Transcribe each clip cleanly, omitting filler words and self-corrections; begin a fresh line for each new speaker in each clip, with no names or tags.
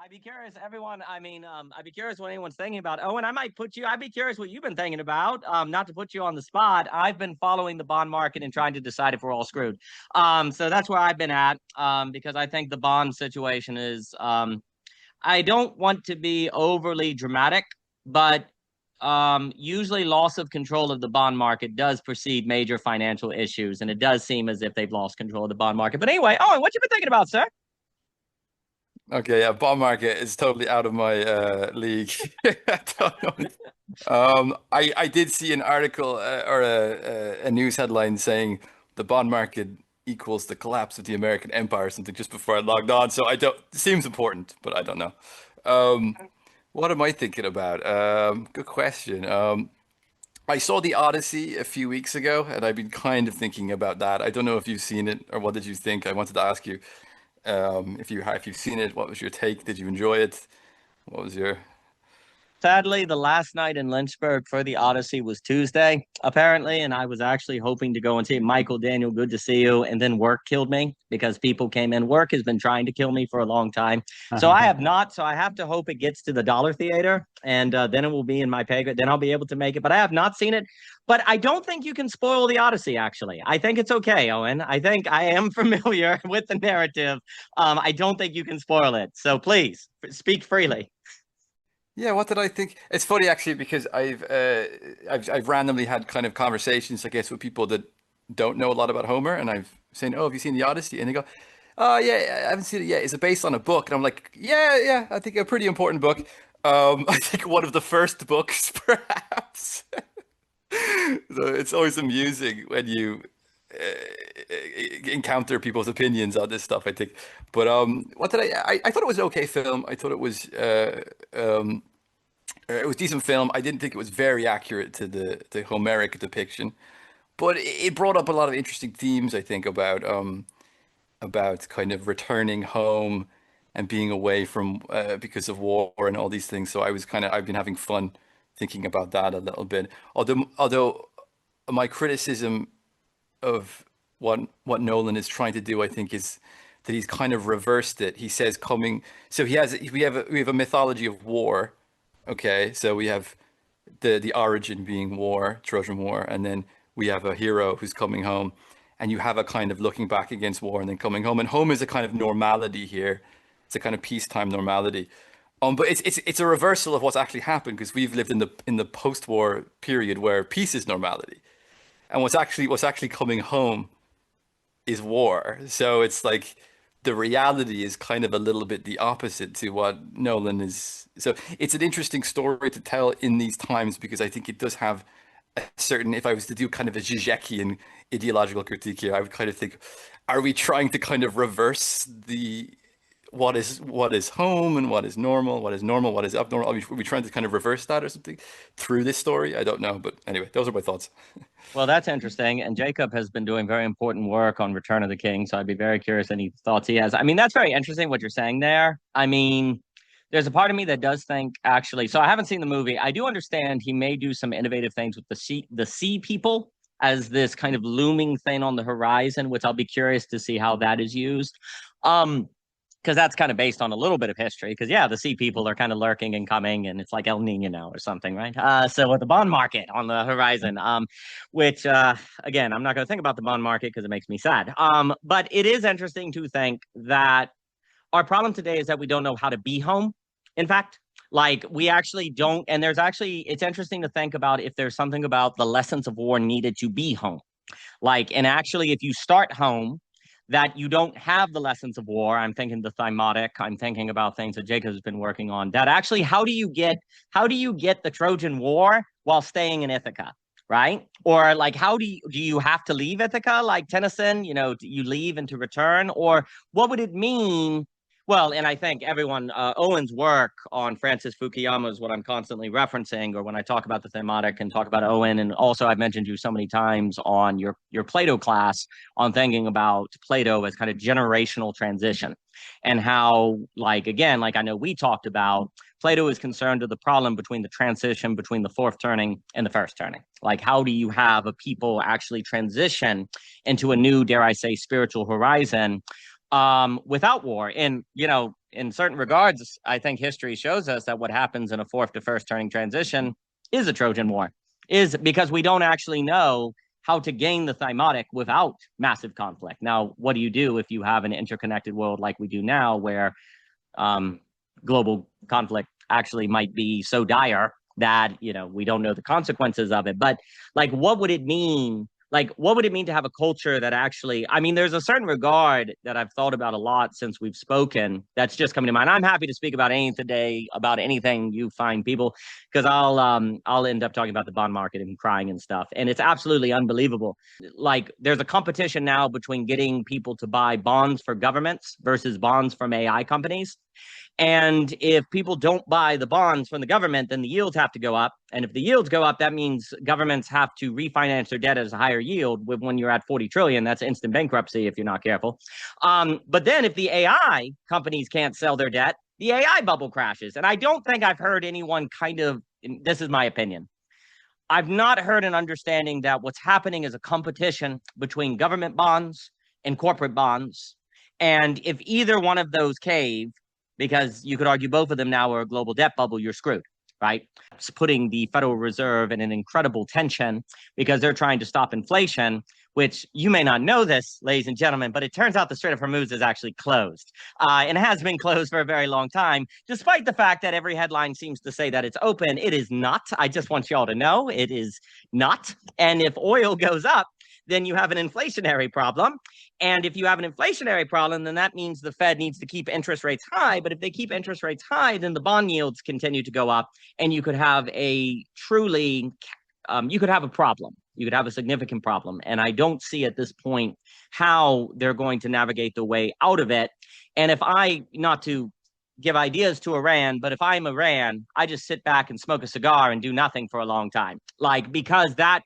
I'd be curious, everyone. I'd be curious what anyone's thinking about. Owen, I'd be curious what you've been thinking about. Not to put you on the spot. I've been following the bond market and trying to decide if we're all screwed. So that's where I've been at. Because I think the bond situation is, I don't want to be overly dramatic, but usually loss of control of the bond market does precede major financial issues, and it does seem as if they've lost control of the bond market. But anyway, Owen, what you been thinking about, sir?
Okay, yeah, bond market is totally out of my league. I don't know. I did see an article or a news headline saying the bond market equals the collapse of the American empire or something just before I logged on. So I don't, it seems important, but I don't know. Um, what am I thinking about? Good question. I saw the Odyssey a few weeks ago, and I've been kind of thinking about that. I don't know if you've seen it or what did you think? I wanted to ask you if you've seen it, what was your take? Did you enjoy it? What was your
Sadly, the last night in Lynchburg for the Odyssey was Tuesday, apparently, and I was actually hoping to go and see it. Michael, Daniel, good to see you. And then work killed me because people came in. Work has been trying to kill me for a long time. So I have not. So I have to hope it gets to the Dollar Theater, and then it will be in my pay grade. Then I'll be able to make it. But I have not seen it. But I don't think you can spoil the Odyssey, actually. I think it's okay, Owen. I think I am familiar with the narrative. I don't think you can spoil it. So please speak freely.
Yeah, what did I think? It's funny actually because I've randomly had kind of conversations, I guess, with people that don't know a lot about Homer, and I've saying, "Oh, have you seen the Odyssey?" And they go, "Oh, yeah, I haven't seen it yet. Is it based on a book?" And I'm like, "Yeah, yeah, I think a pretty important book. I think one of the first books, perhaps." So it's always amusing when you encounter people's opinions on this stuff, I think. But what did I thought it was an okay film. I thought it was decent film. I didn't think it was very accurate to the Homeric depiction, but it brought up a lot of interesting themes, I think, about kind of returning home and being away from because of war and all these things. So I've been having fun thinking about that a little bit. Although my criticism of what Nolan is trying to do, I think, is that he's kind of reversed it. He says coming, so we have a mythology of war. Okay, so we have the origin being war, Trojan War, and then we have a hero who's coming home, and you have a kind of looking back against war and then coming home. And home is a kind of normality here. It's a kind of peacetime normality. But it's a reversal of what's actually happened because we've lived in the post-war period where peace is normality, and what's actually coming home is war. So it's like the reality is kind of a little bit the opposite to what Nolan is. So it's an interesting story to tell in these times because I think it does have a certain, if I was to do kind of a Zizekian ideological critique here, I would kind of think, are we trying to kind of reverse the what is home and what is normal, what is abnormal? Are we trying to kind of reverse that or something through this story? I don't know. But anyway, those are my thoughts.
Well, that's interesting. And Jacob has been doing very important work on Return of the King. So I'd be very curious any thoughts he has. I mean, that's very interesting what you're saying there. I mean, there's a part of me that does think actually, so I haven't seen the movie. I do understand he may do some innovative things with the sea people as this kind of looming thing on the horizon, which I'll be curious to see how that is used. Because that's kind of based on a little bit of history. Because yeah, the sea people are kind of lurking and coming, and it's like El Nino now or something, right? So with the bond market on the horizon, which again, I'm not going to think about the bond market because it makes me sad. But it is interesting to think that our problem today is that we don't know how to be home. In fact, like we actually don't, and there's actually it's interesting to think about if there's something about the lessons of war needed to be home. Like, and actually, if you start home that you don't have the lessons of war. I'm thinking the thematic. I'm thinking about things that Jacob has been working on. That actually, how do you get the Trojan War while staying in Ithaca, right? Or like, how do you have to leave Ithaca, like Tennyson? You leave and to return, or what would it mean? Well, and I think everyone, Owen's work on Francis Fukuyama is what I'm constantly referencing, or when I talk about the thematic and talk about Owen, and also I've mentioned you so many times on your Plato class on thinking about Plato as kind of generational transition, and how, like again, like I know we talked about, Plato is concerned with the problem between the transition between the fourth turning and the first turning. Like, how do you have a people actually transition into a new, dare I say, spiritual horizon? without war. And, in certain regards, I think history shows us that what happens in a fourth to first turning transition is a Trojan War, is because we don't actually know how to gain the thymotic without massive conflict. Now, what do you do if you have an interconnected world like we do now, where um, global conflict actually might be so dire that we don't know the consequences of it? But like, what would it mean? Like, what would it mean to have a culture that actually, I mean, there's a certain regard that I've thought about a lot since we've spoken that's just coming to mind. I'm happy to speak about anything today, about anything you find people, because I'll end up talking about the bond market and crying and stuff. And it's absolutely unbelievable. Like, there's a competition now between getting people to buy bonds for governments versus bonds from AI companies. And if people don't buy the bonds from the government, then the yields have to go up. And if the yields go up, that means governments have to refinance their debt at a higher yield. When you're at 40 trillion, that's instant bankruptcy if you're not careful. But then if the AI companies can't sell their debt, the AI bubble crashes. And I don't think I've heard anyone this is my opinion, I've not heard an understanding that what's happening is a competition between government bonds and corporate bonds. And if either one of those cave, because you could argue both of them now are a global debt bubble, you're screwed, right? It's putting the Federal Reserve in an incredible tension because they're trying to stop inflation, which you may not know this, ladies and gentlemen, but it turns out the Strait of Hormuz is actually closed and has been closed for a very long time, despite the fact that every headline seems to say that it's open. It is not. I just want y'all to know it is not. And if oil goes up, then you have an inflationary problem. And if you have an inflationary problem, then that means the Fed needs to keep interest rates high. But if they keep interest rates high, then the bond yields continue to go up, and you could have a you could have a problem. You could have a significant problem. And I don't see at this point how they're going to navigate the way out of it. And not to give ideas to Iran, but if I'm Iran, I just sit back and smoke a cigar and do nothing for a long time. Because that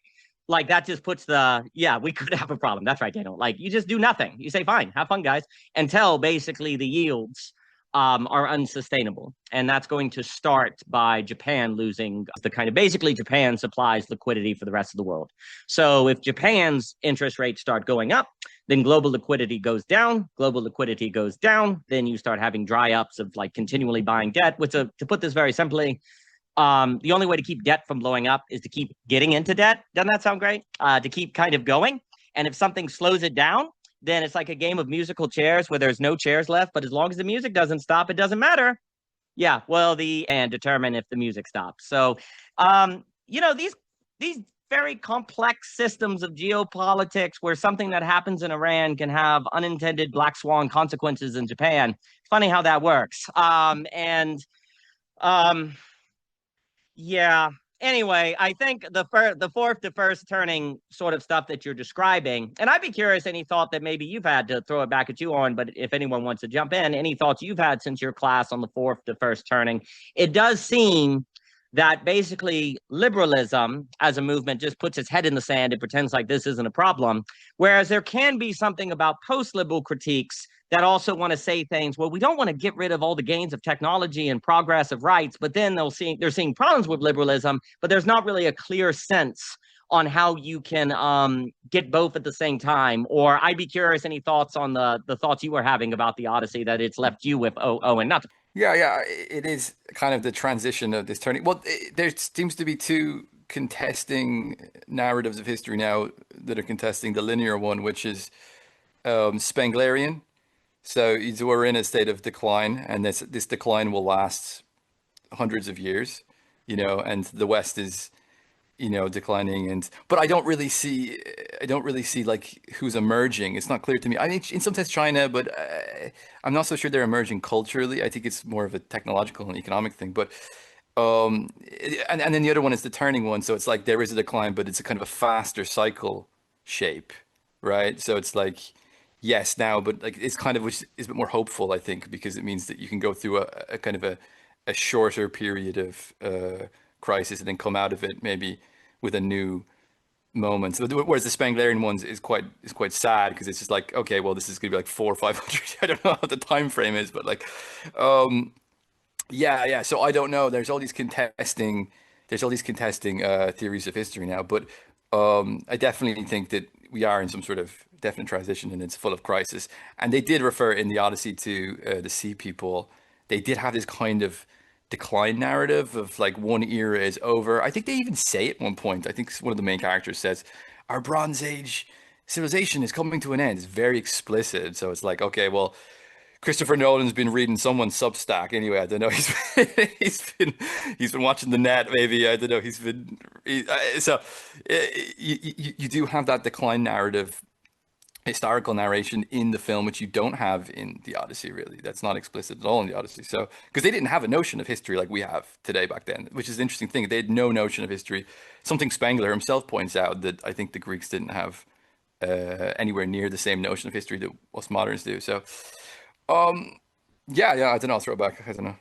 just puts we could have a problem. That's right, Daniel. Like, you just do nothing. You say, fine, have fun, guys, until basically the yields are unsustainable. And that's going to start by Japan losing basically Japan supplies liquidity for the rest of the world. So if Japan's interest rates start going up, then global liquidity goes down. Global liquidity goes down. Then you start having dry ups of continually buying debt, to put this very simply, the only way to keep debt from blowing up is to keep getting into debt. Doesn't that sound great? To keep kind of going. And if something slows it down, then it's like a game of musical chairs where there's no chairs left. But as long as the music doesn't stop, it doesn't matter. Yeah, well, and determine if the music stops. So, these very complex systems of geopolitics where something that happens in Iran can have unintended black swan consequences in Japan. Funny how that works. Yeah. Anyway, I think the fourth to first turning sort of stuff that you're describing, and I'd be curious any thought that maybe you've had, to throw it back at you, Owen, but if anyone wants to jump in, any thoughts you've had since your class on the fourth to first turning. It does seem that basically liberalism as a movement just puts its head in the sand and pretends like this isn't a problem, whereas there can be something about post-liberal critiques that also want to say things, well, we don't want to get rid of all the gains of technology and progress of rights, but then they're seeing problems with liberalism, but there's not really a clear sense on how you can get both at the same time. Or I'd be curious, any thoughts on the thoughts you were having about the Odyssey that it's left you with, Owen? Not to-
Yeah, it is kind of the transition of this turning. Well, there seems to be two contesting narratives of history now that are contesting the linear one, which is Spenglerian. So we're in a state of decline, and this decline will last hundreds of years, and the West is, declining. But I don't really see like who's emerging. It's not clear to me. I mean, in some sense China, but I'm not so sure they're emerging culturally. I think it's more of a technological and economic thing. But and then the other one is the turning one. So it's like there is a decline, but it's a kind of a faster cycle shape, right? So it's like, yes, now, but like it's kind of, which is a bit more hopeful, I think, because it means that you can go through a kind of a shorter period of crisis and then come out of it maybe with a new moment. So whereas the Spenglerian ones is quite sad because it's just like, okay, well, this is gonna be like 400 or 500. I don't know what the time frame is, but like, yeah. So I don't know. There's all these contesting theories of history now, but I definitely think that we are in some sort of definite transition and it's full of crisis. And they did refer in the Odyssey to the sea people. They did have this kind of decline narrative of like one era is over. I think they even say at one point, I think one of the main characters says, our Bronze Age civilization is coming to an end. It's very explicit. So it's like, okay, well, Christopher Nolan's been reading someone's Substack anyway. I don't know. He's been watching the net. Maybe I don't know. So you do have that decline narrative, historical narration in the film, which you don't have in the Odyssey. Really, that's not explicit at all in the Odyssey. So because they didn't have a notion of history like we have today back then, which is the interesting thing. They had no notion of history. Something Spengler himself points out that I think the Greeks didn't have anywhere near the same notion of history that us moderns do. So. Yeah, I don't know. I'll throw it back. I don't know.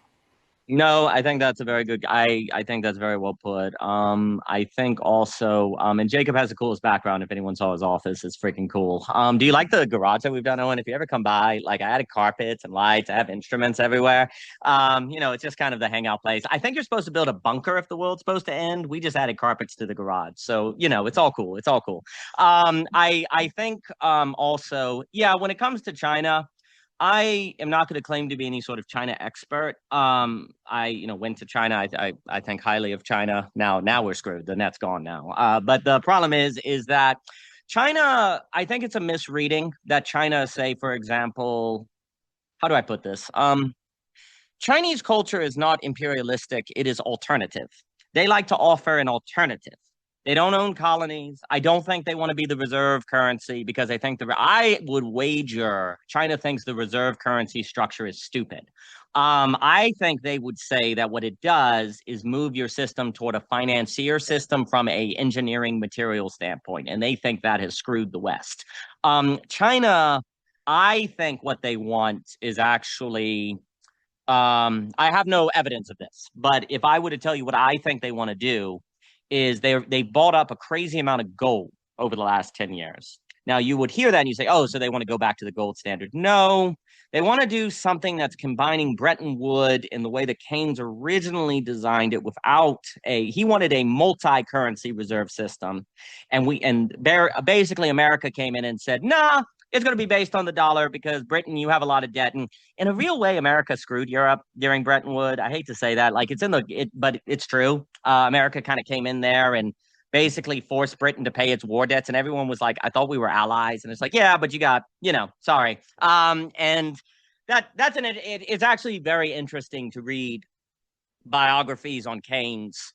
No, I think that's a very good. I think that's very well put. I think also, and Jacob has the coolest background. If anyone saw his office, it's freaking cool. Do you like the garage that we've done, Owen? If you ever come by, like I added carpets and lights. I have instruments everywhere. It's just kind of the hangout place. I think you're supposed to build a bunker if the world's supposed to end. We just added carpets to the garage, so it's all cool. It's all cool. I think also, yeah, when it comes to China. I am not going to claim to be any sort of China expert. I went to China. I think highly of China. Now we're screwed. The net's gone now. But the problem is that China. I think it's a misreading that China, say for example, how do I put this? Chinese culture is not imperialistic. It is alternative. They like to offer an alternative. They don't own colonies. I don't think they want to be the reserve currency because I would wager China thinks the reserve currency structure is stupid. I think they would say that what it does is move your system toward a financier system from a engineering material standpoint, and they think that has screwed the West. China, I think what they want is actually I have no evidence of this, but if I were to tell you what I think they want to do, is they bought up a crazy amount of gold over the last 10 years. Now you would hear that and you say, oh, so they want to go back to the gold standard. No, they want to do something that's combining Bretton Woods in the way that Keynes originally designed it he wanted a multi-currency reserve system. Basically America came in and said, nah, it's going to be based on the dollar because Britain, you have a lot of debt. And in a real way, America screwed Europe during Bretton Woods. I hate to say that, like but it's true. America kind of came in there and basically forced Britain to pay its war debts. And everyone was like, I thought we were allies. And it's like, yeah, but you got, sorry. And it's actually very interesting to read biographies on Keynes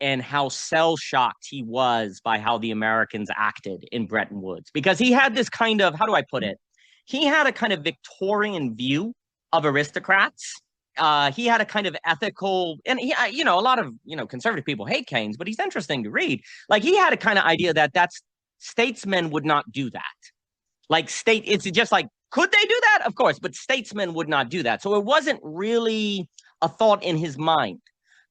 and how cell-shocked he was by how the Americans acted in Bretton Woods. Because he had this kind of, how do I put it? He had a kind of Victorian view of aristocrats. He had a kind of ethical, and a lot of, conservative people hate Keynes, but he's interesting to read. Like he had a kind of idea that statesmen would not do that. Like it's just like, could they do that? Of course, but statesmen would not do that. So it wasn't really a thought in his mind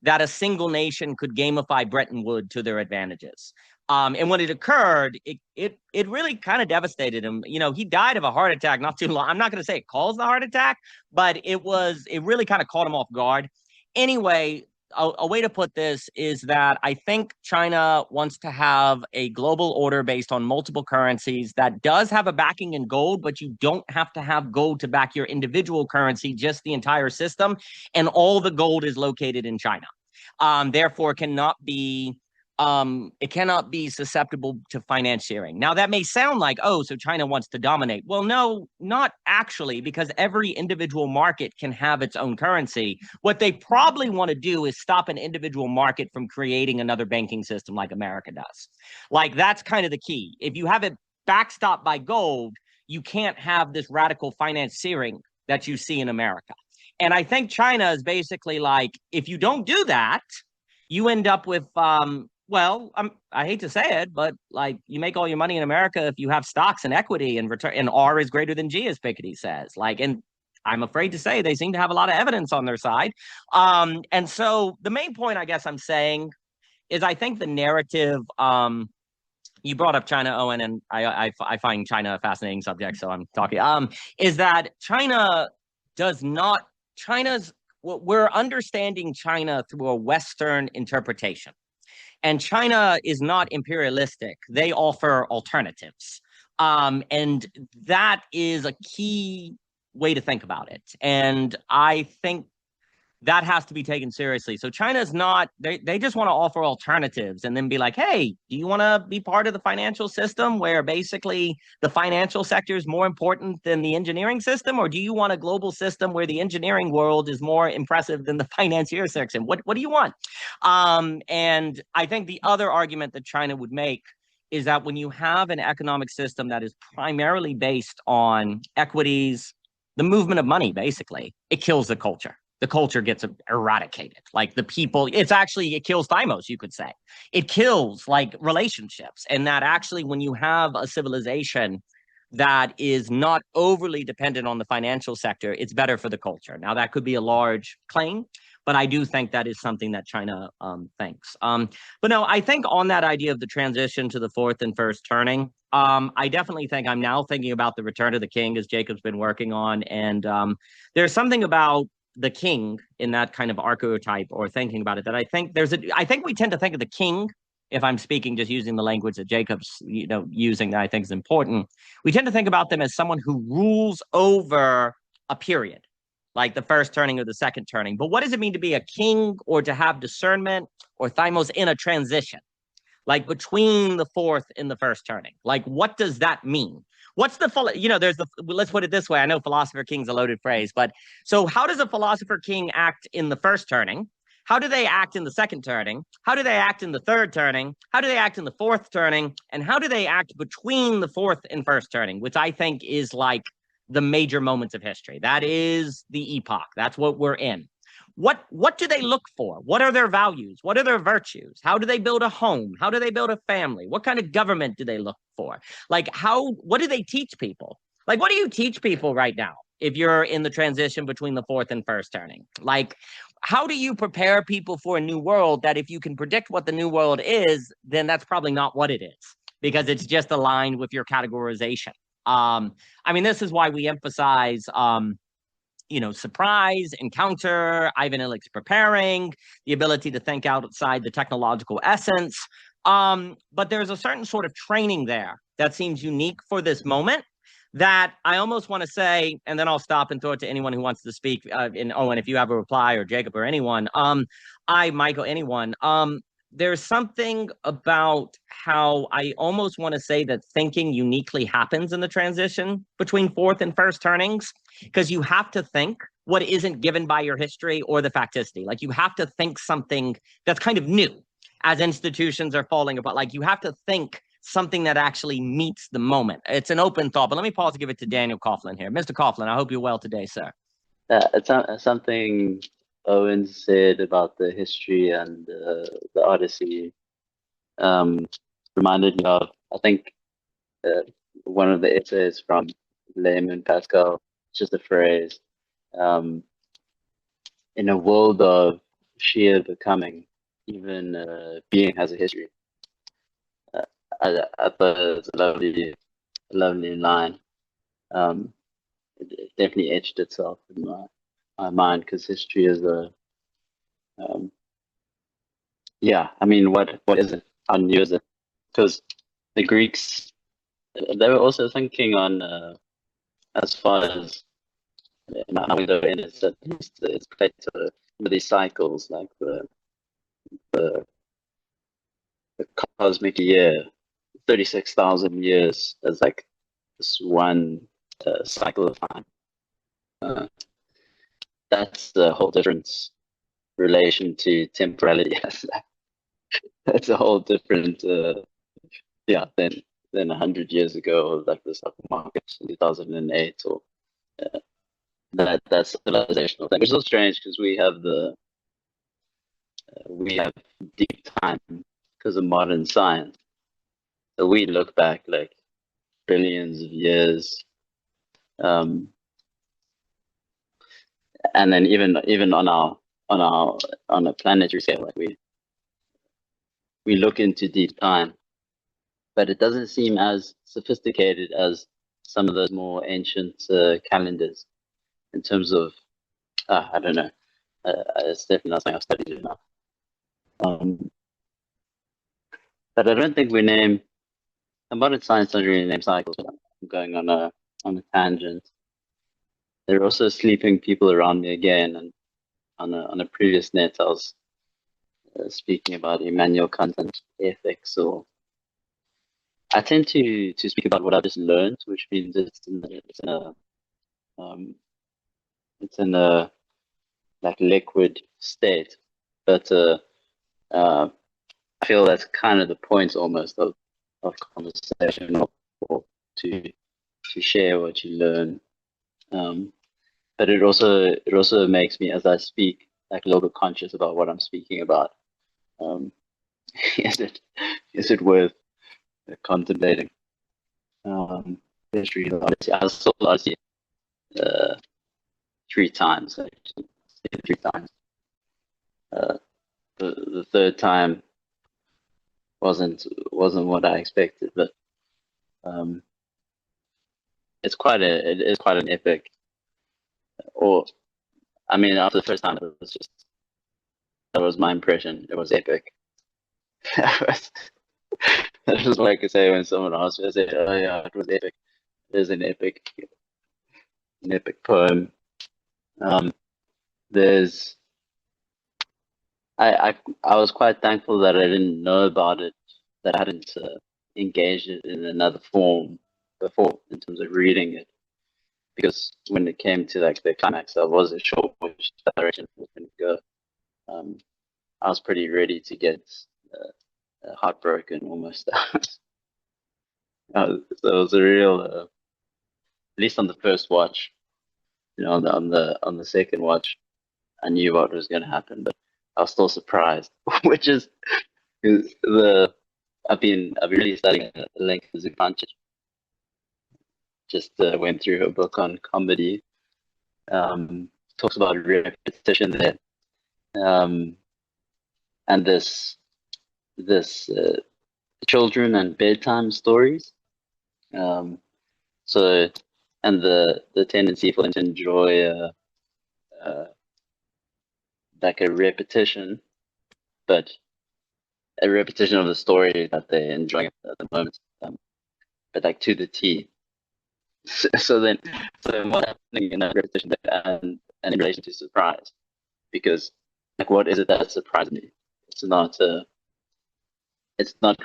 that a single nation could gamify Bretton Woods to their advantages. And when it occurred, it really kind of devastated him. He died of a heart attack not too long. I'm not going to say it caused the heart attack, but it really kind of caught him off guard. Anyway, a way to put this is that I think China wants to have a global order based on multiple currencies that does have a backing in gold, but you don't have to have gold to back your individual currency, just the entire system. And all the gold is located in China. Therefore, it cannot be susceptible to financiering. Now, that may sound like, oh, so China wants to dominate. Well, no, not actually, because every individual market can have its own currency. What they probably want to do is stop an individual market from creating another banking system like America does. Like, that's kind of the key. If you have it backstopped by gold, you can't have this radical financiering that you see in America. And I think China is basically like, if you don't do that, you end up with, I hate to say it, but like you make all your money in America if you have stocks and equity and return, and R is greater than G, as Piketty says. Like, and I'm afraid to say they seem to have a lot of evidence on their side. And so the main point I guess I'm saying is I think the narrative, you brought up China, Owen, and I find China a fascinating subject, so I'm talking, is that we're understanding China through a Western interpretation. And China is not imperialistic. They offer alternatives. And that is a key way to think about it. And I think that has to be taken seriously. So China's not, they just want to offer alternatives and then be like, hey, do you want to be part of the financial system where basically the financial sector is more important than the engineering system? Or do you want a global system where the engineering world is more impressive than the financier section? What do you want? And I think the other argument that China would make is that when you have an economic system that is primarily based on equities, the movement of money, basically, it kills the culture. The culture gets eradicated. Like the people, it kills thymos, you could say. It kills like relationships. And that actually, when you have a civilization that is not overly dependent on the financial sector, it's better for the culture. Now, that could be a large claim, but I do think that is something that China thinks. But no, I think on that idea of the transition to the fourth and first turning, I definitely think I'm now thinking about the Return of the King, as Jacob's been working on. And there's something about the king in that kind of archetype or thinking about it that I think I think we tend to think of the king, if I'm speaking just using the language that Jacob's using, that I think is important. We tend to think about them as someone who rules over a period, like the first turning or the second turning. But what does it mean to be a king or to have discernment or thymos in a transition, like between the fourth and the first turning? Like, what does that mean? What's let's put it this way. I know philosopher king's a loaded phrase, but so how does a philosopher king act in the first turning? How do they act in the second turning? How do they act in the third turning? How do they act in the fourth turning? And how do they act between the fourth and first turning, which I think is like the major moments of history? That is the epoch. That's what we're in. What do they look for? What are their values? What are their virtues? How do they build a home? How do they build a family? What kind of government do they look for? Like what do they teach people? Like, what do you teach people right now if you're in the transition between the fourth and first turning? Like, how do you prepare people for a new world that if you can predict what the new world is, then that's probably not what it is because it's just aligned with your categorization. I mean, this is why we emphasize surprise, encounter, Ivan Illich's preparing, the ability to think outside the technological essence. But there's a certain sort of training there that seems unique for this moment that I almost want to say, and then I'll stop and throw it to anyone who wants to speak. And Owen, if you have a reply, or Jacob, or anyone, Michael, anyone. There's something about how I almost want to say that thinking uniquely happens in the transition between fourth and first turnings, because you have to think what isn't given by your history or the facticity. Like, you have to think something that's kind of new as institutions are falling apart. Like, you have to think something that actually meets the moment. It's an open thought, but let me pause to give it to Daniel Coughlin here. Mr. Coughlin, I hope you're well today, sir.
It's something Owen said about the history and the Odyssey reminded me of, I think, one of the essays from Layman Pascal, just a phrase, in a world of sheer becoming, even being has a history. I thought it was a lovely line. It definitely etched itself in my mind, because history is I mean, what is it? How new is it? Because the Greeks, they were also thinking on as far as now we go in, it's Plato, these cycles, like the cosmic year, 36,000 years as like this one cycle of time. That's the whole different relation to temporality. That's a whole different than 100 years ago, like the stock market in 2008, or that's civilizational thing, which is so strange because we have deep time because of modern science. So we look back like billions of years, and then even on a planetary scale, like we look into deep time, but it doesn't seem as sophisticated as some of those more ancient calendars in terms of I don't know. It's definitely not something I've studied enough. But I don't think we name modern science doesn't really name cycles. But I'm going on a tangent. There are also sleeping people around me again, and on a previous net, I was speaking about Immanuel Kant and ethics. Or I tend to speak about what I just learned, which means it's in a like liquid state. But I feel that's kind of the point almost of conversation, or to share what you learn. But it also makes me, as I speak, like a little bit conscious about what I'm speaking about. Is it worth contemplating? History of Odyssey. I saw Odyssey 3 times, actually. 3 times. The third time wasn't what I expected, but it is quite an epic. Or I mean, after the first time, that was my impression. It was epic. That was what I could say when someone asked me. I said, "Oh yeah, it was epic. It is an epic poem." There's I was quite thankful that I didn't know about it, that I hadn't engaged it in another form before in terms of reading it, because when it came to like the climax, I wasn't sure which direction it was going to go. I was pretty ready to get heartbroken almost. So it was a real, at least on the first watch. On the second watch, I knew what was going to happen, but I was still surprised, which is I've been really studying Lenka Zupančić. Just went through her book on comedy. Talks about repetition there, and this children and bedtime stories. So, and the tendency for them to enjoy like a repetition, but a repetition of the story that they're enjoying at the moment, but like to the T. So what's happening in that repetition and in relation to surprise? Because like, what is it that surprised me? It's not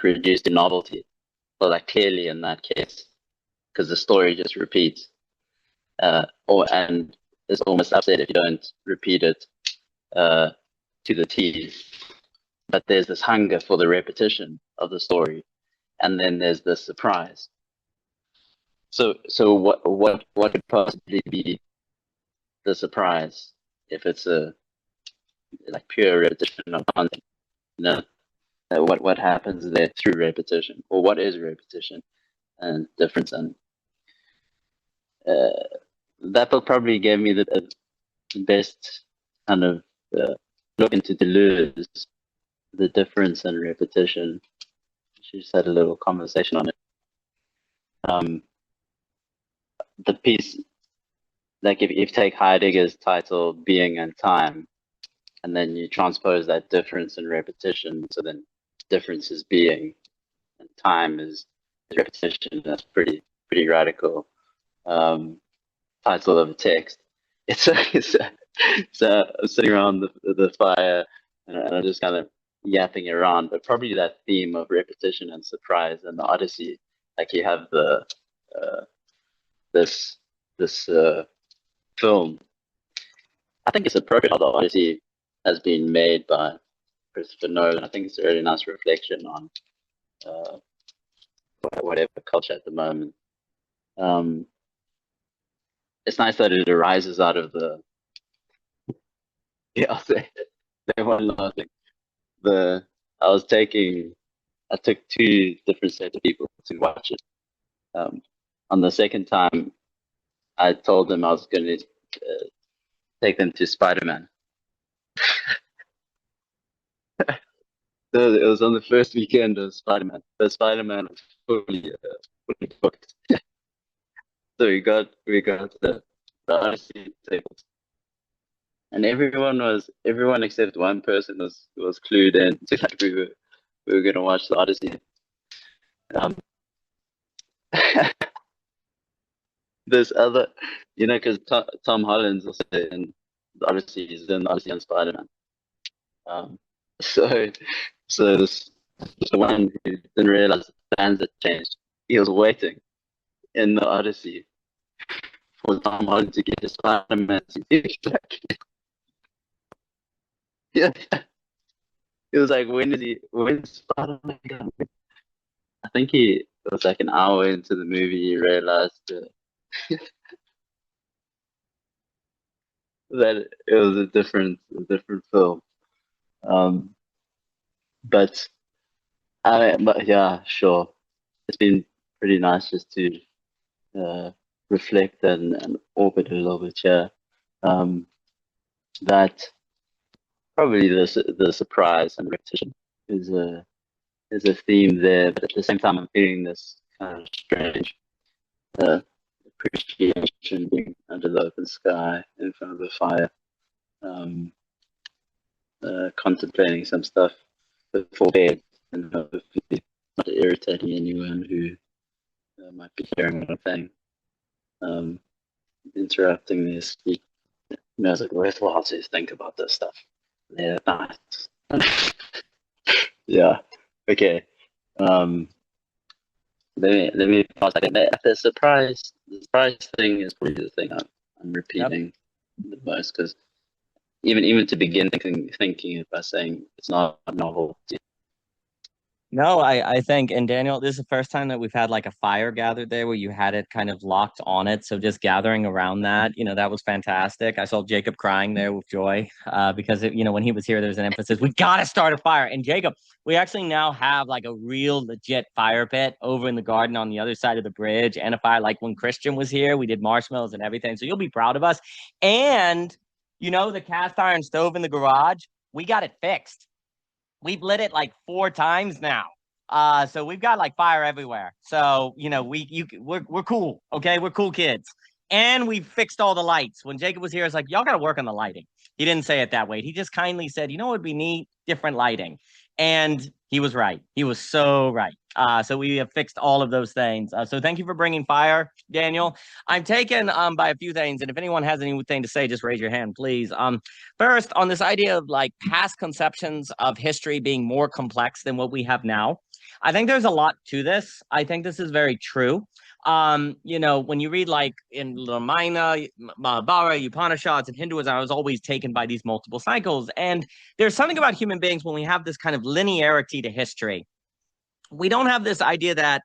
reduced to novelty, but like clearly in that case, because the story just repeats, and it's almost upset if you don't repeat it to the T. But there's this hunger for the repetition of the story, and then there's the surprise. So what could possibly be the surprise if it's a like pure repetition of content? What happens there through repetition, or what is repetition and difference? And that book probably gave me the best kind of look into Deleuze, the difference and repetition. She just had a little conversation on it. The piece, like if you take Heidegger's title, Being and Time, and then you transpose that difference and repetition, so then difference is being, and time is repetition. That's pretty radical title of a text. So I'm sitting around the fire, and I'm just kind of yapping around, but probably that theme of repetition and surprise and the Odyssey, like you have this film. I think it's appropriate how the Odyssey has been made by Christopher Nolan. I think it's a really nice reflection on whatever culture at the moment. It's nice that it arises out of the. Yeah, I'll say one last thing. I took 2 different sets of people to watch it. On the second time, I told them I was going to take them to Spider-Man. So it was on the first weekend of Spider-Man. The Spider-Man was fully booked. So we got the Odyssey tables, and everyone except one person was clued in. So like we we were gonna watch the Odyssey. Um, this other, because Tom Holland's also in the Odyssey. He's in the Odyssey and Spider-Man. So this the one who didn't realize the plans had changed. He was waiting in the Odyssey for Tom Holland to get his Spider-Man suit back. Yeah, he was like, when's Spider-Man coming? I think it was like an hour into the movie, he realized that it was a different film. Um, but but yeah, sure. It's been pretty nice just to reflect and orbit a little bit here. That probably the surprise and repetition is a theme there, but at the same time, I'm feeling this kind of strange appreciation being under the open sky in front of a fire, contemplating some stuff before bed, and hopefully not irritating anyone who might be hearing what I'm saying. Interrupting their sleep. Is it worthwhile to think about this stuff late at night? Yeah. Okay. Let me pause like a bit. The surprise thing is probably the thing I'm repeating the most, because even to begin thinking it by saying it's not a novel.
No, I think, and Daniel, this is the first time that we've had like a fire gathered there where you had it kind of locked on it. So just gathering around that, that was fantastic. I saw Jacob crying there with joy because, when he was here, there was an emphasis, we got to start a fire. And Jacob, we actually now have like a real legit fire pit over in the garden on the other side of the bridge, and a fire. Like when Christian was here, we did marshmallows and everything. So you'll be proud of us. And, the cast iron stove in the garage, we got it fixed. We've lit it like 4 times now. So we've got like fire everywhere. So, we're cool. Okay. We're cool kids. And we fixed all the lights. When Jacob was here, it's like, y'all got to work on the lighting. He didn't say it that way. He just kindly said, what would be neat? Different lighting. And he was right. He was so right. So we have fixed all of those things. So thank you for bringing fire, Daniel. I'm taken by a few things. And if anyone has anything to say, just raise your hand, please. First, on this idea of like past conceptions of history being more complex than what we have now, I think there's a lot to this. I think this is very true. When you read like in Ramayana, Mahabharata, Upanishads, and Hinduism, I was always taken by these multiple cycles. And there's something about human beings when we have this kind of linearity to history. We don't have this idea that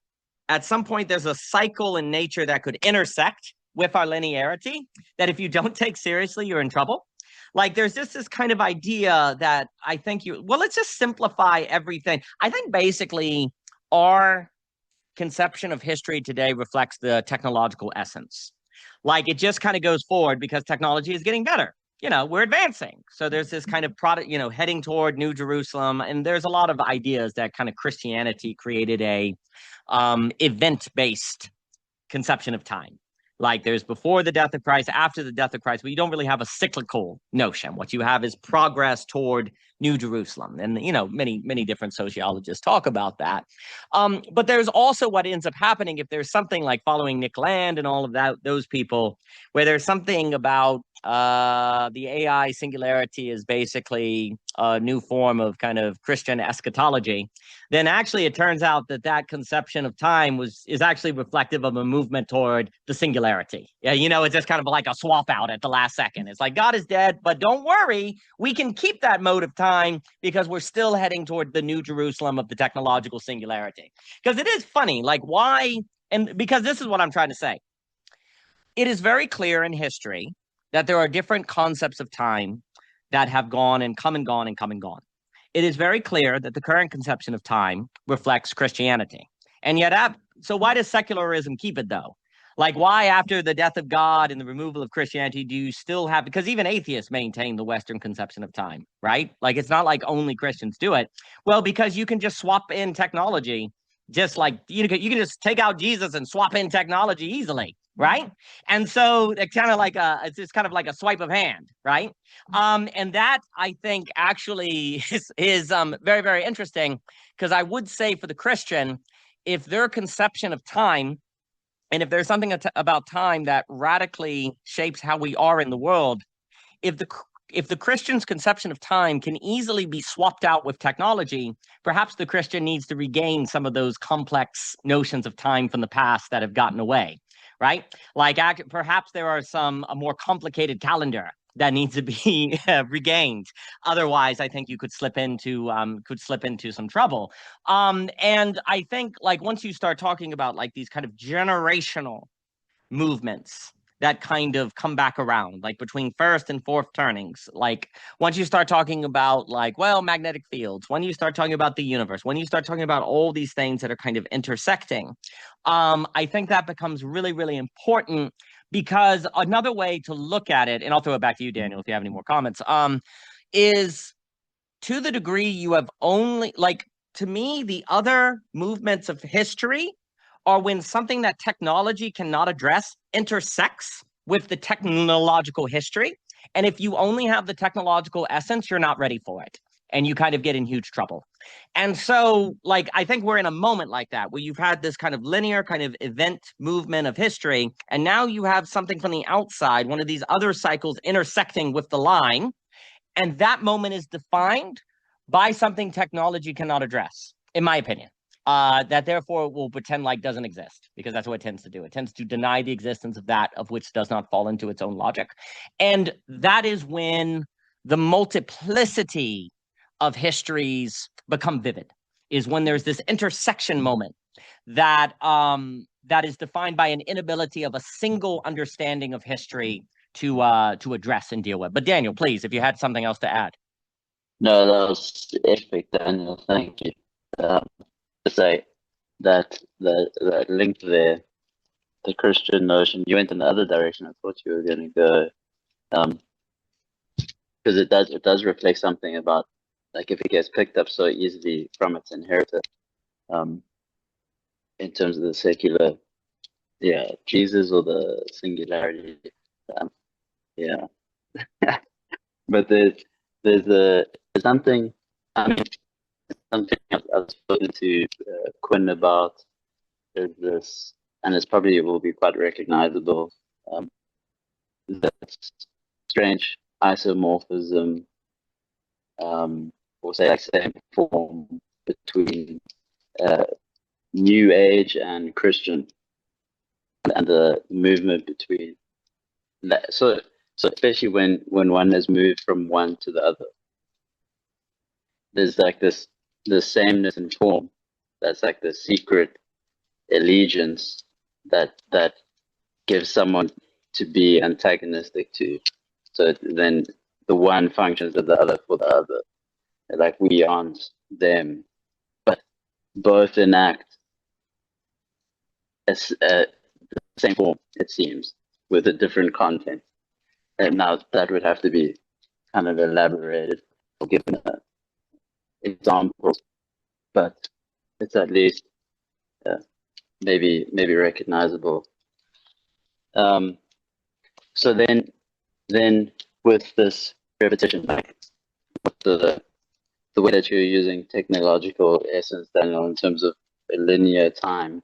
at some point there's a cycle in nature that could intersect with our linearity, that if you don't take seriously, you're in trouble. Like there's just this kind of idea that I think let's just simplify everything. I think basically our conception of history today reflects the technological essence. Like it just kind of goes forward because technology is getting better. We're advancing. So there's this kind of product, heading toward New Jerusalem. And there's a lot of ideas that kind of Christianity created a event-based conception of time. Like there's before the death of Christ, after the death of Christ, but you don't really have a cyclical notion. What you have is progress toward New Jerusalem. And, many, many different sociologists talk about that. But there's also what ends up happening if there's something like following Nick Land and all of that, those people, where there's something about the AI singularity is basically a new form of kind of Christian eschatology, then actually it turns out that conception of time is actually reflective of a movement toward the singularity. Yeah, it's just kind of like a swap out at the last second. It's like God is dead, but don't worry, we can keep that mode of time because we're still heading toward the New Jerusalem of the technological singularity. Because it is funny, like why, and because this is what I'm trying to say. It is very clear in history that there are different concepts of time that have gone and come and gone and come and gone. It is very clear that the current conception of time reflects Christianity. And yet, so why does secularism keep it though? Like why after the death of God and the removal of Christianity do you still have, because even atheists maintain the Western conception of time, right? Like it's not like only Christians do it. Well, because you can just swap in technology, just like you can just take out Jesus and swap in technology easily. right? And so it's kind of like it's just kind of like a swipe of hand, right? And that I think actually is very, very interesting, because I would say for the Christian, if their conception of time, and if there's something about time that radically shapes how we are in the world, if the Christian's conception of time can easily be swapped out with technology, perhaps the Christian needs to regain some of those complex notions of time from the past that have gotten away, right? Like perhaps there are a more complicated calendar that needs to be regained. Otherwise, I think you could slip into some trouble. And I think like once you start talking about like these kind of generational movements that kind of come back around, like between first and fourth turnings. Like once you start talking about like, well, magnetic fields, when you start talking about the universe, when you start talking about all these things that are kind of intersecting, I think that becomes really, really important, because another way to look at it, and I'll throw it back to you, Daniel, if you have any more comments, is to the degree you have only, like, to me, the other movements of history are when something that technology cannot address intersects with the technological history. And if you only have the technological essence, you're not ready for it. And you kind of get in huge trouble. And so, like, I think we're in a moment like that, where you've had this kind of linear kind of event movement of history. And now you have something from the outside, one of these other cycles intersecting with the line. And that moment is defined by something technology cannot address, in my opinion. That therefore will pretend like doesn't exist, because that's what it tends to do. It tends to deny the existence of that of which does not fall into its own logic. And that is when the multiplicity of histories become vivid, is when there's this intersection moment that that is defined by an inability of a single understanding of history to address and deal with. But Daniel, please, if you had something else to add.
No, that was epic, Daniel. Thank you. To say that link there, the Christian notion, you went in the other direction. I thought you were going to go, because it does reflect something about, like, if it gets picked up so easily from its inheritor, in terms of the secular, yeah, Jesus or the singularity, yeah. But there's something, something I've spoken to Quinn about. There's this, and it's probably will be quite recognizable. That strange isomorphism, or say like same form between New Age and Christian, and the movement between that. So especially when one has moved from one to the other, there's like this the sameness in form. That's like the secret allegiance that gives someone to be antagonistic to. So then the one functions as the other for the other. Like we aren't them, but both enact the same form, it seems, with a different content. And now that would have to be kind of elaborated or given examples, but it's at least maybe recognizable. So then with this repetition, like the way that you're using technological essence, Daniel, in terms of a linear time,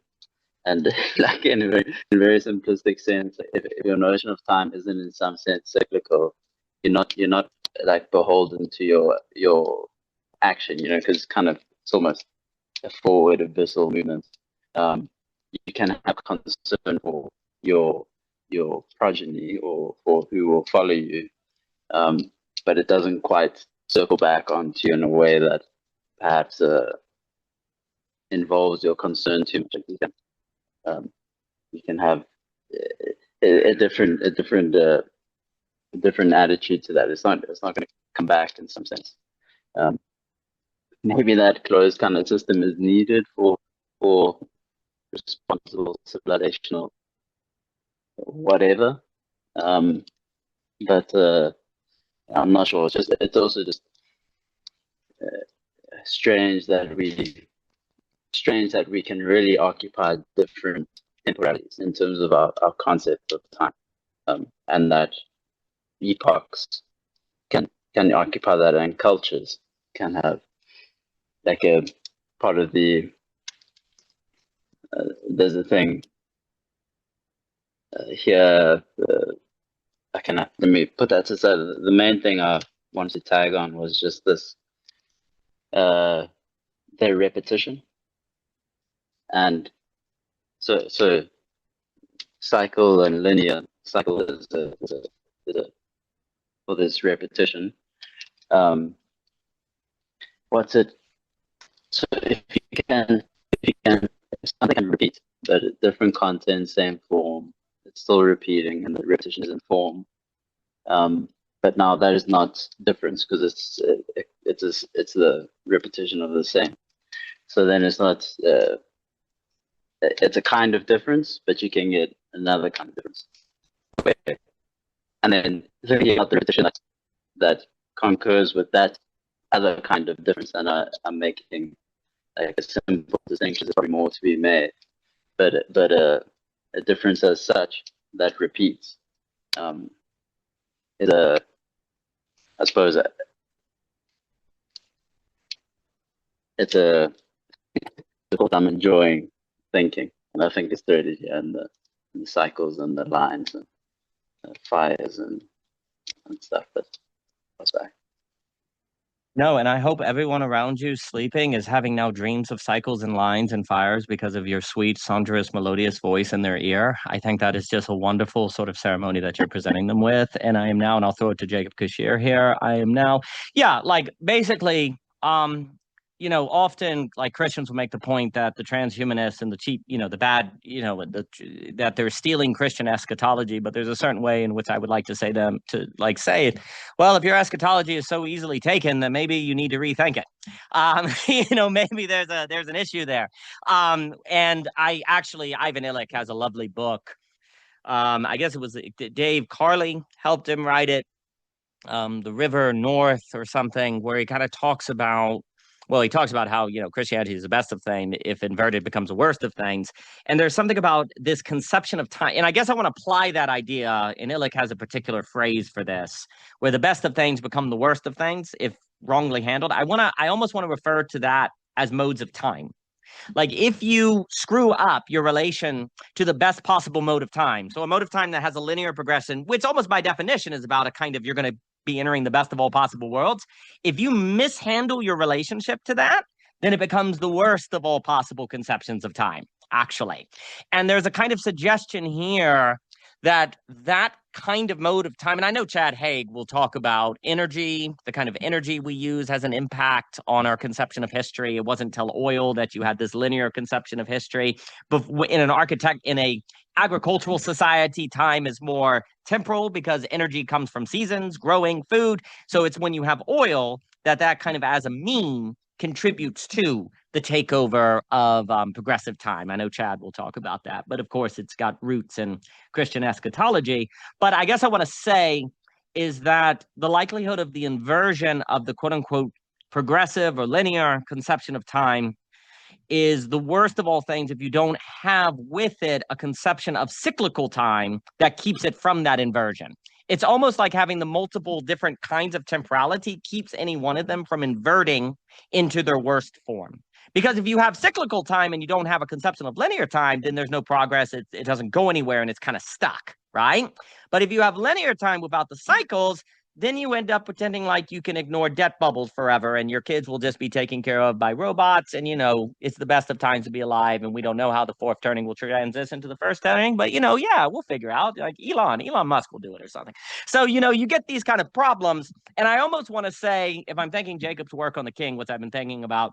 and like in a very simplistic sense, if your notion of time isn't in some sense cyclical, you're not like beholden to your action, because kind of it's almost a forward abyssal movement. You can have concern for your progeny or for who will follow you, but it doesn't quite circle back onto you in a way that perhaps involves your concern too much. You can have a different attitude to that. It's not going to come back in some sense. Maybe that closed kind of system is needed for responsible civilizational whatever. But I'm not sure. It's also just strange that we can really occupy different temporalities in terms of our concept of time, and that epochs can occupy that, and cultures can have like a part of the there's a thing here. Let me put that to side. The main thing I wanted to tag on was just this their repetition, and so cycle and linear. Cycle is for this repetition. What's it? So if something can repeat, but different content, same form, it's still repeating, and the repetition is in form. But now that is not difference, because it's the repetition of the same. So then it's not. It's a kind of difference, but you can get another kind of difference. And then thinking about the repetition that concurs with that other kind of difference, and I'm making like a simple distinction. There's probably more to be made, but a difference as such that repeats is I suppose it's a what I'm enjoying thinking, and I think it's threaded here in the cycles and the lines and fires and stuff. But what's that?
No, and I hope everyone around you sleeping is having now dreams of cycles and lines and fires because of your sweet, sonorous, melodious voice in their ear. I think that is just a wonderful sort of ceremony that you're presenting them with. And I am now, and I'll throw it to Jacob Kishere here. I am now, yeah, like basically, often like Christians will make the point that the transhumanists and the cheap, the bad, that they're stealing Christian eschatology, but there's a certain way in which I would like to say them to like say it. Well, if your eschatology is so easily taken, then maybe you need to rethink it. Maybe there's an issue there. And Ivan Illich has a lovely book. I guess it was Dave Carley helped him write it. The River North or something, where he kind of talks about how, Christianity is the best of things. If inverted becomes the worst of things. And there's something about this conception of time. And I guess I want to apply that idea. And Illich has a particular phrase for this, where the best of things become the worst of things if wrongly handled. I almost want to refer to that as modes of time. Like if you screw up your relation to the best possible mode of time, so a mode of time that has a linear progression, which almost by definition is about a kind of, you're going to be entering the best of all possible worlds. If you mishandle your relationship to that, then it becomes the worst of all possible conceptions of time, actually. And there's a kind of suggestion here that kind of mode of time, and I know Chad Haig will talk about energy, the kind of energy we use has an impact on our conception of history. It wasn't until oil that you had this linear conception of history. But in a agricultural society, time is more temporal because energy comes from seasons, growing, food. So it's when you have oil that kind of as a mean contributes to the takeover of progressive time. I know Chad will talk about that, but of course it's got roots in Christian eschatology. But I guess I want to say is that the likelihood of the inversion of the quote unquote progressive or linear conception of time is the worst of all things if you don't have with it a conception of cyclical time that keeps it from that inversion. It's almost like having the multiple different kinds of temporality keeps any one of them from inverting into their worst form. Because if you have cyclical time and you don't have a conception of linear time, then there's no progress. It doesn't go anywhere and it's kind of stuck, right? But if you have linear time without the cycles, then you end up pretending like you can ignore debt bubbles forever and your kids will just be taken care of by robots. And, it's the best of times to be alive. And we don't know how the fourth turning will transition to the first turning. But, we'll figure out. Like Elon Musk will do it or something. So, you get these kind of problems. And I almost want to say, if I'm thinking Jacob's work on the king, what I've been thinking about,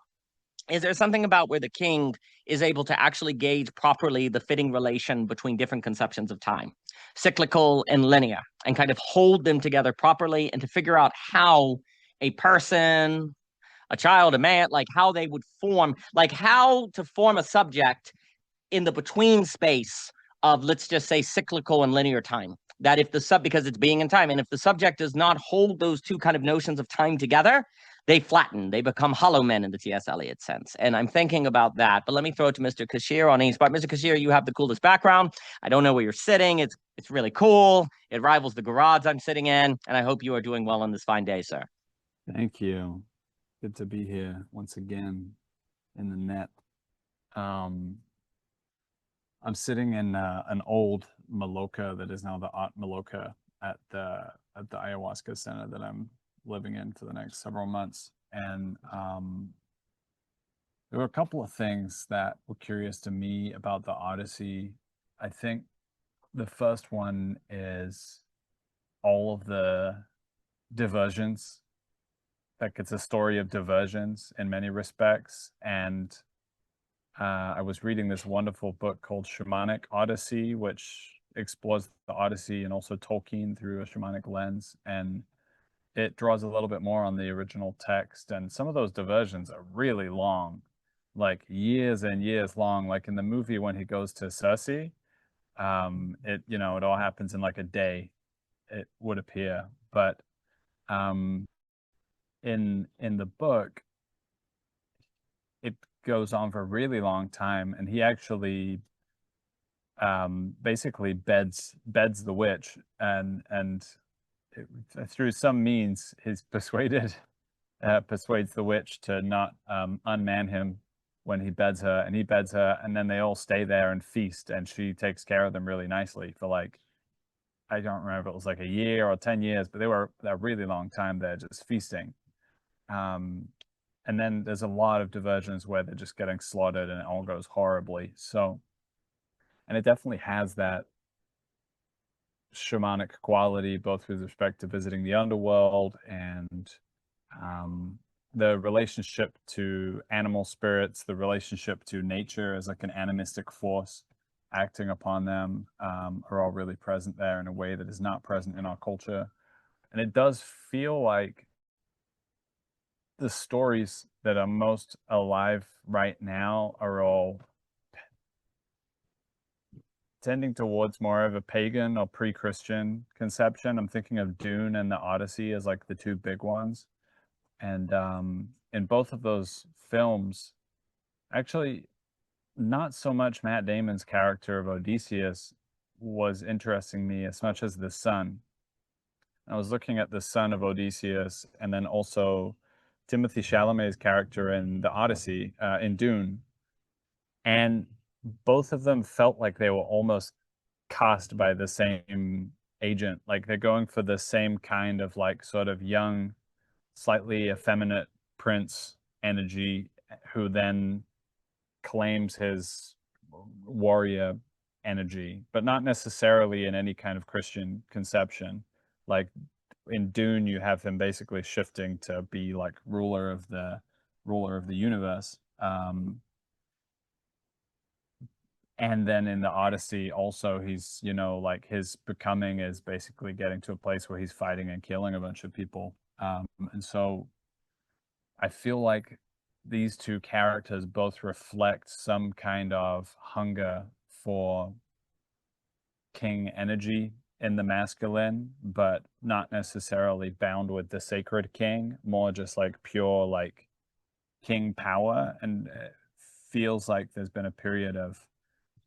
is there something about where the king is able to actually gauge properly the fitting relation between different conceptions of time, cyclical and linear, and kind of hold them together properly and to figure out how a person, a child, a man, like how they would form, like how to form a subject in the between space of, let's just say, cyclical and linear time. that if because it's being in time, and if the subject does not hold those two kind of notions of time together, they flatten, they become hollow men in the T.S. Eliot sense. And I'm thinking about that. But let me throw it to Mr. Kishere on any spot. Mr. Kishere, you have the coolest background. I don't know where you're sitting. It's really cool. It rivals the garage I'm sitting in. And I hope you are doing well on this fine day, sir.
Thank you. Good to be here once again in the net. I'm sitting in an old Maloka that is now the Art Maloka at the ayahuasca center that I'm living in for the next several months. And there were a couple of things that were curious to me about the Odyssey. I think the first one is all of the diversions. Like, it's a story of diversions in many respects. And I was reading this wonderful book called Shamanic Odyssey, which explores the Odyssey and also Tolkien through a shamanic lens. And it draws a little bit more on the original text. And some of those diversions are really long, like years and years long. Like in the movie, when he goes to Cersei, it all happens in like a day, it would appear. But in the book, it goes on for a really long time, and he actually basically beds the witch, and through some means he's persuades the witch to not unman him when he beds her, and then they all stay there and feast, and she takes care of them really nicely for, like, I don't remember if it was like a year or 10 years, but they were a really long time there just feasting. And then there's a lot of diversions where they're just getting slaughtered and it all goes horribly. So, and it definitely has that shamanic quality, both with respect to visiting the underworld and the relationship to animal spirits, the relationship to nature as like an animistic force acting upon them, are all really present there in a way that is not present in our culture. And it does feel like the stories that are most alive right now are all tending towards more of a pagan or pre-Christian conception. I'm thinking of Dune and the Odyssey as like the two big ones. And in both of those films, actually, not so much Matt Damon's character of Odysseus was interesting me as much as the son. I was looking at the son of Odysseus, and then also Timothy Chalamet's character in the Odyssey, in Dune. And both of them felt like they were almost cast by the same agent. Like, they're going for the same kind of like sort of young, slightly effeminate prince energy, who then claims his warrior energy, but not necessarily in any kind of Christian conception. Like in Dune, you have him basically shifting to be like ruler of the universe. And then in the Odyssey, also, he's, like, his becoming is basically getting to a place where he's fighting and killing a bunch of people. And so I feel like these two characters both reflect some kind of hunger for king energy in the masculine, but not necessarily bound with the sacred king, more just like pure like king power. And it feels like there's been a period of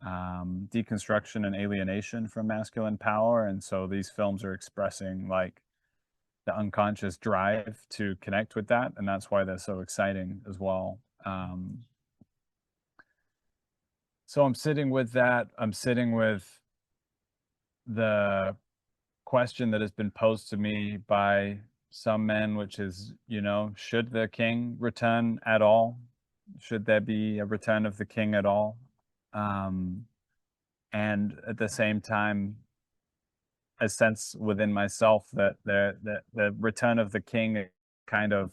deconstruction and alienation from masculine power, and so these films are expressing like the unconscious drive to connect with that, and that's why they're so exciting as well. So I'm sitting with that. I'm sitting with the question that has been posed to me by some men, which is, should the king return at all? Should there be a return of the king at all? And at the same time, a sense within myself that the return of the king is kind of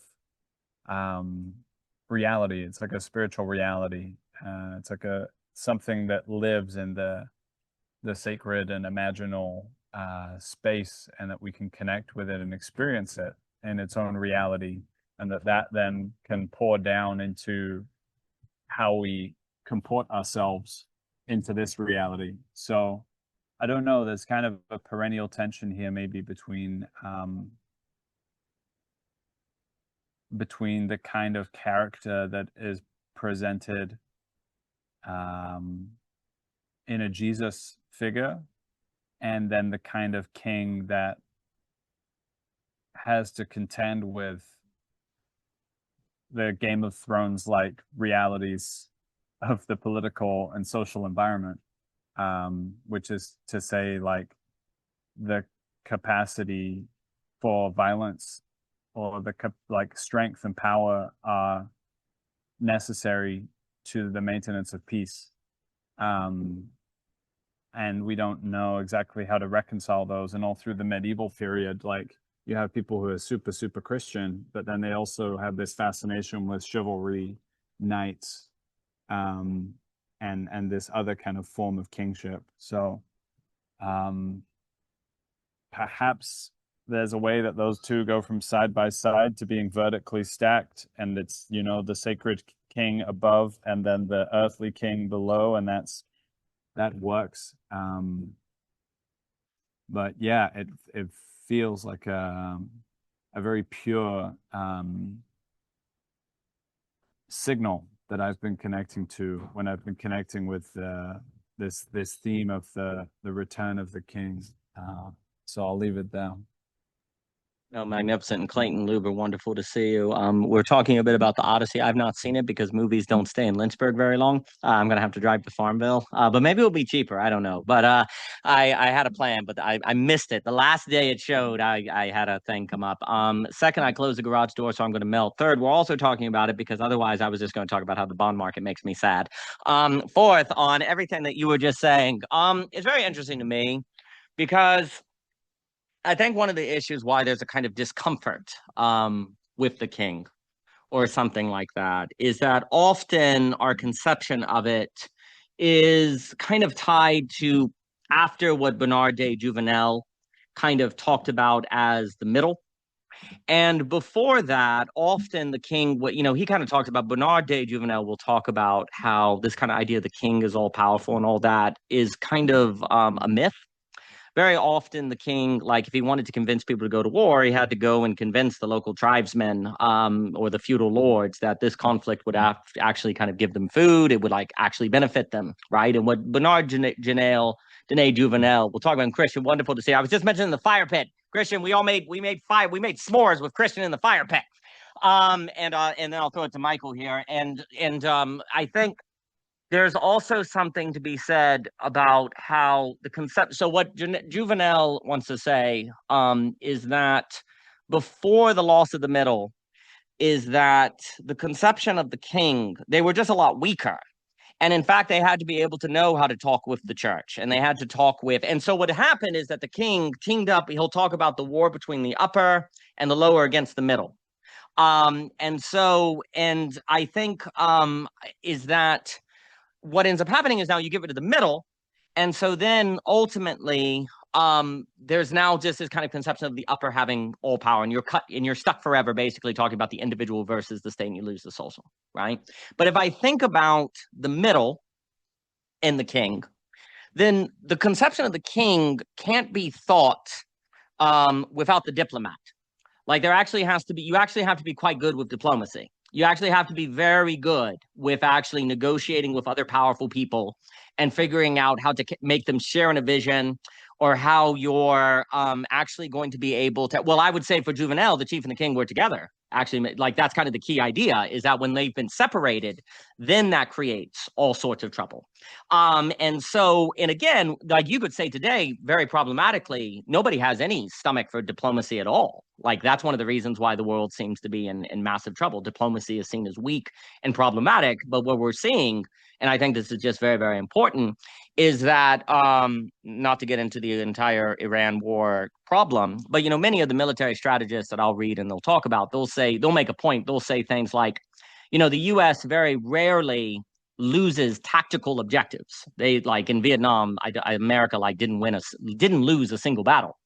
reality. It's like a spiritual reality. It's like something that lives in the sacred and imaginal space, and that we can connect with it and experience it in its own reality, and that then can pour down into how we comport ourselves into this reality. So I don't know. There's kind of a perennial tension here, maybe between the kind of character that is presented in a Jesus figure, and then the kind of king that has to contend with the Game of Thrones like realities of the political and social environment, which is to say, like, the capacity for violence or the strength and power are necessary to the maintenance of peace. And we don't know exactly how to reconcile those. And all through the medieval period, like, you have people who are super, super Christian, but then they also have this fascination with chivalry, knights, and this other kind of form of kingship. So perhaps there's a way that those two go from side by side to being vertically stacked, and it's, you know, the sacred king above and then the earthly king below, and that works. But yeah, it feels like a very pure signal that I've been connecting to when I've been connecting with this theme of the return of the king. So I'll leave it there.
No, magnificent. And Clayton Luber, wonderful to see you. We're talking a bit about the Odyssey. I've not seen it because movies don't stay in Lynchburg very long. I'm gonna have to drive to Farmville, but maybe it'll be cheaper. I don't know. But I had a plan, but I missed it. The last day it showed, I had a thing come up. Second, I closed the garage door, so I'm gonna melt. Third, we're also talking about it because otherwise I was just going to talk about how the bond market makes me sad. Fourth, on everything that you were just saying, it's very interesting to me because I think one of the issues why there's a kind of discomfort with the king or something like that is that often our conception of it is kind of tied to after what Bernard de Jouvenel kind of talked about as the middle. And before that, often the king, you know, he kind of talks about Bernard de Jouvenel will talk about how this kind of idea of the king is all powerful and all that is kind of a myth. Very often the king, like if he wanted to convince people to go to war, he had to go and convince the local tribesmen or the feudal lords that this conflict would actually kind of give them food. It would like actually benefit them, right? And what Bernard de Jouvenel, we'll talk about Christian, wonderful to see. I was just mentioning the fire pit. Christian, we made s'mores with Christian in the fire pit. And then I'll throw it to Michael here. And I think there's also something to be said about how the concept. So what Jouvenel wants to say is that before the loss of the middle, is that the conception of the king, they were just a lot weaker. And in fact, they had to be able to know how to talk with the church, and they had to talk with. And so what happened is that the king teamed up. He'll talk about the war between the upper and the lower against the middle. And I think is that what ends up happening is now you give it to the middle. And so then ultimately, there's now just this kind of conception of the upper having all power, and you're stuck forever, basically talking about the individual versus the state, and you lose the social, right? But if I think about the middle and the king, then the conception of the king can't be thought without the diplomat. Like you actually have to be quite good with diplomacy. You actually have to be very good with actually negotiating with other powerful people and figuring out how to make them share in a vision, or how you're actually going to be able to. Well, I would say for Jouvenel, the chief and the king were together. Actually, like that's kind of the key idea, is that when they've been separated, then that creates all sorts of trouble. And again, like you could say today, very problematically, nobody has any stomach for diplomacy at all. Like that's one of the reasons why the world seems to be in massive trouble. Diplomacy is seen as weak and problematic. But what we're seeing, and I think this is just very, very important, is that not to get into the entire Iran war problem, but you know, many of the military strategists that I'll read and they'll talk about, they'll make a point. They'll say things like, you know, the U.S. very rarely loses tactical objectives. They, like in Vietnam, America like didn't lose a single battle,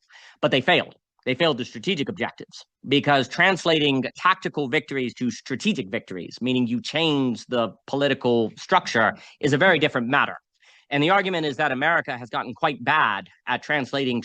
but they failed. They failed the strategic objectives, because translating tactical victories to strategic victories, meaning you change the political structure, is a very different matter. And the argument is that America has gotten quite bad at translating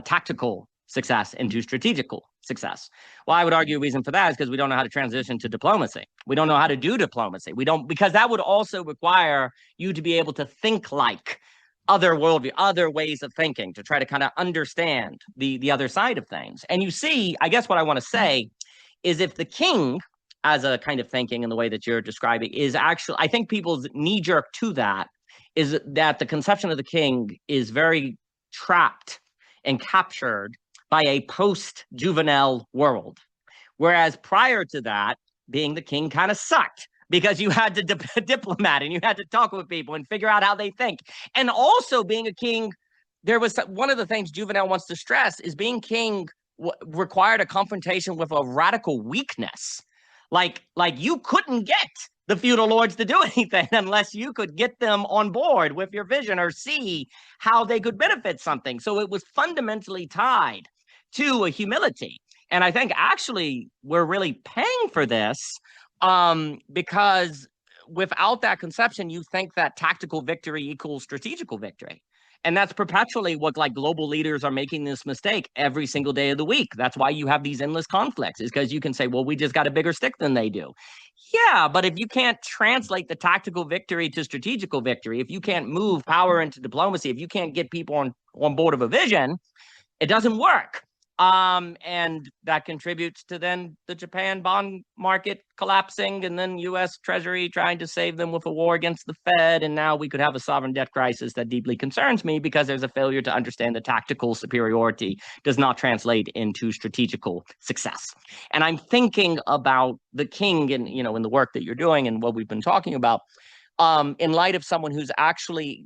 tactical success into strategical success. Well, I would argue a reason for that is because we don't know how to transition to diplomacy. We don't know how to do diplomacy. We don't, because that would also require you to be able to think like other worldview, other ways of thinking, to try to kind of understand the other side of things. And you see, I guess what I want to say is, if the king, as a kind of thinking in the way that you're describing, is actually, I think people's knee jerk to that is that the conception of the king is very trapped and captured by a post-Jouvenel world. Whereas prior to that, being the king kind of sucked, because you had to diplomat and you had to talk with people and figure out how they think. And also being a king, there was one of the things Jouvenel wants to stress is being king required a confrontation with a radical weakness. Like you couldn't get the feudal lords to do anything unless you could get them on board with your vision or see how they could benefit something. So it was fundamentally tied to a humility. And I think actually we're really paying for this because without that conception, you think that tactical victory equals strategical victory. And that's perpetually what like global leaders are making this mistake every single day of the week. That's why you have these endless conflicts, is because you can say, well, we just got a bigger stick than they do. Yeah, but if you can't translate the tactical victory to strategical victory, if you can't move power into diplomacy, if you can't get people on board of a vision, it doesn't work. And that contributes to then the Japan bond market collapsing, and then U.S. Treasury trying to save them with a war against the Fed. And now we could have a sovereign debt crisis that deeply concerns me, because there's a failure to understand that tactical superiority does not translate into strategical success. And I'm thinking about the king and, in the work that you're doing and what we've been talking about, in light of someone who's actually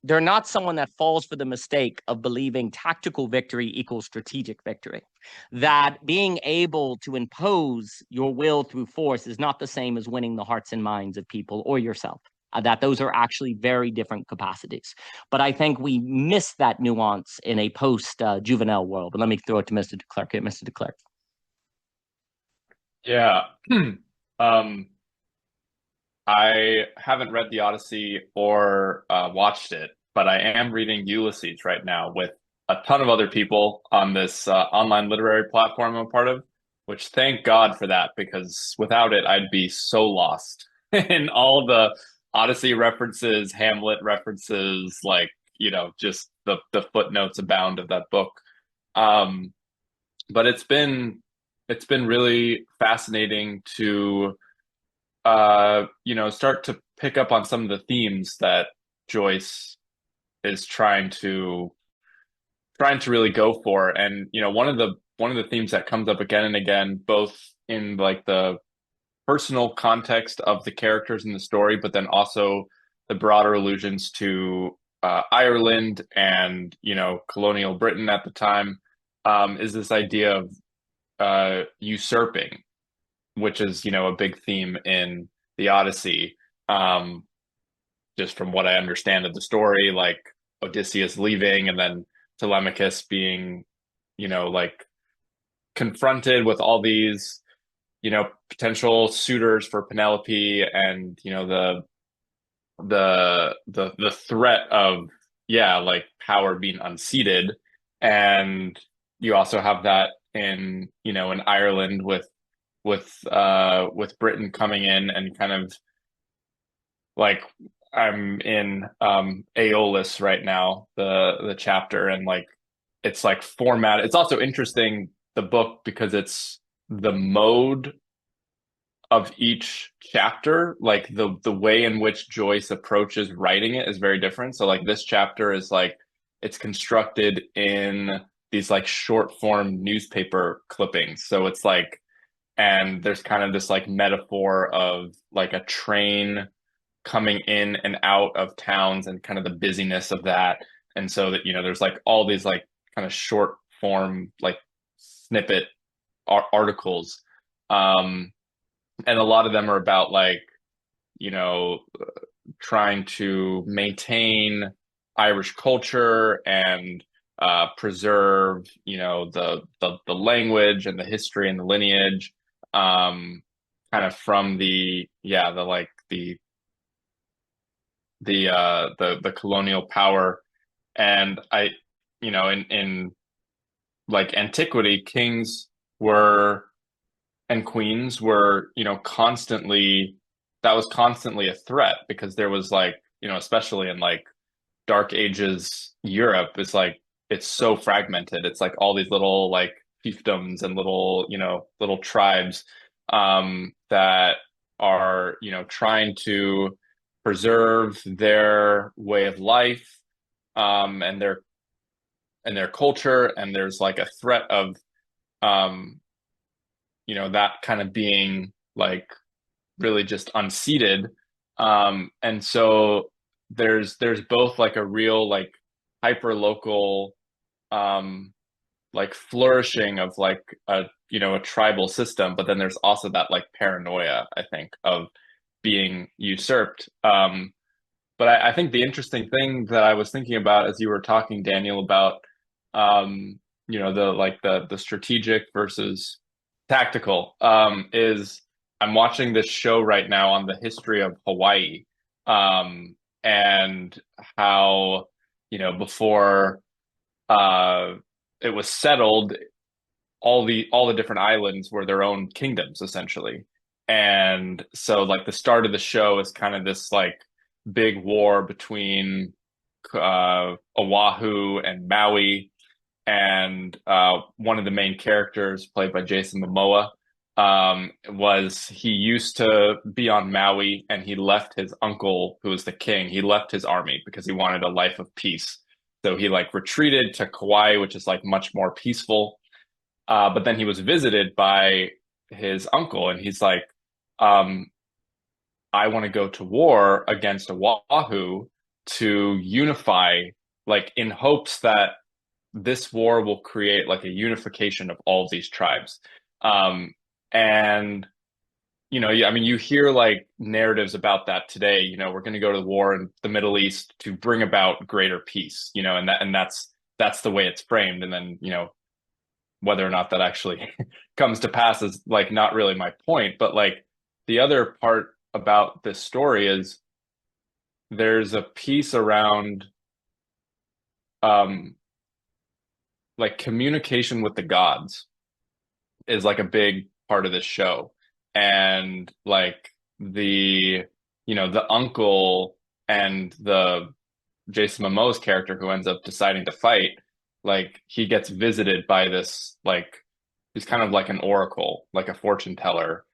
they're not someone that falls for the mistake of believing tactical victory equals strategic victory. That being able to impose your will through force is not the same as winning the hearts and minds of people or yourself. That those are actually very different capacities. But I think we miss that nuance in a post-Jouvenel world. But let me throw it to Mr. de Klerk. Mr. de Klerk.
Yeah. I haven't read the Odyssey or watched it, but I am reading Ulysses right now with a ton of other people on this online literary platform I'm a part of, which thank God for that, because without it, I'd be so lost in all the Odyssey references, Hamlet references, just the footnotes abound of that book. But it's been really fascinating to start to pick up on some of the themes that Joyce is trying to really go for. And one of the themes that comes up again and again, both in like the personal context of the characters in the story, but then also the broader allusions to Ireland and colonial Britain at the time, is this idea of usurping, which is, a big theme in the Odyssey. Just from what I understand of the story, like Odysseus leaving and then Telemachus being, confronted with all these, potential suitors for Penelope, and, the threat of, power being unseated. And you also have that in Ireland with Britain coming in and kind of like, I'm in Aeolus right now, the chapter, and it's like format. It's also interesting, the book, because it's the mode of each chapter, like the way in which Joyce approaches writing it is very different. So like this chapter is it's constructed in these short form newspaper clippings. So it's and there's kind of this metaphor of a train coming in and out of towns and kind of the busyness of that. And so that, there's all these kind of short form, snippet articles. And a lot of them are about trying to maintain Irish culture and preserve, the language and the history and the lineage, kind of from the the colonial power. And in like antiquity, kings were and queens were, constantly, that was constantly a threat, because there was like, especially in like Dark Ages Europe, is like it's so fragmented. It's like all these little like fiefdoms and little tribes that are, trying to preserve their way of life, and their culture, and there's like a threat of um, that kind of being like really just unseated. And so there's both like a real like hyper local like flourishing of like a tribal system, but then there's also that like paranoia, I think, of being usurped. But I think the interesting thing that I was thinking about as you were talking, Daniel, about the strategic versus tactical, is I'm watching this show right now on the history of Hawaii, and how, before uh, it was settled, all the different islands were their own kingdoms essentially. And so like the start of the show is kind of this like big war between Oahu and Maui, and one of the main characters, played by Jason Momoa, was he used to be on Maui, and he left his uncle, who was the king. He left his army because he wanted a life of peace. So he like retreated to Kauai, which is like much more peaceful. But then he was visited by his uncle, and he's like, um, I want to go to war against Oahu to unify, like in hopes that this war will create like a unification of all of these tribes. And I mean, you hear like narratives about that today. We're going to go to the war in the Middle East to bring about greater peace. And that's the way it's framed. And then whether or not that actually comes to pass is like not really my point. But like the other part about this story is there's a piece around um like communication with the gods is like a big part of this show. And like the uncle and the Jason Momoa's character, who ends up deciding to fight, like he gets visited by this, like he's kind of like an oracle, like a fortune teller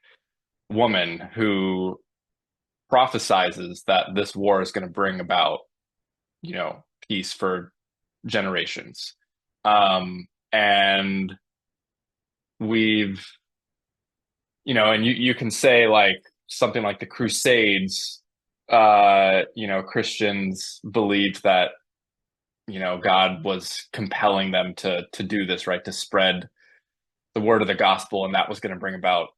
woman, who prophesizes that this war is going to bring about, peace for generations. And we've, and you can say like something like the Crusades, Christians believed that, God was compelling them to do this, right? To spread the word of the gospel, and that was going to bring about,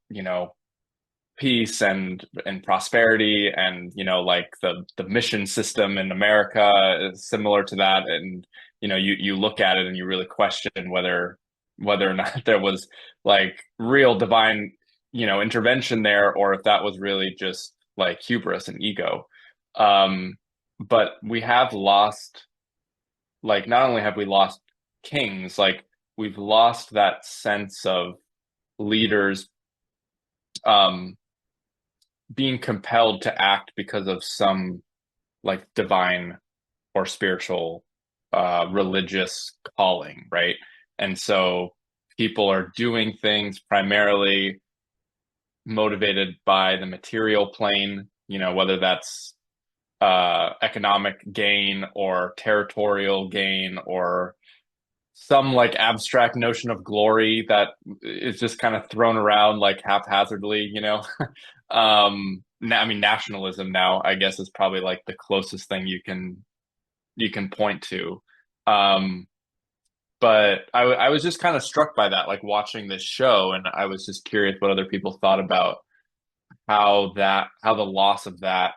peace and prosperity. And like the mission system in America is similar to that. And you look at it and you really question whether or not there was like real divine intervention there, or if that was really just like hubris and ego. But we have lost, like, not only have we lost kings, like we've lost that sense of leaders being compelled to act because of some like divine or spiritual religious calling, right? And so people are doing things primarily motivated by the material plane, whether that's economic gain or territorial gain, or some like abstract notion of glory that is just kind of thrown around like haphazardly. I mean, nationalism now, I guess, is probably like the closest thing you can point to. Um, but I was just kind of struck by that, like watching this show, and I was just curious what other people thought about how the loss of that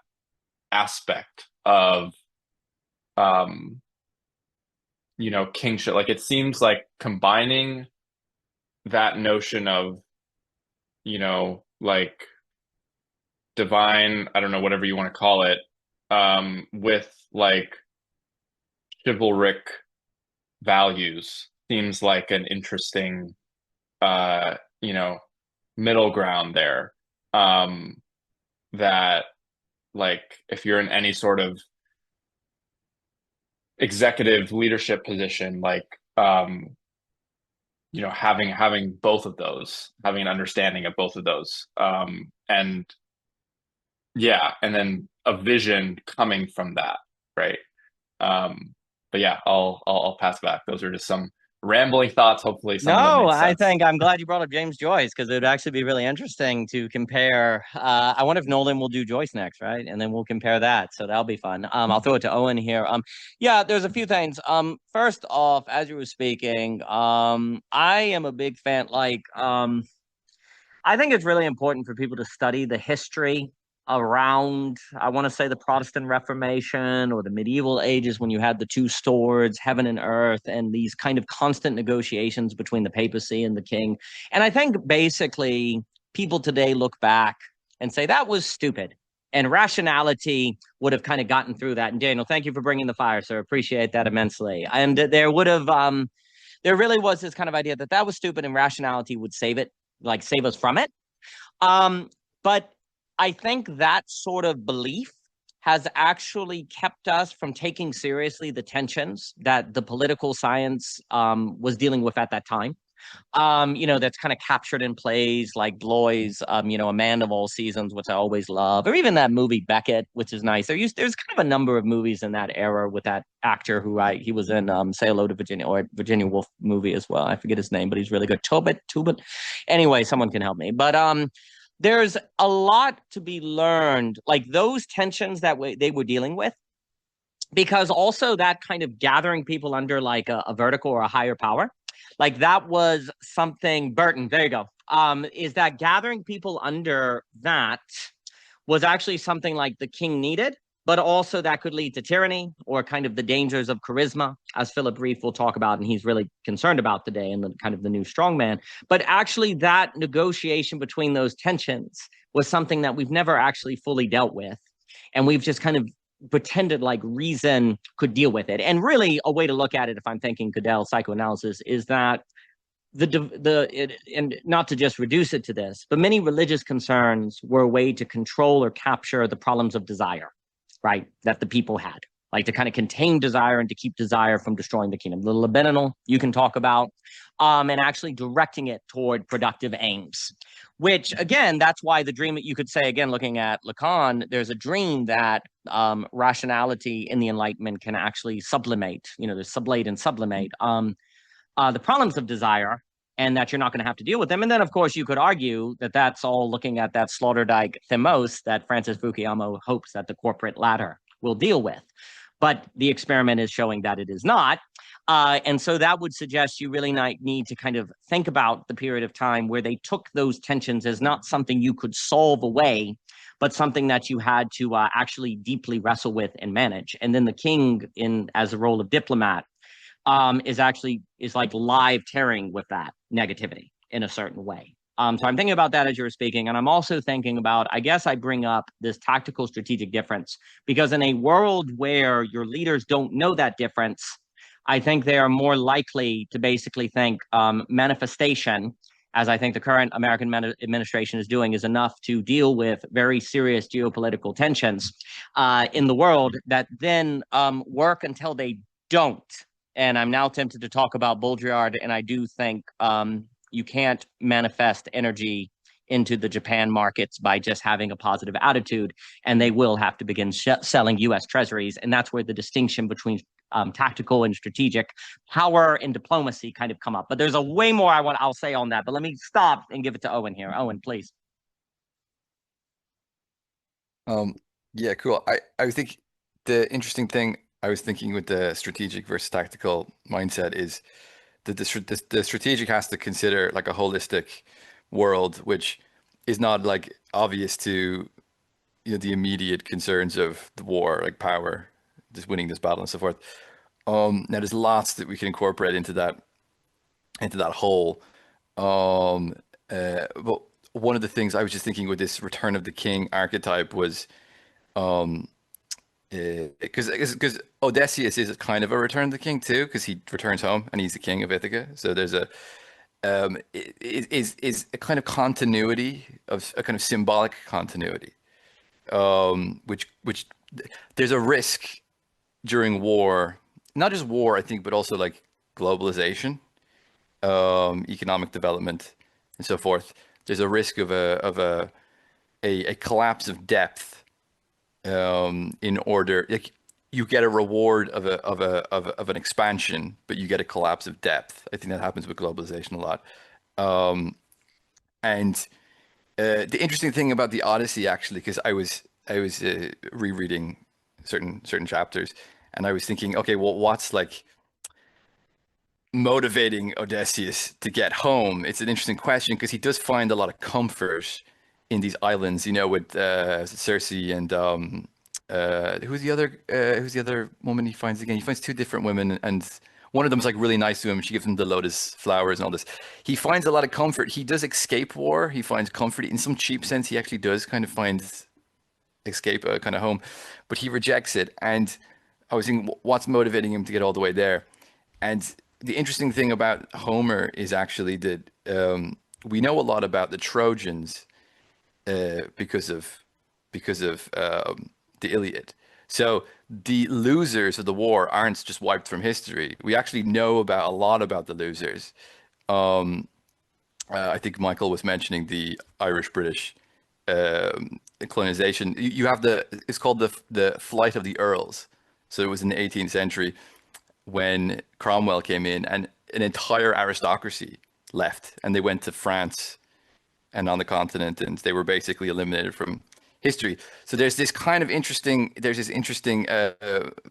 aspect of um kingship, like it seems like combining that notion of like divine, I don't know, whatever you want to call it, with like chivalric values seems like an interesting you know, middle ground there. That like if you're in any sort of executive leadership position, like you know, having both of those, having an understanding of both of those, and yeah, and then a vision coming from that, right? But yeah, I'll pass back. Those are just some rambling thoughts. Hopefully, some of them
No,
make
I
sense.
think I'm glad you brought up James Joyce because it would actually be really interesting to compare. I wonder if Nolan will do Joyce next, right? And then we'll compare that. So that'll be fun. I'll throw it to Owen here. Yeah, there's a few things. First off, as you were speaking, I am a big fan. I think it's really important for people to study the history around, I want to say, the Protestant Reformation or the medieval ages when you had the two swords, heaven and earth, and these kind of constant negotiations between the papacy and the king. And I think basically people today look back and say that was stupid. And rationality would have kind of gotten through that. And Daniel, thank you for bringing the fire, sir. Appreciate that immensely. And there would have, there really was this kind of idea that that was stupid and rationality would save it, like save us from it. But I think that sort of belief has actually kept us from taking seriously the tensions that the political science was dealing with at that time. You know, that's kind of captured in plays like Bloy's, you know, A Man of All Seasons, which I always love, or even that movie Beckett, which is nice. There's kind of a number of movies in that era with that actor who he was in Say Hello to Virginia or Virginia Woolf movie as well. I forget his name, but he's really good. Tobit. Anyway, someone can help me. But there's a lot to be learned, like those tensions that they were dealing with, because also that kind of gathering people under like a vertical or a higher power, like that was something. Burton, there you go. Is that gathering people under that was actually something like the king needed, but also that could lead to tyranny or kind of the dangers of charisma, as Philip Reef will talk about, and he's really concerned about today in the kind of the new strongman. But actually, that negotiation between those tensions was something that we've never actually fully dealt with, and we've just kind of pretended like reason could deal with it. And really, a way to look at it, if I'm thinking Goodell psychoanalysis, is that and not to just reduce it to this, but many religious concerns were a way to control or capture the problems of desire, right? That the people had, like to kind of contain desire and to keep desire from destroying the kingdom. The libidinal you can talk about, and actually directing it toward productive aims. Which again, that's why the dream. You could say again, looking at Lacan, there's a dream that rationality in the Enlightenment can actually sublimate. You know, there's sublate and sublimate. The problems of desire, and that you're not going to have to deal with them. And then, of course, you could argue that that's all looking at that Sloterdijk themos that Francis Fukuyama hopes that the corporate ladder will deal with. But the experiment is showing that it is not. And so that would suggest you really need to kind of think about the period of time where they took those tensions as not something you could solve away, but something that you had to actually deeply wrestle with and manage. And then the king, as a role of diplomat, is like live tearing with that negativity in a certain way. So I'm thinking about that as you were speaking. And I'm also thinking about, I guess I bring up this tactical strategic difference because in a world where your leaders don't know that difference, I think they are more likely to basically think manifestation, as I think the current American administration is doing, is enough to deal with very serious geopolitical tensions in the world that then work until they don't. And I'm now tempted to talk about Baudrillard, and I do think you can't manifest energy into the Japan markets by just having a positive attitude, and they will have to begin selling U.S. treasuries, and that's where the distinction between tactical and strategic power and diplomacy kind of come up. But there's a way more I'll say on that, but let me stop and give it to Owen here. Owen, please.
Yeah, cool. I think the interesting thing I was thinking with the strategic versus tactical mindset is that the strategic has to consider like a holistic world, which is not like obvious to the immediate concerns of the war, like power, just winning this battle and so forth. Now there's lots that we can incorporate into that whole. But one of the things I was just thinking with this Return of the King archetype was because Odysseus is kind of a return of the king too, because he returns home and he's the king of Ithaca. So there's a is a kind of continuity of a kind of symbolic continuity, which there's a risk during war, not just war, I think, but also like globalization, economic development, and so forth. There's a risk of a collapse of depth, in order, like, you get a reward of an expansion, but you get a collapse of depth. I think that happens with globalization a lot. And the interesting thing about the Odyssey, actually, because I was rereading certain chapters, and I was thinking, okay, well, what's like motivating Odysseus to get home? It's an interesting question because he does find a lot of comfort in these islands, with Circe and who's the other woman he finds again? He finds two different women, and one of them is like really nice to him. She gives him the lotus flowers and all this. He finds a lot of comfort. He does escape war. He finds comfort in some cheap sense. He actually does kind of find escape, kind of home, but he rejects it. And I was thinking, what's motivating him to get all the way there? And the interesting thing about Homer is actually that, we know a lot about the Trojans, because of the Iliad. So the losers of the war aren't just wiped from history. We actually know about a lot about the losers. I think Michael was mentioning the Irish-British colonization. You have it's called the Flight of the Earls. So it was in the 18th century when Cromwell came in, and an entire aristocracy left, and they went to France and on the continent, and they were basically eliminated from history. So there's this interesting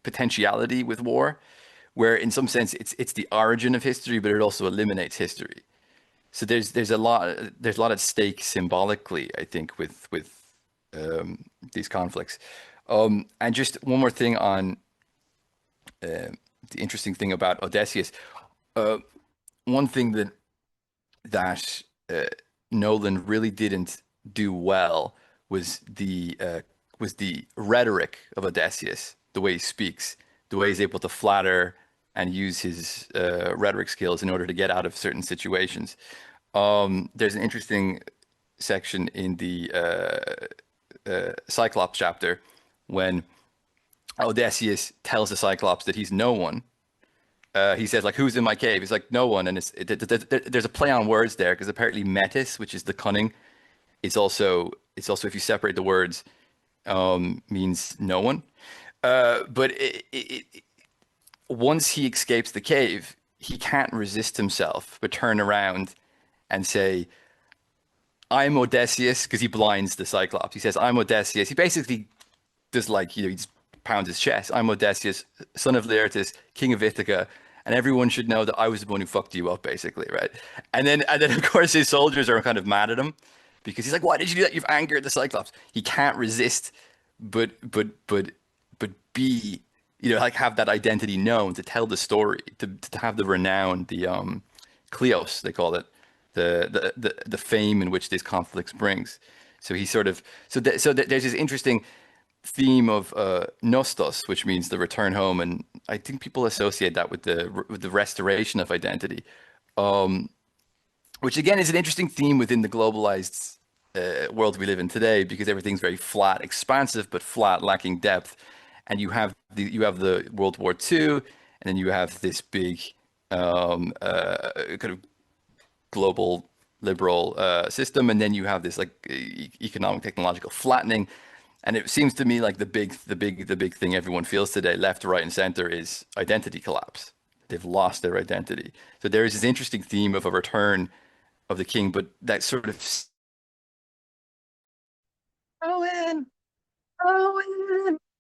potentiality with war, where in some sense it's the origin of history, but it also eliminates history. So there's a lot at stake symbolically, I think, with these conflicts. And just one more thing on the interesting thing about Odysseus. One thing that Nolan really didn't do well was the rhetoric of Odysseus, the way he speaks, the way he's able to flatter and use his rhetoric skills in order to get out of certain situations. There's an interesting section in the Cyclops chapter when Odysseus tells the Cyclops that he's no one. He says, like, who's in my cave? He's like, no one. And there's a play on words there, because apparently metis, which is the cunning, it's also if you separate the words, means no one. But once he escapes the cave, he can't resist himself but turn around and say, I'm Odysseus, because he blinds the Cyclops. He says, I'm Odysseus. He basically does, like, he just pounds his chest. I'm Odysseus, son of Laertes, king of Ithaca, and everyone should know that I was the one who fucked you up, basically, right? And then of course his soldiers are kind of mad at him, because he's like, why did you do that? You've angered the Cyclops. He can't resist but be, like, have that identity known, to tell the story, to have the renown, the kleos, they call it, the fame in which this conflicts brings. So he sort of there's this interesting theme of nostos, which means the return home, and I think people associate that with the restoration of identity, which again is an interesting theme within the globalized world we live in today, because everything's very flat, expansive, but flat, lacking depth. And you have the World War II, and then you have this big kind of global liberal system, and then you have this, like, economic technological flattening. And it seems to me like the big thing everyone feels today, left, right, and center, is identity collapse. They've lost their identity. So there is this interesting theme of a return of the king, but that sort of
Owen.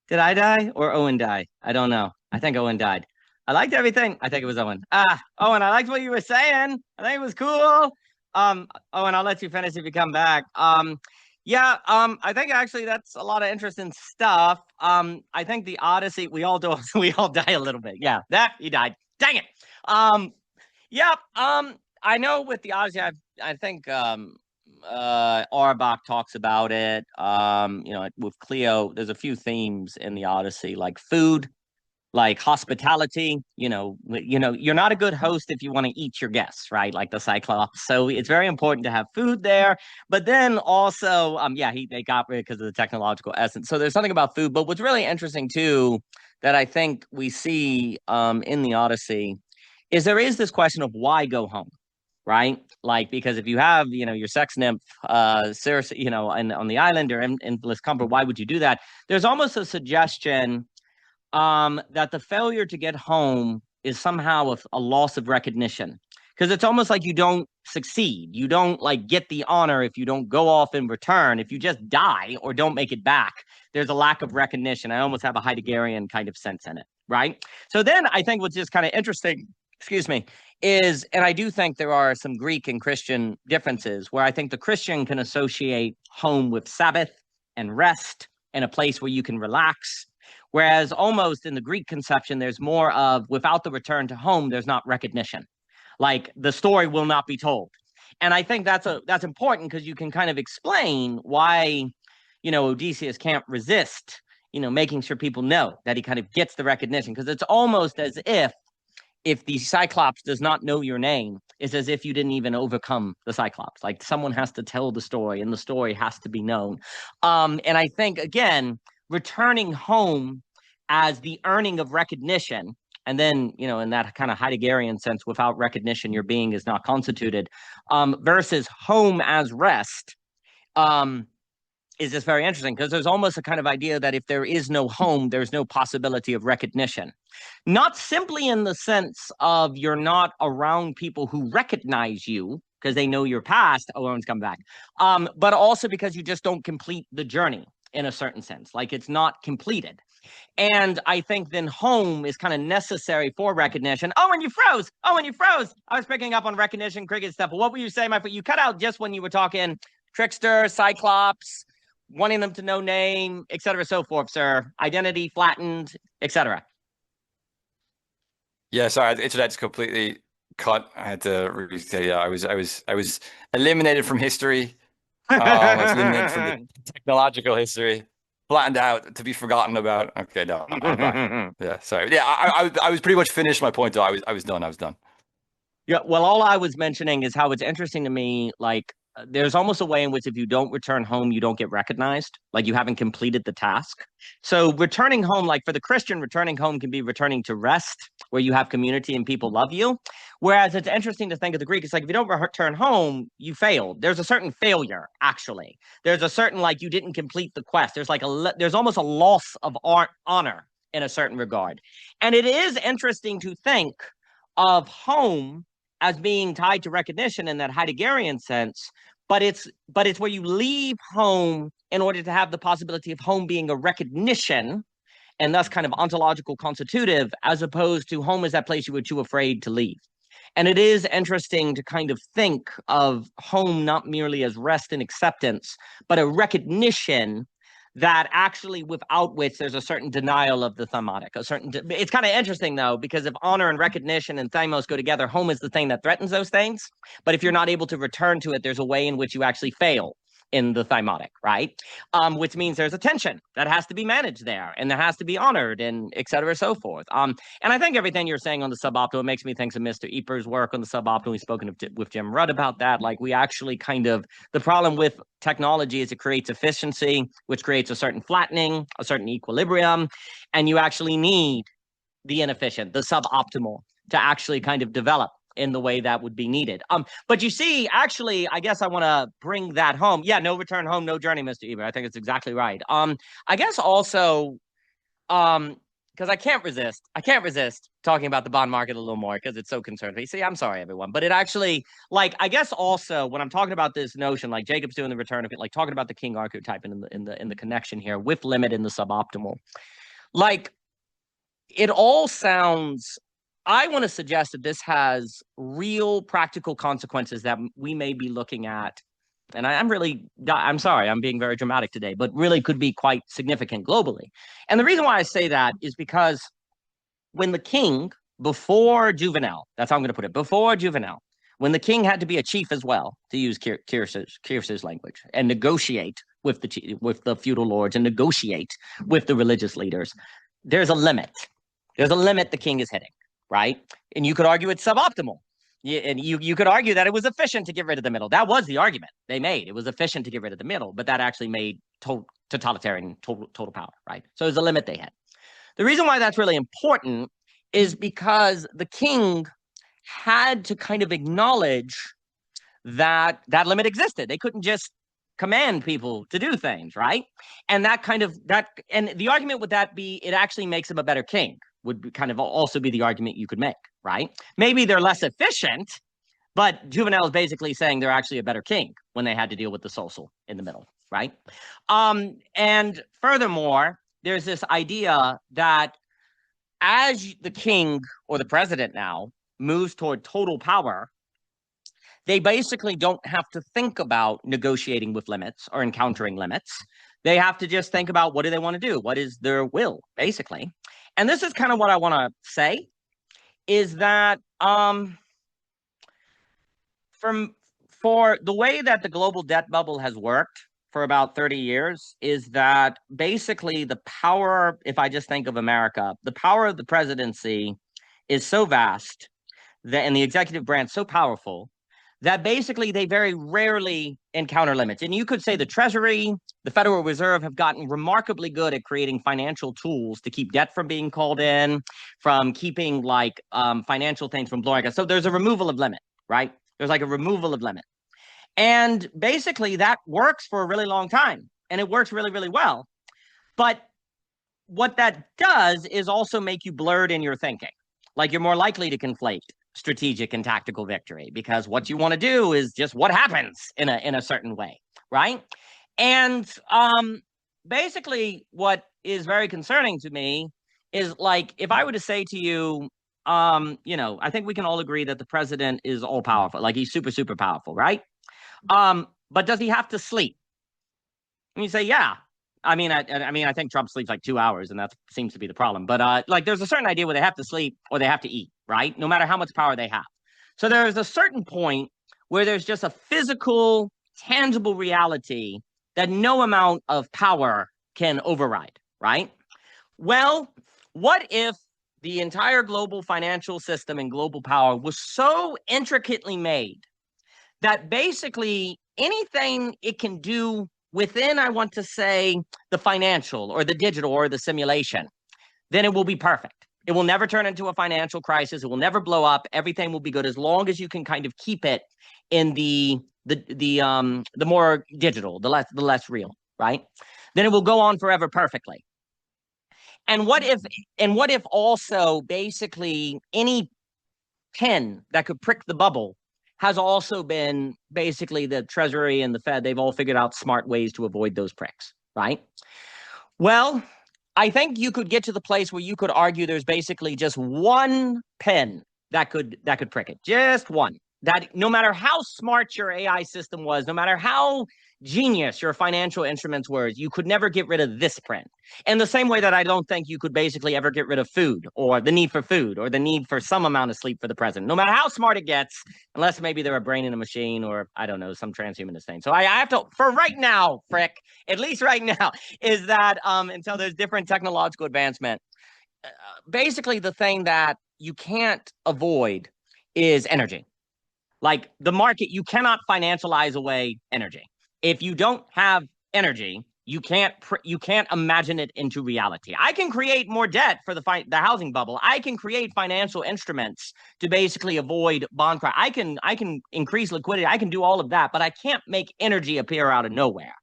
Did I die or Owen die? I don't know. I think Owen died. I liked everything. I think it was Owen. Owen, I liked what you were saying. I think it was cool. Owen, I'll let you finish if you come back. I think actually that's a lot of interesting stuff. I think the Odyssey, we all die a little bit. Yeah, he died. Dang it. I know with the Odyssey, I think Auerbach talks about it. With Cleo, there's a few themes in the Odyssey, like food, like hospitality. You're not a good host if you want to eat your guests, right? Like the Cyclops. So it's very important to have food there. But then also, they got rid because of the technological essence. So there's something about food. But what's really interesting too, that I think we see in the Odyssey, is there is this question of why go home, right? Like, because if you have, your sex nymph, Circe, on the island or in Liscumber, why would you do that? There's almost a suggestion that the failure to get home is somehow a loss of recognition, because it's almost like you don't succeed. You don't like get the honor if you don't go off in return. If you just die or don't make it back, there's a lack of recognition. I almost have a Heideggerian kind of sense in it, right? So then I think what's just kind of interesting, excuse me, is, and I do think there are some Greek and Christian differences where I think the Christian can associate home with Sabbath and rest and a place where you can relax. Whereas almost in the Greek conception, there's more of, without the return to home, there's not recognition. Like the story will not be told. And I think that's important, because you can kind of explain why, Odysseus can't resist, making sure people know that he kind of gets the recognition, because it's almost as if the Cyclops does not know your name, it's as if you didn't even overcome the Cyclops. Like someone has to tell the story, and the story has to be known. And I think, again, returning home as the earning of recognition, and then, in that kind of Heideggerian sense, without recognition, your being is not constituted, versus home as rest, is just very interesting, because there's almost a kind of idea that if there is no home, there's no possibility of recognition. Not simply in the sense of you're not around people who recognize you because they know your past. Oh, Owen's come back. But also because you just don't complete the journey in a certain sense, like it's not completed. And I think then home is kind of necessary for recognition. Owen, you froze. Owen, you froze. I was picking up on recognition, cricket stuff. But what were you saying, my friend? You cut out just when you were talking trickster, Cyclops, wanting them to know name, et cetera, so forth, sir. Identity flattened, et cetera.
Yeah, sorry, the internet's completely cut. I had to really say, I was eliminated from history. I was eliminated from the technological history, flattened out, to be forgotten about. Okay, no, I'm back. Yeah, sorry. Yeah, I was pretty much finished my point. Though I was done.
Yeah, well, all I was mentioning is how it's interesting to me, like, there's almost a way in which if you don't return home, you don't get recognized, like you haven't completed the task. So returning home, like for the Christian, returning home can be returning to rest, where you have community and people love you. Whereas it's interesting to think of the Greek, it's like if you don't return home, you failed. There's a certain failure, actually. There's a certain, like, you didn't complete the quest. There's like there's almost a loss of honor in a certain regard. And it is interesting to think of home as being tied to recognition in that Heideggerian sense, but it's where you leave home in order to have the possibility of home being a recognition, and thus kind of ontological constitutive, as opposed to home as that place you were too afraid to leave. And it is interesting to kind of think of home not merely as rest and acceptance, but a recognition that actually, without which there's a certain denial of the thematic. It's kind of interesting, though, because if honor and recognition and thymos go together, home is the thing that threatens those things. But if you're not able to return to it, there's a way in which you actually fail in the thematic, right? Which means there's a tension that has to be managed there, and there has to be honored, and et cetera, so forth. And I think everything you're saying on the suboptimal makes me think of Mr. Eper's work on the suboptimal. We've spoken with Jim Rudd about that. Like, we actually kind of, the problem with technology is it creates efficiency, which creates a certain flattening, a certain equilibrium, and you actually need the inefficient, the suboptimal, to actually kind of develop in the way that would be needed. But you see, actually, I guess I want to bring that home. Yeah, no return home, no journey, Mr. Eber. I think it's exactly right. I guess also, because I can't resist talking about the bond market a little more, because it's so concerning. See, I'm sorry, everyone, but it actually, like, I guess also when I'm talking about this notion, like Jacob's doing the return of it, like talking about the king archetype in the connection here with limit in the suboptimal, like, it all sounds. I want to suggest that this has real practical consequences that we may be looking at. And I'm sorry, I'm being very dramatic today, but really could be quite significant globally. And the reason why I say that is because when the king, before Jouvenel, that's how I'm going to put it, before Jouvenel, when the king had to be a chief as well, to use Kirshe's language, and negotiate with the feudal lords and negotiate with the religious leaders, there's a limit. There's a limit the king is hitting, right? And you could argue it's suboptimal. And you could argue that it was efficient to get rid of the middle. That was the argument they made. It was efficient to get rid of the middle, but that actually made totalitarian total power, right? So there's a limit they had. The reason why that's really important is because the king had to kind of acknowledge that that limit existed. They couldn't just command people to do things, right? And and the argument would that be it actually makes him a better king, would kind of also be the argument you could make, right? Maybe they're less efficient, but Jouvenel is basically saying they're actually a better king when they had to deal with the social in the middle, right? And furthermore, there's this idea that as the king or the president now moves toward total power, they basically don't have to think about negotiating with limits or encountering limits. They have to just think about what do they want to do? What is their will, basically? And this is kind of what I want to say, is that for the way that the global debt bubble has worked for about 30 years is that basically the power, if I just think of America, the power of the presidency is so vast that, and the executive branch so powerful that basically they very rarely encounter limits. And you could say the Treasury, the Federal Reserve have gotten remarkably good at creating financial tools to keep debt from being called in, from keeping like financial things from blowing up. So there's a removal of limit, right? There's like a removal of limit. And basically that works for a really long time and it works really, really well. But what that does is also make you blurred in your thinking. Like you're more likely to conflate strategic and tactical victory because what you want to do is just what happens in a certain way, right? And basically what is very concerning to me is like if I were to say to you, I think we can all agree that the president is all powerful, like he's super, super powerful, right? But does he have to sleep? And you say, yeah. I mean, I think Trump sleeps like 2 hours, and that seems to be the problem. But like, there's a certain idea where they have to sleep or they have to eat, right? No matter how much power they have. So there's a certain point where there's just a physical, tangible reality that no amount of power can override, right? Well, what if the entire global financial system and global power was so intricately made that basically anything it can do within, I want to say, the financial or the digital or the simulation, then it will be perfect. It will never turn into a financial crisis. It will never blow up. Everything will be good as long as you can kind of keep it in the more digital, the less real, right? Then it will go on forever perfectly. And what if also basically any pin that could prick the bubble has also been basically the Treasury and the Fed, they've all figured out smart ways to avoid those pricks, right? Well, I think you could get to the place where you could argue there's basically just one pin that could prick it, just one. That no matter how smart your AI system was, no matter how genius your financial instruments were, you could never get rid of this print. In the same way that I don't think you could basically ever get rid of food or the need for food or the need for some amount of sleep for the president, no matter how smart it gets, unless maybe they're a brain in a machine or, I don't know, some transhumanist thing. So I have to, for right now, Frick, at least right now, is that until there's different technological advancement, basically the thing that you can't avoid is energy. Like the market, you cannot financialize away energy. If you don't have energy, you can't imagine it into reality. I can create more debt for the housing bubble. I can create financial instruments to basically avoid bond crash. I can increase liquidity. I can do all of that, but I can't make energy appear out of nowhere,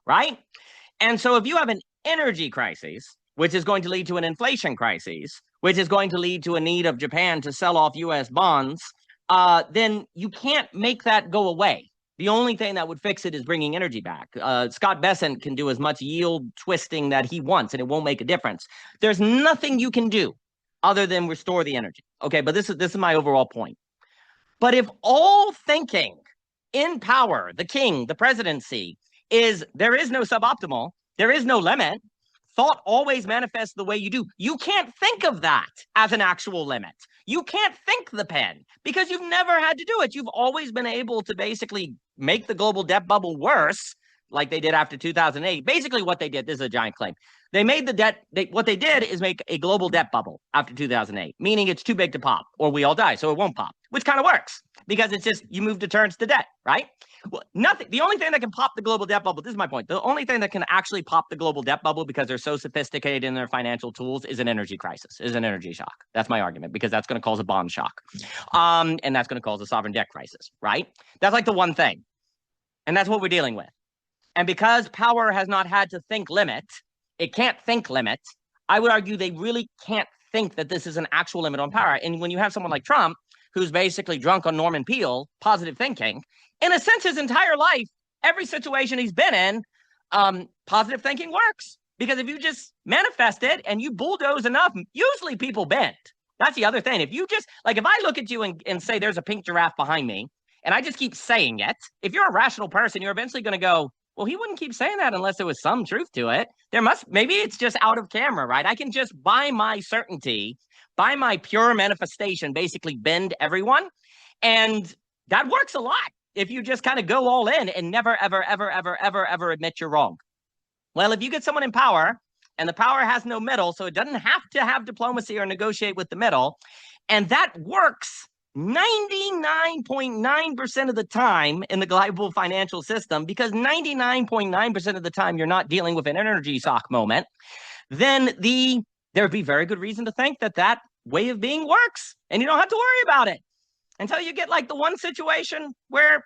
right? And so if you have an energy crisis, which is going to lead to an inflation crisis, which is going to lead to a need of Japan to sell off U.S. bonds, then you can't make that go away. The only thing that would fix it is bringing energy back. Scott Bessent can do as much yield twisting that he wants, and it won't make a difference. There's nothing you can do other than restore the energy. Okay, but this is my overall point. But if all thinking in power, the king, the presidency, is there is no suboptimal, there is no limit, thought always manifests the way you do. You can't think of that as an actual limit. You can't think the pen because you've never had to do it. You've always been able to basically make the global debt bubble worse, like they did after 2008. Basically what they did, this is a giant claim. They made the debt, what they did is make a global debt bubble after 2008, meaning it's too big to pop or we all die, so it won't pop, which kind of works because it's just you move deterrence to debt, right? Well, nothing. The only thing that can pop the global debt bubble, this is my point, the only thing that can actually pop the global debt bubble because they're so sophisticated in their financial tools is an energy crisis, is an energy shock. That's my argument because that's going to cause a bond shock. And that's going to cause a sovereign debt crisis, right? That's like the one thing. And that's what we're dealing with. And because power has not had to think limit, it can't think limit. I would argue they really can't think that this is an actual limit on power. And when you have someone like Trump, who's basically drunk on Norman Peale, positive thinking, in a sense, his entire life, every situation he's been in, positive thinking works. Because if you just manifest it and you bulldoze enough, usually people bend. That's the other thing. If you just, like, if I look at you and say there's a pink giraffe behind me, and I just keep saying it, if you're a rational person, you're eventually going to go, well, he wouldn't keep saying that unless there was some truth to it. Maybe it's just out of camera, right? I can just, by my certainty, by my pure manifestation, basically bend everyone. And that works a lot if you just kind of go all in and never, ever, ever, ever, ever, ever admit you're wrong. Well, if you get someone in power and the power has no middle, so it doesn't have to have diplomacy or negotiate with the middle, and that works 99.9% of the time in the global financial system, because 99.9% of the time you're not dealing with an energy shock moment, then there'd be very good reason to think that that way of being works, and you don't have to worry about it until you get like the one situation where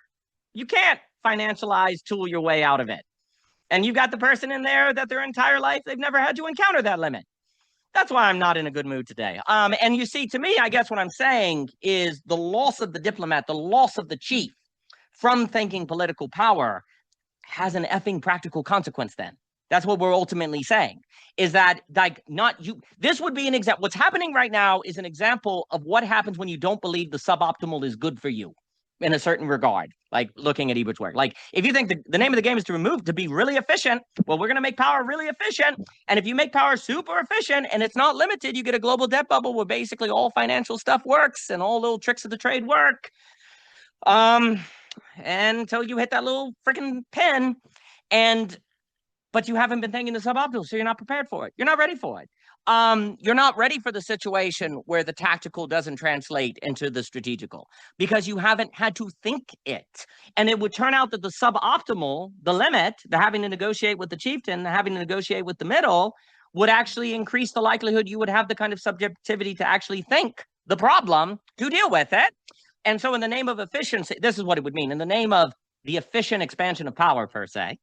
you can't financialize tool your way out of it. And you've got the person in there that their entire life, they've never had to encounter that limit. That's why I'm not in a good mood today. And you see, to me, I guess what I'm saying is the loss of the diplomat, the loss of the chief from thinking political power has an effing practical consequence then. That's what we're ultimately saying, is that, like, not you. This would be an example. What's happening right now is an example of what happens when you don't believe the suboptimal is good for you in a certain regard, like looking at Ebert's work. Like, if you think the name of the game is to be really efficient, well, we're going to make power really efficient. And if you make power super efficient and it's not limited, you get a global debt bubble where basically all financial stuff works and all little tricks of the trade work. And until you hit that little freaking pin, but you haven't been thinking the suboptimal, so you're not prepared for it. You're not ready for it. You're not ready for the situation where the tactical doesn't translate into the strategical because you haven't had to think it. And it would turn out that the suboptimal, the limit, the having to negotiate with the chieftain, the having to negotiate with the middle, would actually increase the likelihood you would have the kind of subjectivity to actually think the problem to deal with it. And so in the name of efficiency, this is what it would mean. In the name of the efficient expansion of power, per se,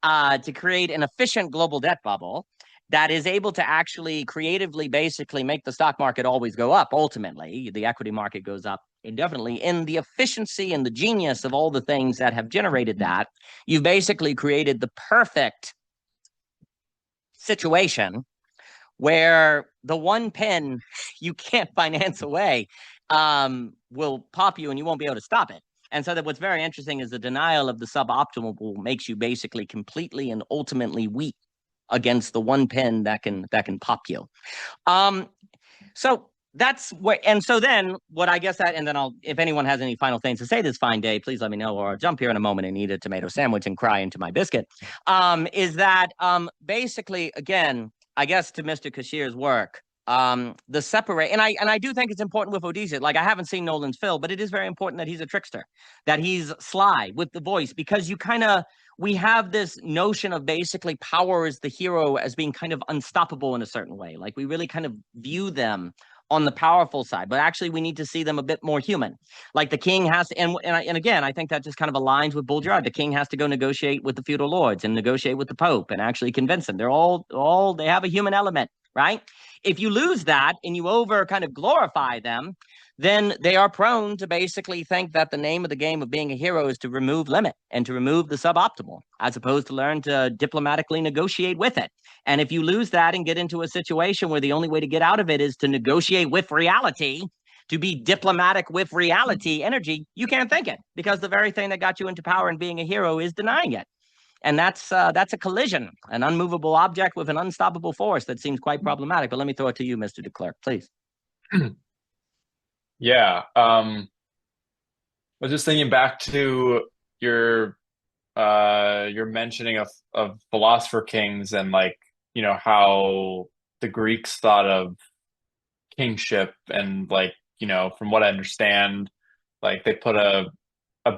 to create an efficient global debt bubble that is able to actually creatively basically make the stock market always go up. Ultimately, the equity market goes up indefinitely. In the efficiency and the genius of all the things that have generated that, you've basically created the perfect situation where the one pin you can't finance away will pop you and you won't be able to stop it. And so that what's very interesting is the denial of the suboptimal makes you basically completely and ultimately weak against the one pin that can pop you. So that's what, and so then what I guess that, and then if anyone has any final things to say this fine day, please let me know, or I'll jump here in a moment and eat a tomato sandwich and cry into my biscuit, is that basically, again, I guess to Mr. Kishere's work, the separate, and I do think it's important with Odyssey. Like, I haven't seen Nolan's film, but it is very important that he's a trickster, that he's sly with the voice, because we have this notion of basically power as the hero as being kind of unstoppable in a certain way. Like, we really kind of view them on the powerful side, but actually we need to see them a bit more human. Like the king has to, and again, I think that just kind of aligns with Bourdieu. The king has to go negotiate with the feudal lords and negotiate with the Pope and actually convince them. They're all they have a human element, right? If you lose that and you over kind of glorify them, then they are prone to basically think that the name of the game of being a hero is to remove limit and to remove the suboptimal, as opposed to learn to diplomatically negotiate with it. And if you lose that and get into a situation where the only way to get out of it is to negotiate with reality, to be diplomatic with reality energy, you can't think it, because the very thing that got you into power and being a hero is denying it. And that's a collision, an unmovable object with an unstoppable force that seems quite problematic. But let me throw it to you, Mr. DeClerc, please.
Yeah. I was just thinking back to your mentioning of philosopher kings, and like, how the Greeks thought of kingship, and like, from what I understand, like they put a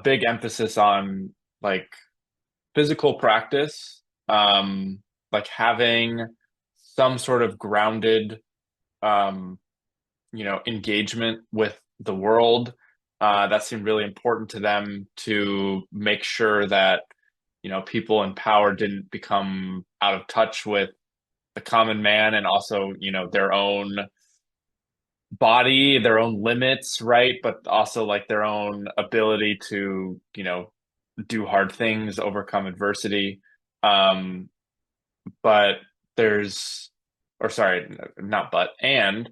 big emphasis on like physical practice, like having some sort of grounded, um, engagement with the world. That seemed really important to them, to make sure that, people in power didn't become out of touch with the common man, and also, their own body, their own limits, right? But also like their own ability to, do hard things, overcome adversity. Um, but there's, or sorry, not but, and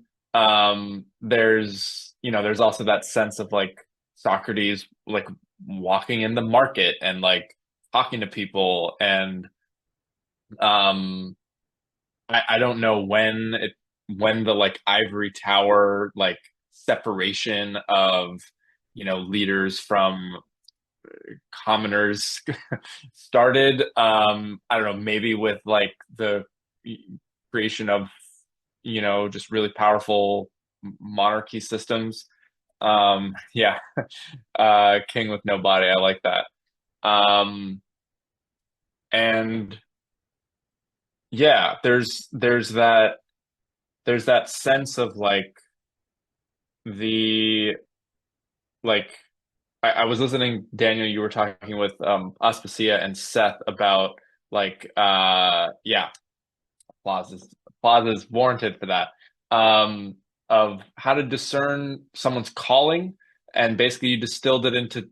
there's also that sense of like Socrates, like walking in the market and like talking to people. And I don't know when the like ivory tower like separation of, leaders from commoners started. I don't know, maybe with like the creation of, just really powerful monarchy systems. Yeah. King with no body, I like that. And yeah, there's that sense of like the like I was listening, Daniel, you were talking with Aspasia and Seth about like yeah, applause is warranted for that. Of how to discern someone's calling, and basically you distilled it into,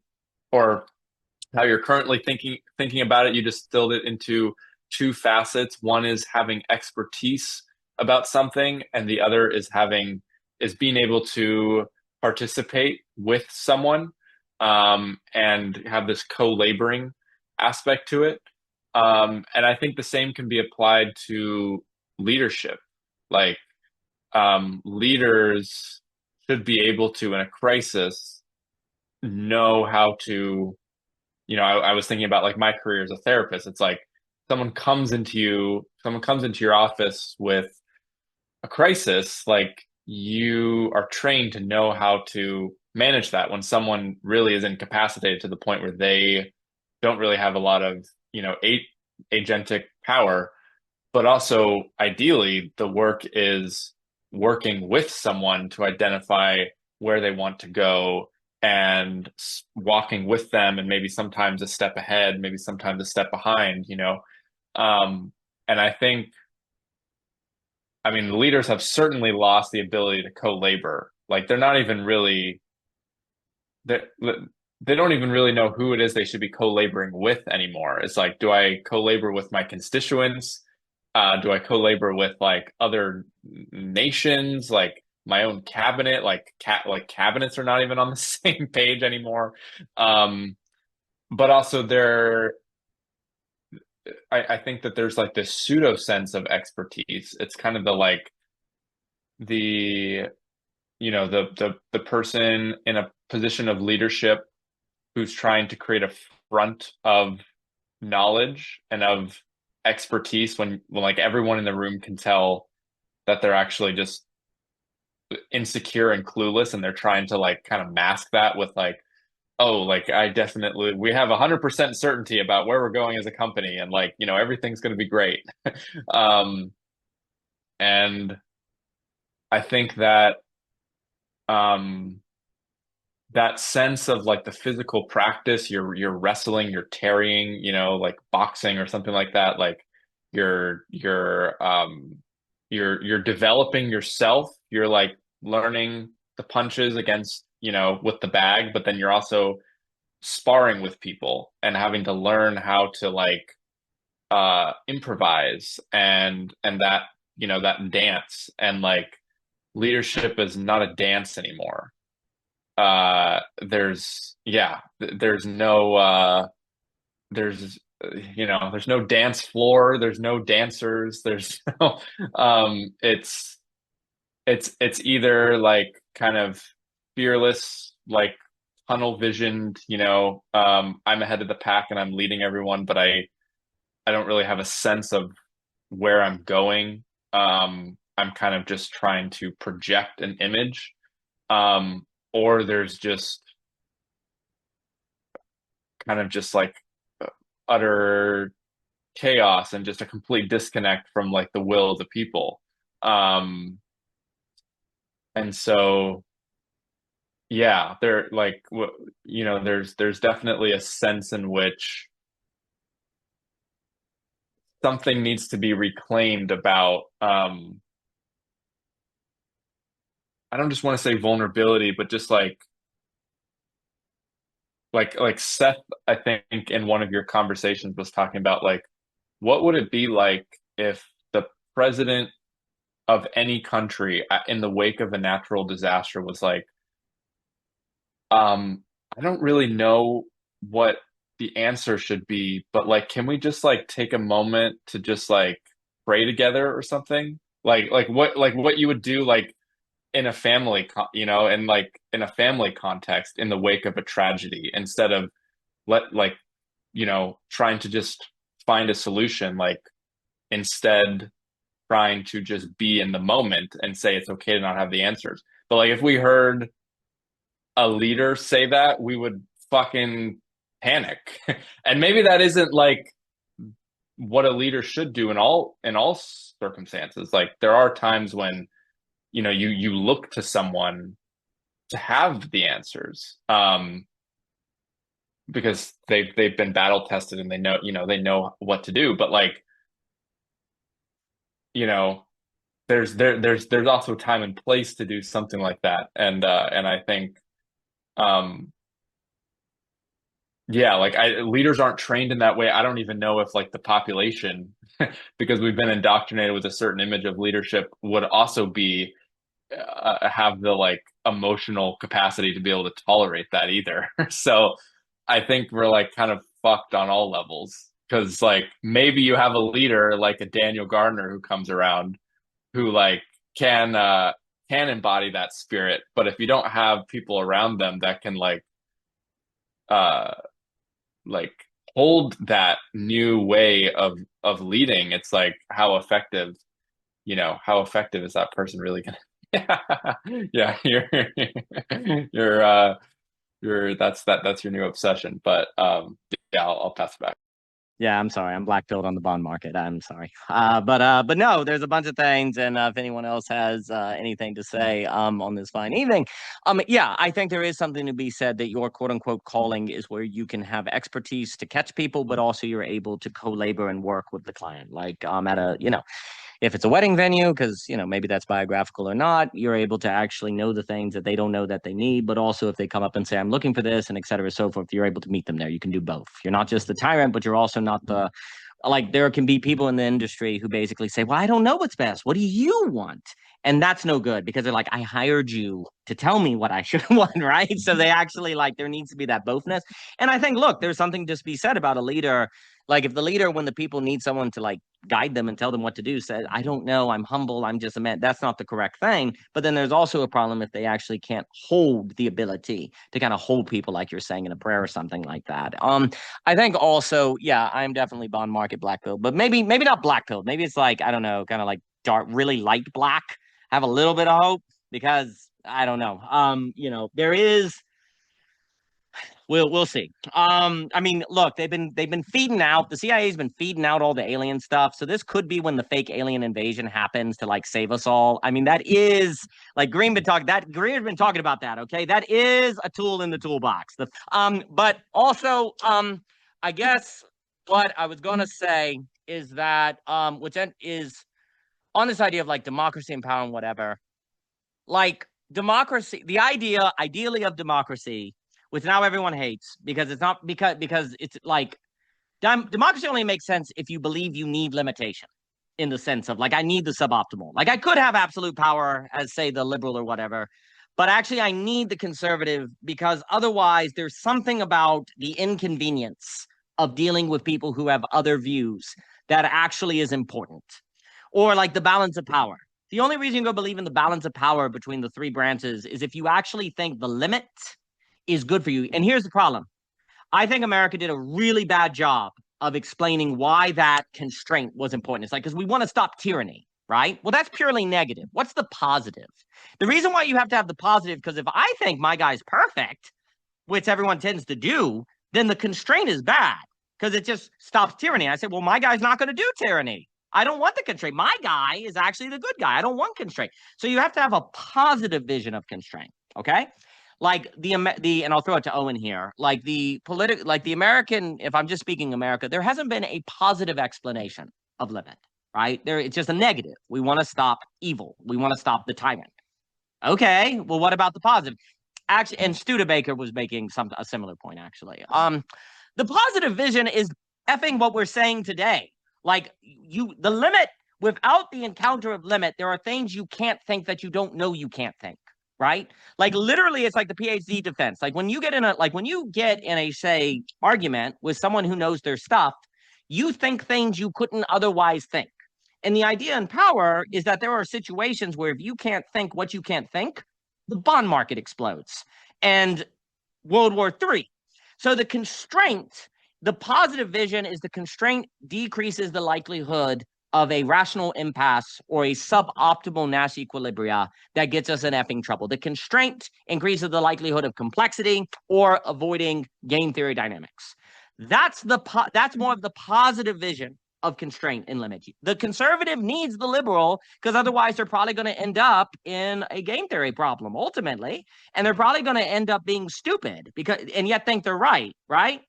or how you're currently thinking about it, you distilled it into two facets. One is having expertise about something, and the other is being able to participate with someone, and have this co-laboring aspect to it. And I think the same can be applied to leadership. Like, leaders should be able to, in a crisis, know how to, I was thinking about like my career as a therapist. It's like someone comes into your office with a crisis, like you are trained to know how to manage that when someone really is incapacitated to the point where they don't really have a lot of, agentic power. But also, ideally, the work is working with someone to identify where they want to go, and walking with them, and maybe sometimes a step ahead, maybe sometimes a step behind, and I think, I mean, the leaders have certainly lost the ability to co-labor. Like they're not even really, they they don't even really know who it is they should be co-laboring with anymore. It's like, do I co-labor with my constituents? Do I co-labor with like other nations, like my own cabinet? Like cabinets are not even on the same page anymore. But also I think that there's like this pseudo sense of expertise. It's kind of the like the the person in a position of leadership who's trying to create a front of knowledge and of expertise, when like everyone in the room can tell that they're actually just insecure and clueless, and they're trying to like kind of mask that with like, oh, like we have 100% certainty about where we're going as a company, and like, everything's going to be great. um and I think that um that sense of like the physical practice, you're wrestling, you're tarrying, like boxing or something like that, like you're developing yourself, you're like learning the punches against, with the bag, but then you're also sparring with people and having to learn how to like improvise, and that, that dance, and like leadership is not a dance anymore. There's no there's there's no dance floor, there's no dancers, there's no it's either like kind of fearless, like tunnel visioned, I'm ahead of the pack and I'm leading everyone, but I don't really have a sense of where I'm going. I'm kind of just trying to project an image. Or there's just kind of just like utter chaos and just a complete disconnect from like the will of the people. And so yeah, there like there's definitely a sense in which something needs to be reclaimed about I don't just want to say vulnerability, but just like Seth, I think in one of your conversations was talking about like what would it be like if the president of any country in the wake of a natural disaster was like, I don't really know what the answer should be, but like, can we just like take a moment to just like pray together or something? Like what you would do like in a family, and like in a family context in the wake of a tragedy instead of like, trying to just find a solution, like instead trying to just be in the moment and say it's okay to not have the answers. But like if we heard a leader say that, we would fucking panic. And maybe that isn't like what a leader should do in all circumstances. Like there are times when you look to someone to have the answers, because they've been battle tested and they know what to do. But like there's also time and place to do something like that. And I think yeah, like leaders aren't trained in that way. I don't even know if like the population, because we've been indoctrinated with a certain image of leadership, would also be have the like emotional capacity to be able to tolerate that either. So I think we're like kind of fucked on all levels, because like maybe you have a leader like a Daniel Gardner who comes around who like can embody that spirit, but if you don't have people around them that can uh like hold that new way of leading, it's like how effective is that person really gonna yeah, that's your new obsession. But yeah, I'll pass it back.
Yeah, I'm sorry. I'm black pilled on the bond market. I'm sorry. But no, there's a bunch of things, and if anyone else has anything to say on this fine evening, yeah, I think there is something to be said that your quote unquote calling is where you can have expertise to catch people, but also you're able to co-labor and work with the client. Like at a if it's a wedding venue, because maybe that's biographical or not, you're able to actually know the things that they don't know that they need. But also if they come up and say I'm looking for this, and et cetera, so forth, you're able to meet them there. You can do both. You're not just the tyrant, but you're also not the like. There can be people in the industry who basically say, well, I don't know what's best, what do you want? And that's no good, because they're like, I hired you to tell me what I should want, right? So they actually like, there needs to be that bothness. And I think, look, there's something to be said about a leader. Like if the leader, when the people need someone to like guide them and tell them what to do, says, I don't know, I'm humble, I'm just a man, that's not the correct thing. But then there's also a problem if they actually can't hold the ability to kind of hold people, like you're saying in a prayer or something like that. I think also, yeah, I'm definitely bond market black pill, but maybe not black pill. Maybe it's like, I don't know, kind of like dark, really light black, have a little bit of hope, because I don't know. There is. We'll see. I mean, look, they've been feeding out. The CIA's been feeding out all the alien stuff. So this could be when the fake alien invasion happens to like save us all. I mean, that is like Green's been talking about that. Okay, that is a tool in the toolbox. But also, I guess what I was gonna say is that which is on this idea of like democracy and power and whatever, like democracy, the ideally of democracy, which now everyone hates because it's not because it's like democracy only makes sense if you believe you need limitation, in the sense of like I need the suboptimal. Like I could have absolute power as say the liberal or whatever, but actually I need the conservative, because otherwise there's something about the inconvenience of dealing with people who have other views that actually is important. Or like the balance of power. The only reason you go believe in the balance of power between the three branches is if you actually think the limit is good for you. And here's the problem. I think America did a really bad job of explaining why that constraint was important. It's like, because we want to stop tyranny, right? Well, that's purely negative. What's the positive? The reason why you have to have the positive, because if I think my guy's perfect, which everyone tends to do, then the constraint is bad because it just stops tyranny. I said, well, my guy's not going to do tyranny. I don't want the constraint. My guy is actually the good guy. I don't want constraint. So you have to have a positive vision of constraint, okay? Like and I'll throw it to Owen here, like the American, if I'm just speaking America, there hasn't been a positive explanation of limit, right? It's just a negative. We want to stop evil. We want to stop the tyrant. Okay, well, what about the positive? Actually, and Studebaker was making a similar point, actually. The positive vision is effing what we're saying today. Like the limit, without the encounter of limit, there are things you can't think that you don't know you can't think. Right? Like literally, it's like the PhD defense. Like when you get in a say argument with someone who knows their stuff, you think things you couldn't otherwise think. And the idea in power is that there are situations where if you can't think what you can't think, the bond market explodes. And World War III. So the constraint, the positive vision is the constraint decreases the likelihood of a rational impasse or a suboptimal Nash equilibria that gets us in effing trouble. The constraint increases the likelihood of complexity or avoiding game theory dynamics. That's more of the positive vision of constraint and limit. The conservative needs the liberal because otherwise they're probably going to end up in a game theory problem ultimately, and they're probably going to end up being stupid and yet think they're right, right?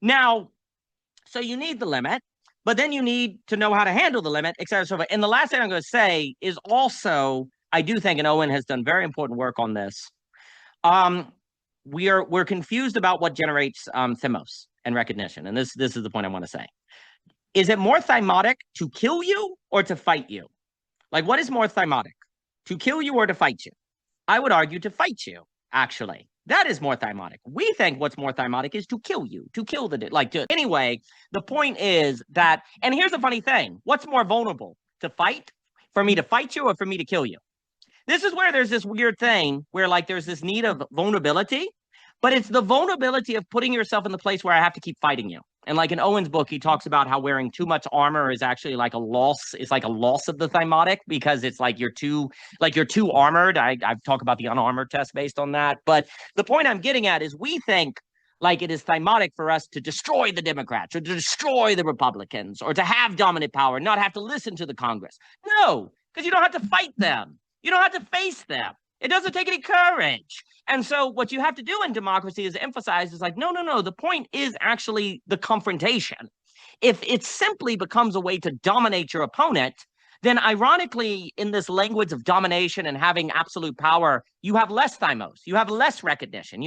Now, so you need the limit. But then you need to know how to handle the limit, et cetera, et cetera. And the last thing I'm going to say is also, I do think, and Owen has done very important work on this. We're confused about what generates thymos and recognition. And this is the point I want to say. Is it more thymotic to kill you or to fight you? Like, what is more thymotic? To kill you or to fight you? I would argue to fight you, actually. That is more thymotic. We think what's more thymotic is to kill you, to kill anyway, the point is that, and here's the funny thing, what's more vulnerable, to fight, for me to fight you or for me to kill you? This is where there's this weird thing where like there's this need of vulnerability, but it's the vulnerability of putting yourself in the place where I have to keep fighting you. And like in Owen's book, he talks about how wearing too much armor is actually like a loss. It's like a loss of the thymotic because it's like you're too armored. I've talked about the unarmored test based on that. But the point I'm getting at is we think like it is thymotic for us to destroy the Democrats or to destroy the Republicans or to have dominant power, not have to listen to the Congress. No, because you don't have to fight them. You don't have to face them. It doesn't take any courage. And so what you have to do in democracy is emphasize is like, no. The point is actually the confrontation. If it simply becomes a way to dominate your opponent, then ironically, in this language of domination and having absolute power, you have less thymos, you have less recognition,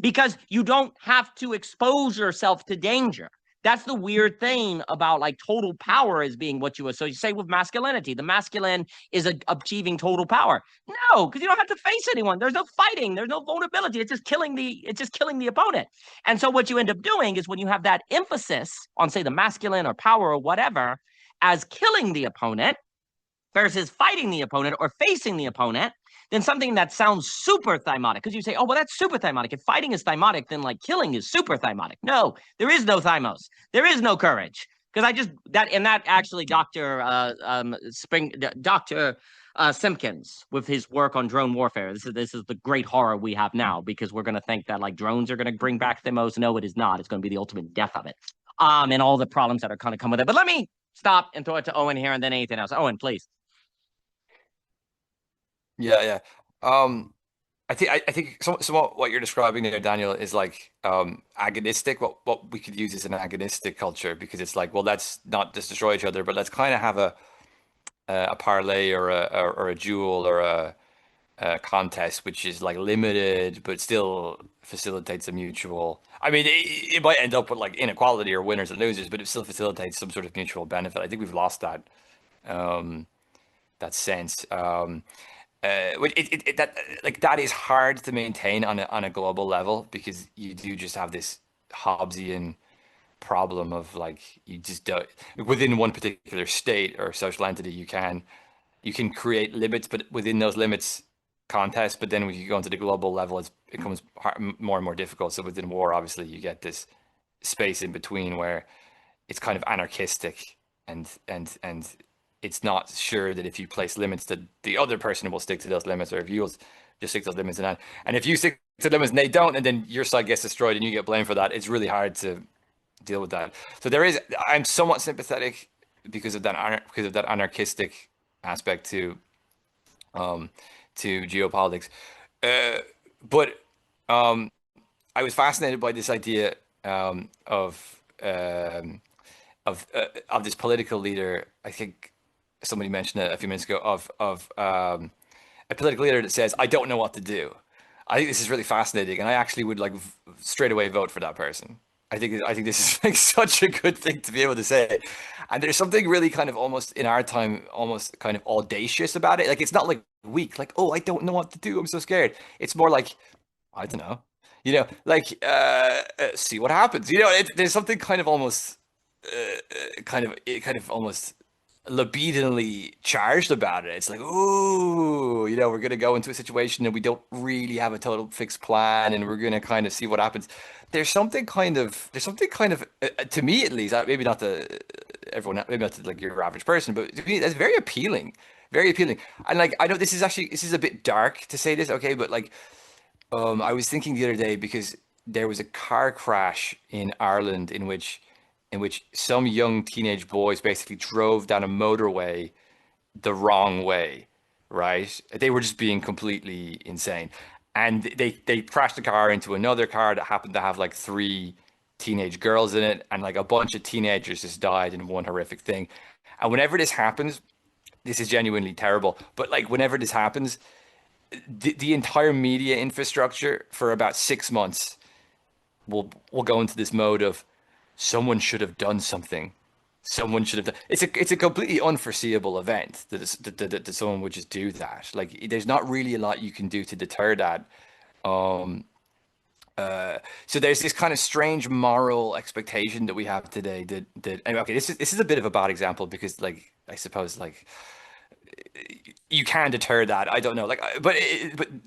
because you don't have to expose yourself to danger. That's the weird thing about like total power as being what you associate with masculinity. The masculine is achieving total power. No, because you don't have to face anyone. There's no fighting. There's no vulnerability. It's just killing the opponent. And so what you end up doing is when you have that emphasis on, say, the masculine or power or whatever as killing the opponent versus fighting the opponent or facing the opponent, then something that sounds super thymotic, because you say, oh, well, that's super thymotic. If fighting is thymotic, then like killing is super thymotic. No, there is no thymos. There is no courage. Because that actually Dr. Simpkins, with his work on drone warfare, this is the great horror we have now, because we're going to think that like drones are going to bring back thymos. No, it is not. It's going to be the ultimate death of it. And all the problems that are going to come with it. But let me stop and throw it to Owen here and then anything else. Owen, please.
Yeah. I think some what you're describing there, Daniel, is like agonistic. What we could use as an agonistic culture, because it's like, well, let's not just destroy each other, but let's kind of have a parlay or a duel or a contest, which is like limited but still facilitates a mutual. I mean, it might end up with like inequality or winners and losers, but it still facilitates some sort of mutual benefit. I think we've lost that sense. That is hard to maintain on a global level, because you do just have this Hobbesian problem of like you just don't within one particular state or social entity you can create limits, but within those limits contest. But then when you go into the global level, it becomes more and more difficult. So within war, obviously, you get this space in between where it's kind of anarchistic and it's not sure that if you place limits that the other person will stick to those limits, or if you'll just stick to those limits and if you stick to limits and they don't, and then your side gets destroyed and you get blamed for that, it's really hard to deal with that. So I'm somewhat sympathetic because of that anarchistic aspect to geopolitics. But I was fascinated by this idea of this political leader. I think somebody mentioned it a few minutes ago of a political leader that says, "I don't know what to do." I think this is really fascinating, and I actually would like straight away vote for that person. I think this is like such a good thing to be able to say. And there's something really kind of almost in our time, almost kind of audacious about it. Like it's not like weak, like, oh, I don't know what to do, I'm so scared. It's more like, I don't know, like see what happens. There's something kind of almost kind of almost libidinally charged about it. It's like, ooh, we're gonna go into a situation and we don't really have a total fixed plan, and we're gonna kind of see what happens. There's something kind of to me at least, maybe not to everyone, maybe not to like your average person, but to me that's very appealing, very appealing. And like I know this is a bit dark to say this, okay, but like I was thinking the other day because there was a car crash in Ireland in which some young teenage boys basically drove down a motorway the wrong way, right? They were just being completely insane. And they crashed the car into another car that happened to have like 3 teenage girls in it, and like a bunch of teenagers just died in one horrific thing. And whenever this happens, this is genuinely terrible, but like whenever this happens, the entire media infrastructure for about 6 months will go into this mode of someone should have done something. Someone should have done. It's a completely unforeseeable event that someone would just do that. Like there's not really a lot you can do to deter that. So there's this kind of strange moral expectation that we have today that and okay, this is a bit of a bad example because like I suppose like you can deter that. I don't know, like, but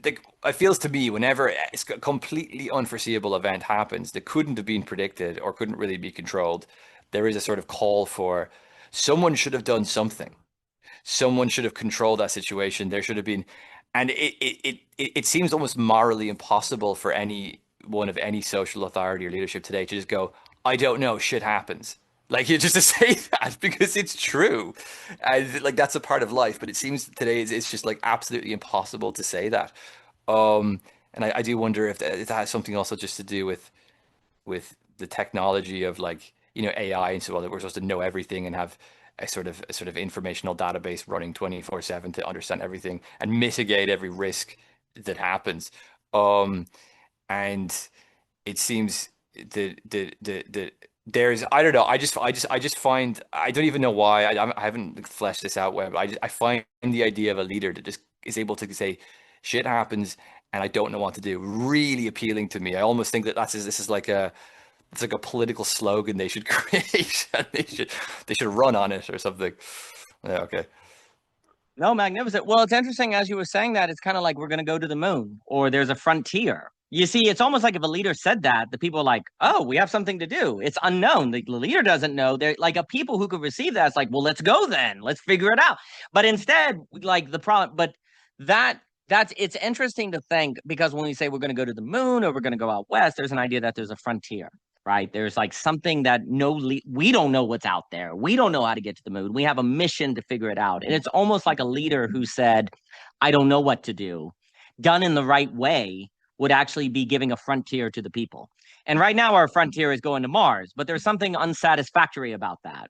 like, it feels to me whenever it's a completely unforeseeable event happens that couldn't have been predicted or couldn't really be controlled, there is a sort of call for someone should have done something. Someone should have controlled that situation. There should have been, and it seems almost morally impossible for anyone of any social authority or leadership today to just go, I don't know, shit happens. Like you just to say that because it's true, and like that's a part of life. But it seems today it's just like absolutely impossible to say that. And I do wonder if that has something also just to do with the technology of like AI and so on, that we're supposed to know everything and have a sort of informational database running 24/7 to understand everything and mitigate every risk that happens. And it seems that there's I don't know. I just find I don't even know why I haven't fleshed this out well. But I find the idea of a leader that just is able to say shit happens and I don't know what to do really appealing to me. I almost think that this is like it's like a political slogan they should create. And they should run on it or something. Yeah, okay.
No, magnificent. Well, it's interesting as you were saying that, it's kind of like we're going to go to the moon or there's a frontier. You see, it's almost like if a leader said that, the people are like, oh, we have something to do. It's unknown. The leader doesn't know. They're like a people who could receive that. It's like, well, let's go then. Let's figure it out. But instead, like the problem, but it's interesting to think because when we say we're going to go to the moon or we're going to go out west, there's an idea that there's a frontier. Right. There's like something that we don't know what's out there. We don't know how to get to the moon. We have a mission to figure it out. And it's almost like a leader who said, I don't know what to do. Done in the right way would actually be giving a frontier to the people. And right now our frontier is going to Mars, but there's something unsatisfactory about that,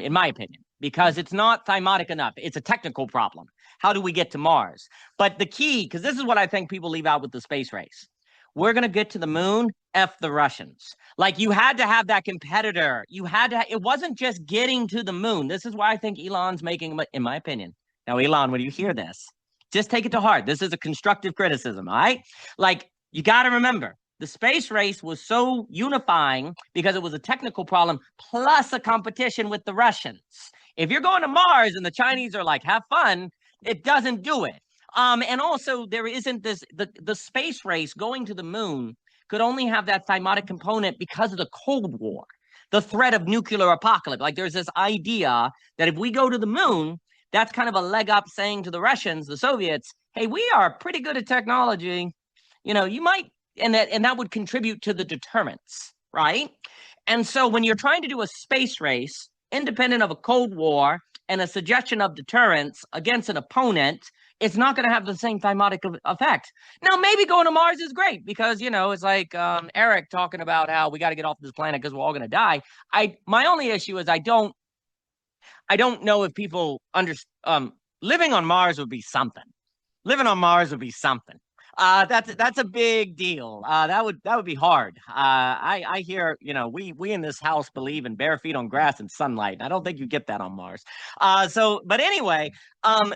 in my opinion, because it's not thematic enough. It's a technical problem. How do we get to Mars? But the key, because this is what I think people leave out with the space race. We're going to get to the moon, F the Russians. Like you had to have that competitor. It wasn't just getting to the moon. This is why I think Elon's making, in my opinion. Now, Elon, when you hear this, just take it to heart. This is a constructive criticism, all right? Like you got to remember, the space race was so unifying because it was a technical problem plus a competition with the Russians. If you're going to Mars and the Chinese are like, have fun, it doesn't do it. And also there isn't this, the space race going to the moon could only have that thematic component because of the Cold War, the threat of nuclear apocalypse. Like there's this idea that if we go to the moon, that's kind of a leg up saying to the Russians, the Soviets, hey, we are pretty good at technology. You know, you might, and that would contribute to the deterrence, right? And so when you're trying to do a space race, independent of a Cold War and a suggestion of deterrence against an opponent, it's not going to have the same thematic effect. Now, maybe going to Mars is great because, you know, it's like Eric talking about how we got to get off this planet because we're all going to die. My only issue is I don't know if people living on Mars would be something. Living on Mars would be something. That's a big deal. That would be hard. I hear, you know, we in this house believe in bare feet on grass and sunlight. I don't think you get that on Mars. But anyway,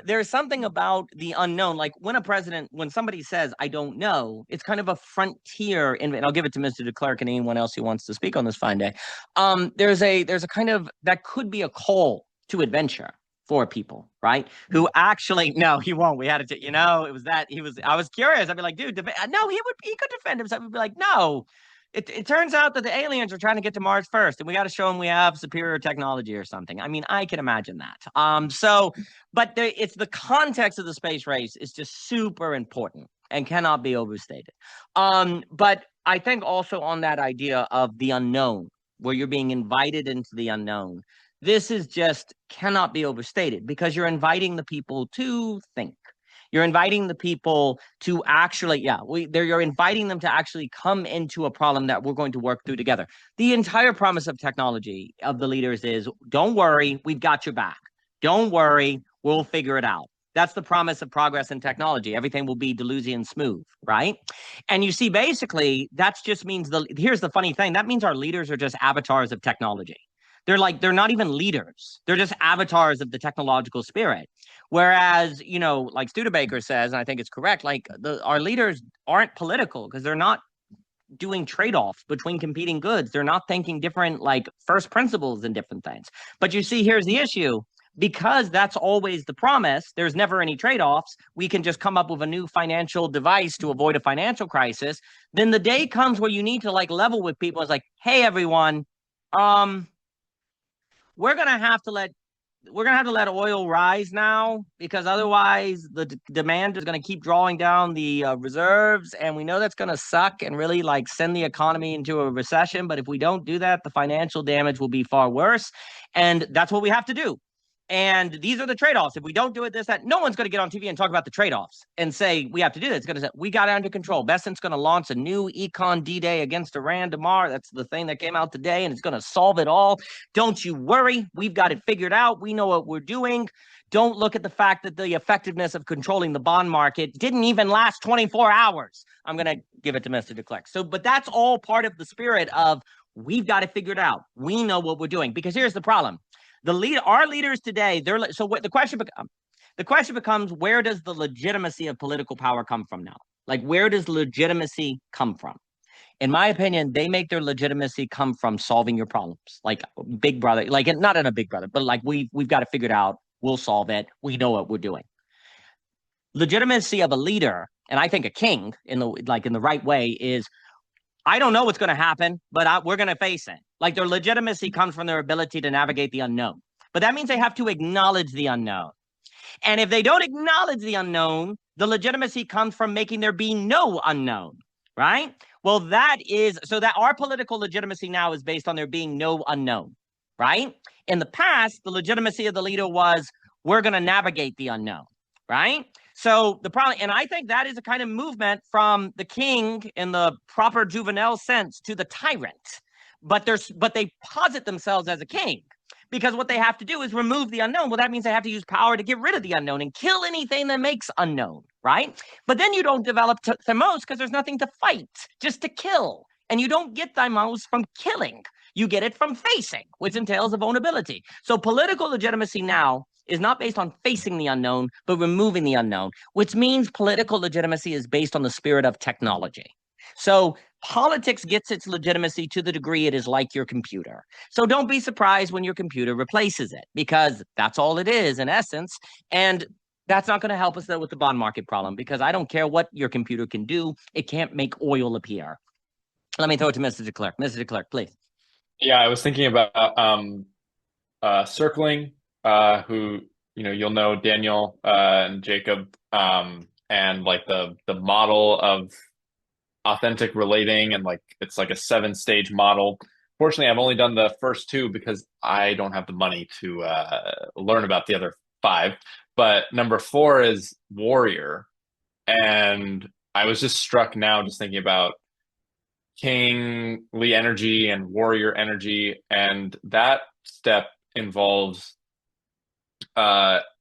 there's something about the unknown. Like when somebody says, I don't know, it's kind of a frontier. And I'll give it to Mr. DeClerc and anyone else who wants to speak on this fine day. There's a kind of, that could be a call to adventure for people, right? Who actually, no, he won't. We had to, you know, I was curious. I'd be like, dude, no, he could defend himself. He'd be like, no, it turns out that the aliens are trying to get to Mars first and we got to show them we have superior technology or something. I mean, I can imagine that. It's the context of the space race is just super important and cannot be overstated. But I think also on that idea of the unknown, where you're being invited into the unknown, this is just cannot be overstated because you're inviting the people to think. You're inviting the people to actually, you're inviting them to actually come into a problem that we're going to work through together. The entire promise of technology of the leaders is, don't worry, we've got your back. Don't worry, we'll figure it out. That's the promise of progress in technology. Everything will be Deleuzian smooth, right? And you see, basically, that just means here's the funny thing. That means our leaders are just avatars of technology. They're not even leaders. They're just avatars of the technological spirit. Whereas, you know, like Studebaker says, and I think it's correct, like our leaders aren't political because they're not doing trade-offs between competing goods. They're not thinking different, like first principles and different things. But you see, here's the issue. Because that's always the promise, there's never any trade-offs. We can just come up with a new financial device to avoid a financial crisis. Then the day comes where you need to like level with people. It's like, hey, everyone, we're gonna have to let oil rise now because otherwise the demand is gonna keep drawing down the reserves, and we know that's gonna suck and really like send the economy into a recession. But if we don't do that, the financial damage will be far worse, and that's what we have to do. And these are the trade-offs. If we don't do it, this, that, no one's going to get on TV and talk about the trade-offs and say, we have to do this. It's going to say, we got it under control. Besant's going to launch a new Econ D-Day against Iran tomorrow. That's the thing that came out today, and it's going to solve it all. Don't you worry. We've got it figured out. We know what we're doing. Don't look at the fact that the effectiveness of controlling the bond market didn't even last 24 hours. I'm going to give it to Mr. DeClerc. But that's all part of the spirit of we've got it figured out. We know what we're doing. Because here's the problem. Our leaders today, the question becomes, where does the legitimacy of political power come from now? Like, where does legitimacy come from? In my opinion, they make their legitimacy come from solving your problems. Like Big Brother, like not in a Big Brother, but like we've got it figured out. We'll solve it. We know what we're doing. Legitimacy of a leader, and I think a king in the right way, is I don't know what's going to happen, but we're going to face it. Like their legitimacy comes from their ability to navigate the unknown. But that means they have to acknowledge the unknown. And if they don't acknowledge the unknown, the legitimacy comes from making there be no unknown, right? Well, that our political legitimacy now is based on there being no unknown, right? In the past, the legitimacy of the leader was, we're going to navigate the unknown, right? So the problem, and I think that is a kind of movement from the king in the proper Jouvenel sense to the tyrant. But they posit themselves as a king because what they have to do is remove the unknown. Well, that means they have to use power to get rid of the unknown and kill anything that makes unknown, right? But then you don't develop thymos because there's nothing to fight, just to kill. And you don't get thymos from killing. You get it from facing, which entails a vulnerability. So political legitimacy now is not based on facing the unknown, but removing the unknown, which means political legitimacy is based on the spirit of technology. So politics gets its legitimacy to the degree it is like your computer. So don't be surprised when your computer replaces it, because that's all it is in essence. And that's not going to help us, though, with the bond market problem, because I don't care what your computer can do. It can't make oil appear. Let me throw it to Mr. DeClerc. Mr. DeClerc, please.
Yeah, I was thinking about circling, who you'll know Daniel and Jacob, and like the model of authentic relating, and like it's like a 7-stage model. Fortunately, I've only done the first 2 because I don't have the money to learn about the other 5. But number 4 is warrior, and I was just struck now just thinking about kingly energy and warrior energy, and that step involves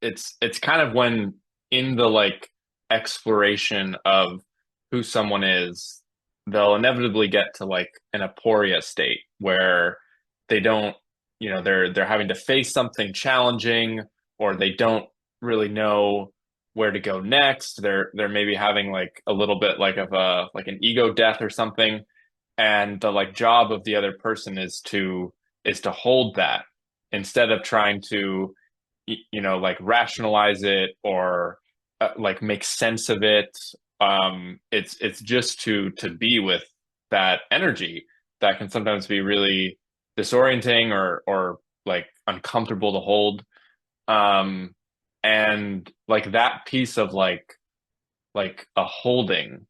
it's kind of when in the like exploration of who someone is, they'll inevitably get to like an aporia state where they don't, they're having to face something challenging, or they don't really know where to go next. They're maybe having like a little bit like of a like an ego death or something, and the like job of the other person is to hold that instead of trying to like rationalize it or like make sense of it. It's just to be with that energy that can sometimes be really disorienting or like uncomfortable to hold. And like that piece of like a holding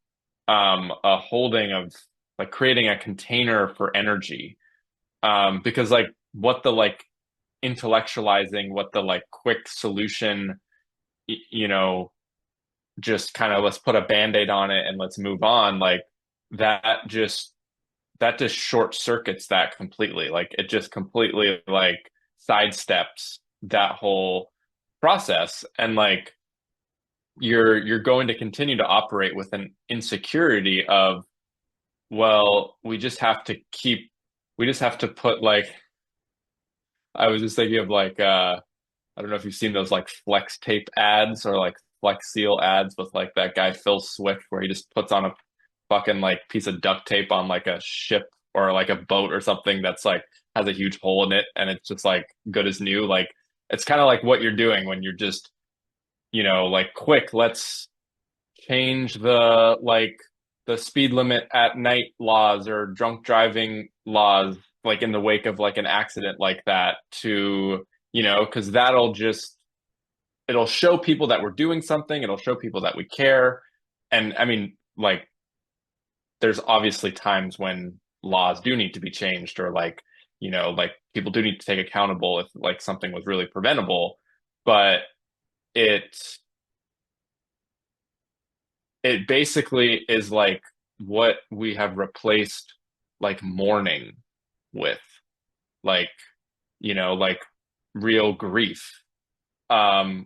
of like creating a container for energy, because like what the like intellectualizing, what the like quick solution, just kind of let's put a band-aid on it and let's move on, like that just short circuits that completely. Like it just completely like sidesteps that whole process, and like you're going to continue to operate with an insecurity of, well, we just have to put like, I was just thinking of like I don't know if you've seen those like flex tape ads or like flex seal ads with like that guy Phil Swift, where he just puts on a fucking like piece of duct tape on like a ship or like a boat or something that's like has a huge hole in it, and it's just like good as new. Like it's kind of like what you're doing when you're just, like quick, let's change the speed limit at night laws or drunk driving laws, like in the wake of like an accident like that, to, because it'll show people that we're doing something. It'll show people that we care. And I mean, like, there's obviously times when laws do need to be changed, or like, like people do need to take accountable if like something was really preventable. But it basically is like what we have replaced like mourning with, like, like real grief.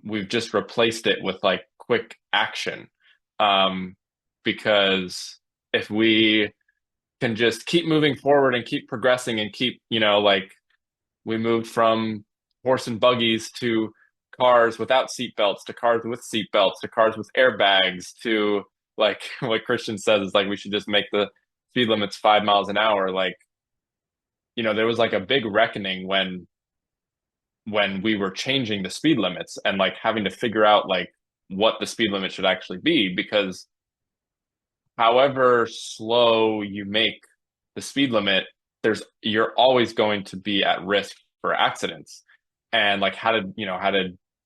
We've just replaced it with like quick action. Because if we can just keep moving forward and keep progressing and keep, like we moved from horse and buggies to cars without seatbelts, to cars with seatbelts, to cars with airbags, to like what Christian says is like we should just make the speed limits 5 miles an hour. Like, there was like a big reckoning when we were changing the speed limits and like having to figure out like what the speed limit should actually be, because however slow you make the speed limit, you're always going to be at risk for accidents. And like how did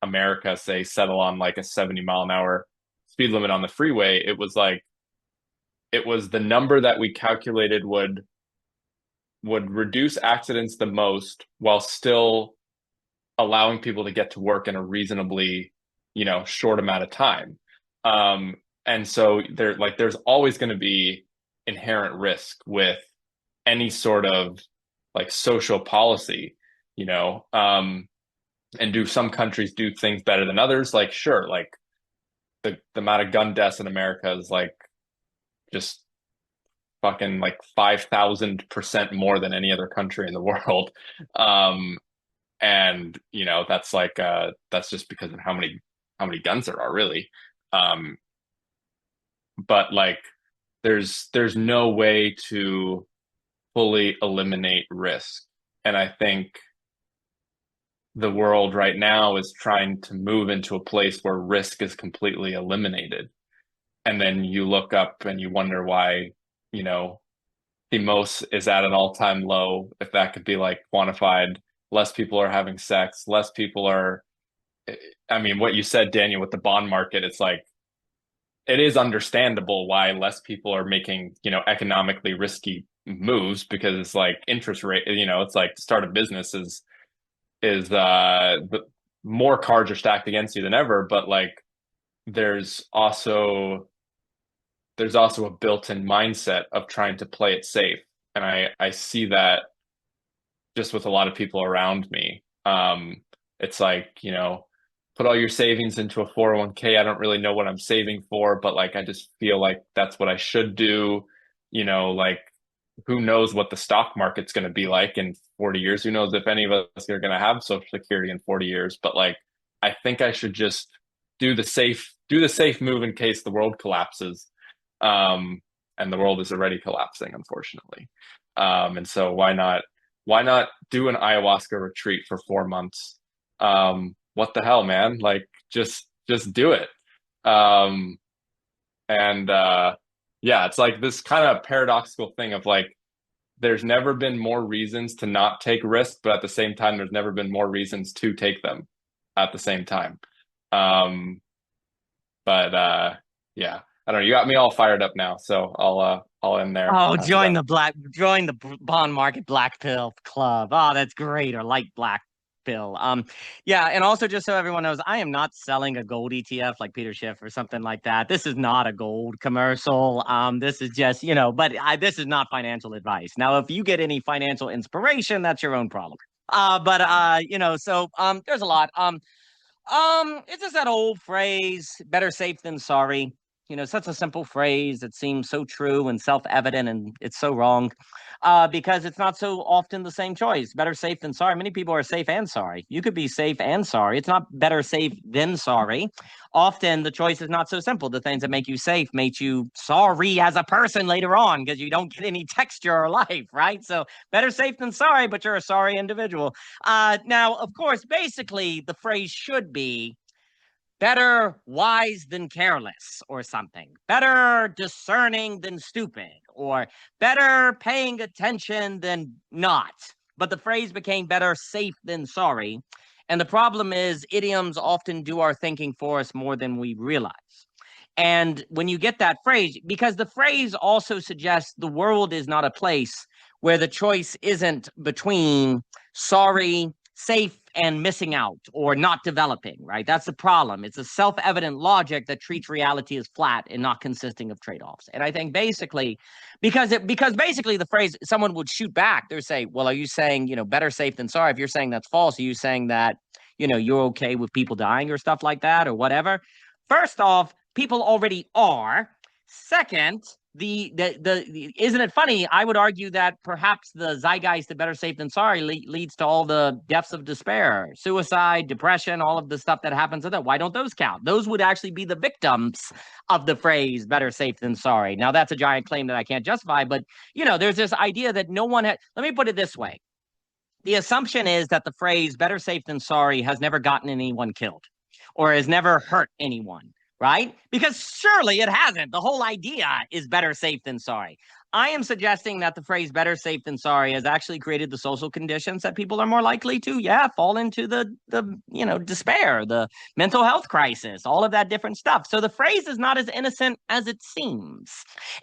America say settle on like a 70-mile-an-hour speed limit on the freeway? It was the number that we calculated would reduce accidents the most while still allowing people to get to work in a reasonably, short amount of time. And so there's always going to be inherent risk with any sort of like social policy, and do some countries do things better than others? Like, sure, like the amount of gun deaths in America is like just fucking like 5,000% more than any other country in the world. And that's like that's just because of how many guns there are, really. But like there's no way to fully eliminate risk. And I think the world right now is trying to move into a place where risk is completely eliminated. And then you look up and you wonder why, you know, Themos is at an all-time low, if that could be like quantified. Less people are having sex, less people are, I mean, what you said, Daniel, with the bond market, it's like, it is understandable why less people are making, you know, economically risky moves, because it's like interest rate, you know, it's like to start a business is the more cards are stacked against you than ever, but like there's also a built-in mindset of trying to play it safe. And I see that just with a lot of people around me. It's like, you know, put all your savings into a 401k. I don't really know what I'm saving for, but like I just feel like that's what I should do. You know, like who knows what the stock market's going to be like in 40 years? Who knows if any of us are going to have Social Security in 40 years? But like, I think I should just do the safe move in case the world collapses. And the world is already collapsing, unfortunately. And so why not do an ayahuasca retreat for 4 months? What the hell, man? Like just do it. Yeah, it's like this kind of paradoxical thing of like, there's never been more reasons to not take risks, but at the same time, there's never been more reasons to take them at the same time. Yeah, I don't know. You got me all fired up now, so I'll end there.
Oh, join the bond market black pill club. Oh, that's great. Or light black pill. Yeah, and also just so everyone knows, I am not selling a gold ETF like Peter Schiff or something like that. This is not a gold commercial. This is just, you know, but this is not financial advice. Now, if you get any financial inspiration, that's your own problem. You know, so there's a lot. It's just that old phrase, better safe than sorry. You know, such a simple phrase that seems so true and self-evident, and it's so wrong because it's not so often the same choice. Better safe than sorry. Many people are safe and sorry. You could be safe and sorry. It's not better safe than sorry. Often the choice is not so simple. The things that make you safe make you sorry as a person later on because you don't get any texture or life, right? So better safe than sorry, but you're a sorry individual. Now, of course, basically the phrase should be better wise than careless or something, better discerning than stupid, or better paying attention than not. But the phrase became better safe than sorry. And the problem is idioms often do our thinking for us more than we realize. And when you get that phrase, because the phrase also suggests the world is not a place where the choice isn't between sorry, safe, and missing out or not developing, right? That's the problem. It's a self-evident logic that treats reality as flat and not consisting of trade-offs. And I think basically, because basically the phrase, someone would shoot back, they're saying, well, are you saying, you know, better safe than sorry? If you're saying that's false, are you saying that, you know, you're okay with people dying or stuff like that or whatever? First off, people already are. Second, the isn't it funny? I would argue that perhaps the zeitgeist of better safe than sorry leads to all the deaths of despair, suicide, depression, all of the stuff that happens with that. Why don't those count? Those would actually be the victims of the phrase better safe than sorry. Now, that's a giant claim that I can't justify, but, you know, there's this idea that no one let me put it this way. The assumption is that the phrase better safe than sorry has never gotten anyone killed or has never hurt anyone. Right? Because surely it hasn't. The whole idea is better safe than sorry. I am suggesting that the phrase better safe than sorry has actually created the social conditions that people are more likely to, fall into the you know, despair, the mental health crisis, all of that different stuff. So the phrase is not as innocent as it seems.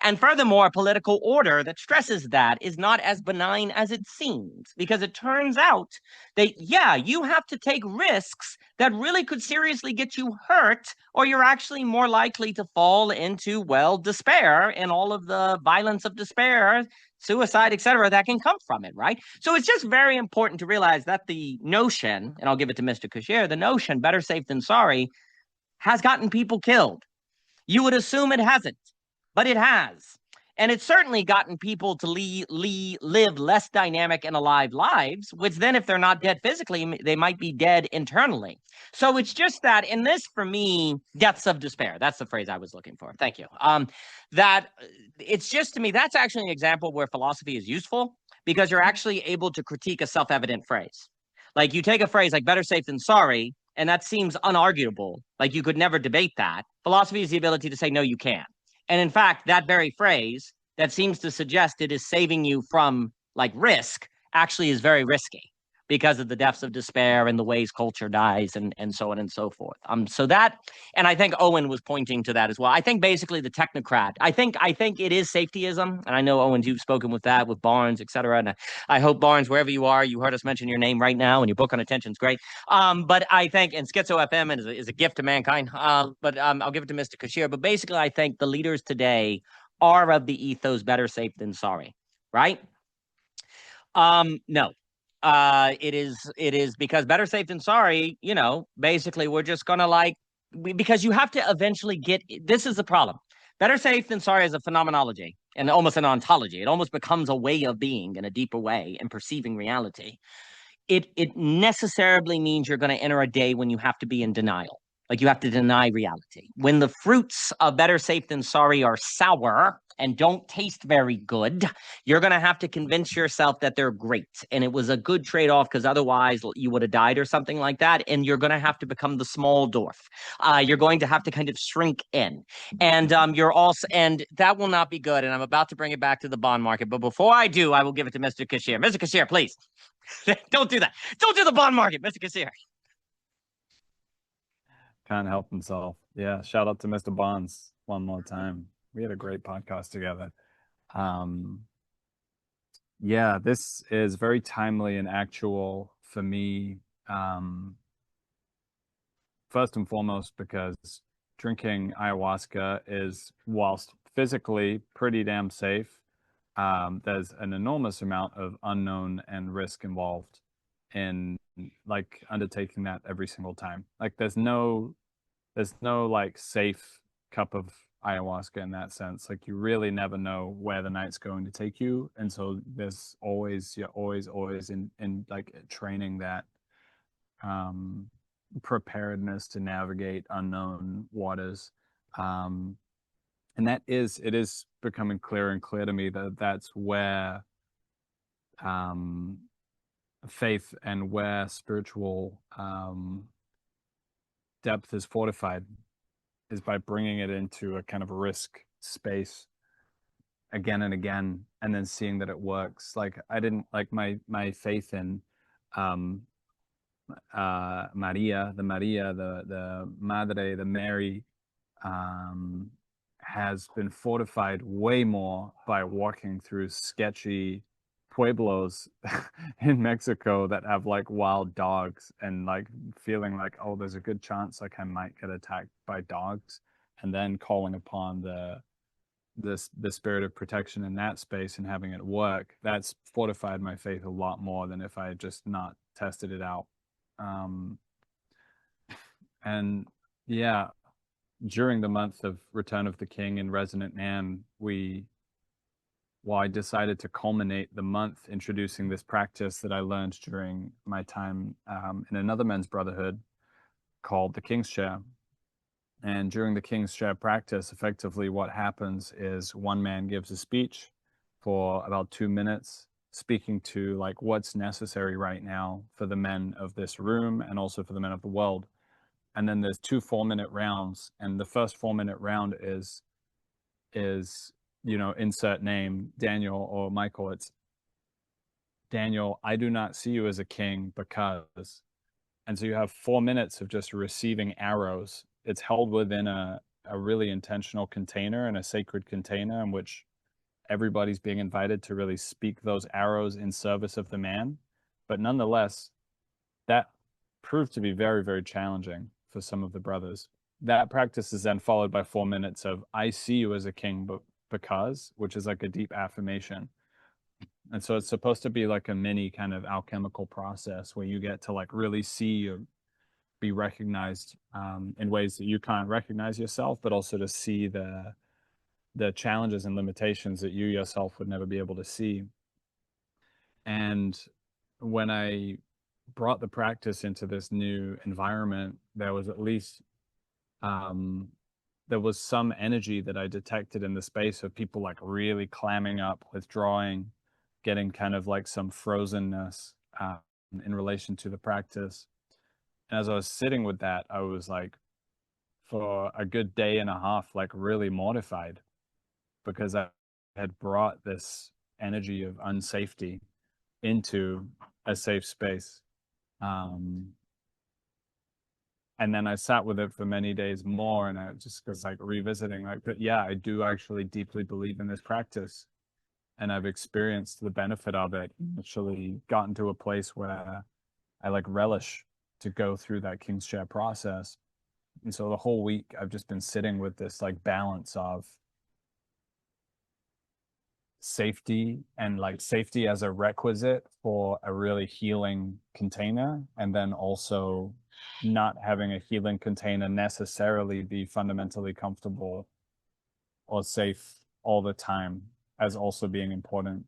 And furthermore, a political order that stresses that is not as benign as it seems, because it turns out that, you have to take risks that really could seriously get you hurt, or you're actually more likely to fall into, well, despair and all of the violence of despair, suicide, etc., that can come from it, right? So it's just very important to realize that the notion, and I'll give it to Mr. Kishere, the notion better safe than sorry has gotten people killed. You would assume it hasn't, but it has. And it's certainly gotten people to live less dynamic and alive lives, which then, if they're not dead physically, they might be dead internally. So it's just that in this, for me, depths of despair. That's the phrase I was looking for. Thank you. That it's just, to me, that's actually an example where philosophy is useful, because you're actually able to critique a self-evident phrase. Like, you take a phrase like better safe than sorry, and that seems unarguable. Like, you could never debate that. Philosophy is the ability to say, no, you can't. And in fact, that very phrase that seems to suggest it is saving you from like risk actually is very risky, because of the depths of despair and the ways culture dies, and so on and so forth. So that, and I think Owen was pointing to that as well. I think basically the technocrat, I think it is safetyism. And I know, Owen, you've spoken with that with Barnes, et cetera. And I hope, Barnes, wherever you are, you heard us mention your name right now, and your book on attention is great. But I think, and Schizo FM is a gift to mankind. But I'll give it to Mr. Kishere. But basically, I think the leaders today are of the ethos better safe than sorry, right? No. It is because better safe than sorry, basically we're just gonna because you have to eventually get, this is the problem. Better safe than sorry is a phenomenology and almost an ontology. It almost becomes a way of being in a deeper way and perceiving reality. It necessarily means you're going to enter a day when you have to be in denial. Like, you have to deny reality. When the fruits of better safe than sorry are sour and don't taste very good, you're going to have to convince yourself that they're great. And it was a good trade-off, because otherwise you would have died or something like that. And you're going to have to become the small dwarf. You're going to have to kind of shrink in. And and that will not be good. And I'm about to bring it back to the bond market. But before I do, I will give it to Mr. Kishere. Mr. Kishere, please. Don't do that. Don't do the bond market, Mr. Kishere.
Can't help himself. Yeah, shout out to Mr. Bonds one more time. We had a great podcast together. Yeah, this is very timely and actual for me. First and foremost, because drinking ayahuasca is, whilst physically pretty damn safe, there's an enormous amount of unknown and risk involved in like undertaking that every single time. Like, there's no like safe cup of ayahuasca in that sense. Like, you really never know where the night's going to take you, and so you're always in like training that preparedness to navigate unknown waters. And it is becoming clearer and clear to me that that's where faith and where spiritual depth is fortified, is by bringing it into a kind of risk space again and again, and then seeing that it works. Like, I didn't like my faith in Maria, the Madre, the Mary, has been fortified way more by walking through sketchy pueblos in Mexico that have like wild dogs, and like feeling like, oh, there's a good chance like I might get attacked by dogs, and then calling upon the spirit of protection in that space and having it work. That's fortified my faith a lot more than if I had just not tested it out. And yeah, during the month of Return of the King and Resonant Man, I decided to culminate the month introducing this practice that I learned during my time in another men's brotherhood called the King's Chair. And during the King's Chair practice, effectively what happens is one man gives a speech for about 2 minutes, speaking to like what's necessary right now for the men of this room and also for the men of the world. And then there's 2 4-minute rounds, and the first 4-minute round is insert name, Daniel or Michael. It's Daniel, I do not see you as a king because. And so you have 4 minutes of just receiving arrows. It's held within a really intentional container and a sacred container in which everybody's being invited to really speak those arrows in service of the man. But nonetheless, that proved to be very, very challenging for some of the brothers. That practice is then followed by 4 minutes of I see you as a king, but because, which is like a deep affirmation. And so it's supposed to be like a mini kind of alchemical process where you get to like really see or be recognized in ways that you can't recognize yourself, but also to see the the challenges and limitations that you yourself would never be able to see. And when I brought the practice into this new environment, there was at least there was some energy that I detected in the space of people like really clamming up, withdrawing, getting kind of like some frozenness in relation to the practice. And as I was sitting with that, I was like, for a good day and a half, like really mortified, because I had brought this energy of unsafety into a safe space. And then I sat with it for many days more, and I just was like revisiting, like, but yeah, I do actually deeply believe in this practice, and I've experienced the benefit of it. Actually gotten to a place where I like relish to go through that King's Chair process. And so the whole week I've just been sitting with this like balance of safety, and like safety as a requisite for a really healing container, and then also not having a healing container necessarily be fundamentally comfortable or safe all the time as also being important.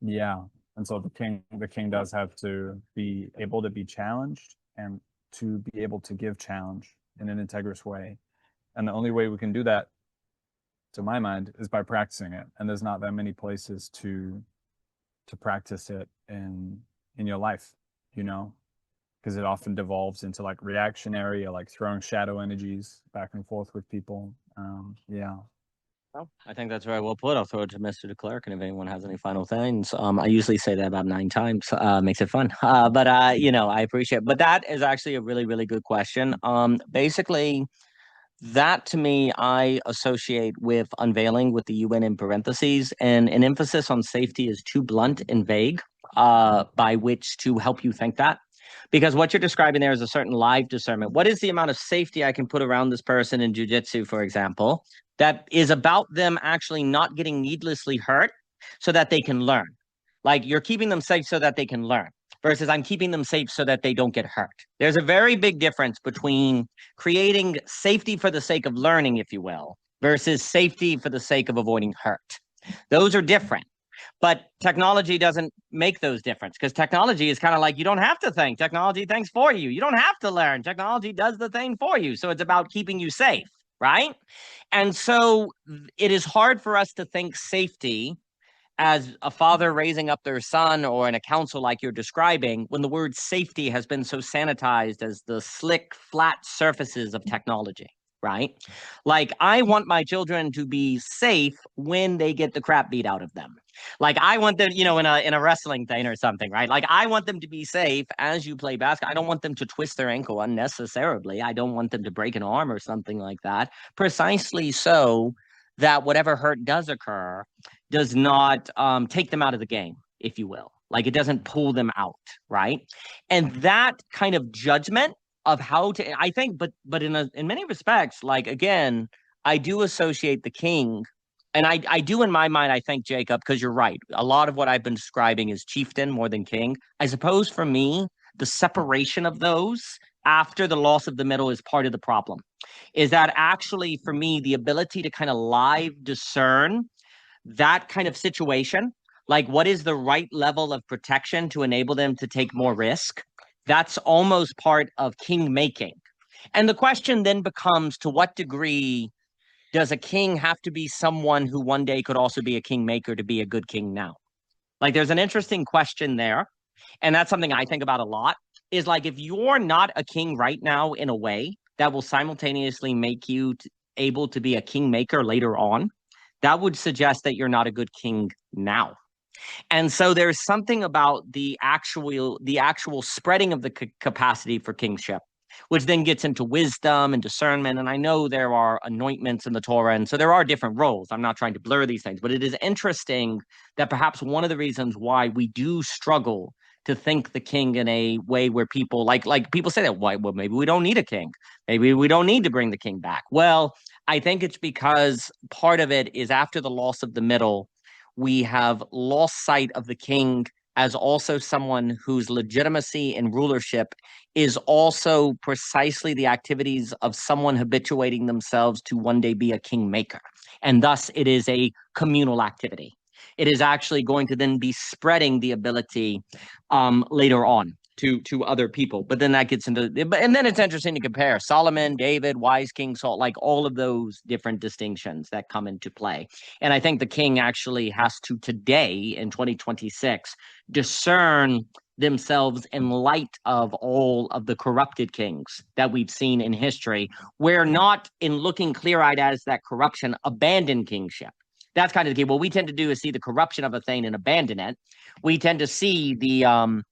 Yeah. And so the king does have to be able to be challenged and to be able to give challenge in an integrous way. And the only way we can do that, to my mind, is by practicing it. And there's not that many places to practice it in your life, you know, because it often devolves into like reactionary or like throwing shadow energies back and forth with people. Yeah.
Well, I think that's very well put. I'll throw it to Mr. DeClerc, and if anyone has any final things, I usually say that about 9 times. Makes it fun. But you know, I appreciate. But that is actually a really, really good question. Basically, that to me, I associate with unveiling with the UN in parentheses, and an emphasis on safety is too blunt and vague, by which to help you think that. Because what you're describing there is a certain live discernment. What is the amount of safety I can put around this person in jujitsu, for example, that is about them actually not getting needlessly hurt so that they can learn? Like you're keeping them safe so that they can learn versus I'm keeping them safe so that they don't get hurt. There's a very big difference between creating safety for the sake of learning, if you will, versus safety for the sake of avoiding hurt. Those are different. But technology doesn't make those difference, because technology is kind of like, you don't have to think. Technology thinks for you. You don't have to learn. Technology does the thing for you. So it's about keeping you safe, right? And so it is hard for us to think safety as a father raising up their son or in a council like you're describing, when the word safety has been so sanitized as the slick, flat surfaces of technology, right? Like, I want my children to be safe when they get the crap beat out of them. Like, I want them, you know, in a wrestling thing or something, right? Like, I want them to be safe as you play basketball. I don't want them to twist their ankle unnecessarily. I don't want them to break an arm or something like that. Precisely so that whatever hurt does occur does not take them out of the game, if you will. Like, it doesn't pull them out, right? And that kind of judgment of how to, I think, but in many respects, like, again, I do associate the king, and I do in my mind, I think, Jacob, because you're right. A lot of what I've been describing is chieftain more than king. I suppose for me, the separation of those after the loss of the middle is part of the problem. Is that actually, for me, the ability to kind of live discern that kind of situation, like what is the right level of protection to enable them to take more risk? That's almost part of king making. And the question then becomes, to what degree does a king have to be someone who one day could also be a king maker to be a good king now? Like, there's an interesting question there. And that's something I think about a lot, is like, if you're not a king right now in a way that will simultaneously make you able to be a king maker later on, that would suggest that you're not a good king now. And so there's something about the actual spreading of the capacity for kingship, which then gets into wisdom and discernment. And I know there are anointments in the Torah, and so there are different roles. I'm not trying to blur these things, but it is interesting that perhaps one of the reasons why we do struggle to think the king in a way where people like people say that, why, well, maybe we don't need a king. Maybe we don't need to bring the king back. Well, I think it's because part of it is after the loss of the middle, we have lost sight of the king as also someone whose legitimacy and rulership is also precisely the activities of someone habituating themselves to one day be a kingmaker. And thus, it is a communal activity. It is actually going to then be spreading the ability later on to other people. But then that gets into, and then it's interesting to compare Solomon, David, wise king Saul, like all of those different distinctions that come into play. And I think the king actually has to today in 2026 discern themselves in light of all of the corrupted kings that we've seen in history, where not in looking clear-eyed as that corruption abandon kingship. That's kind of the key. What we tend to do is see the corruption of a thing and abandon it. We tend to see the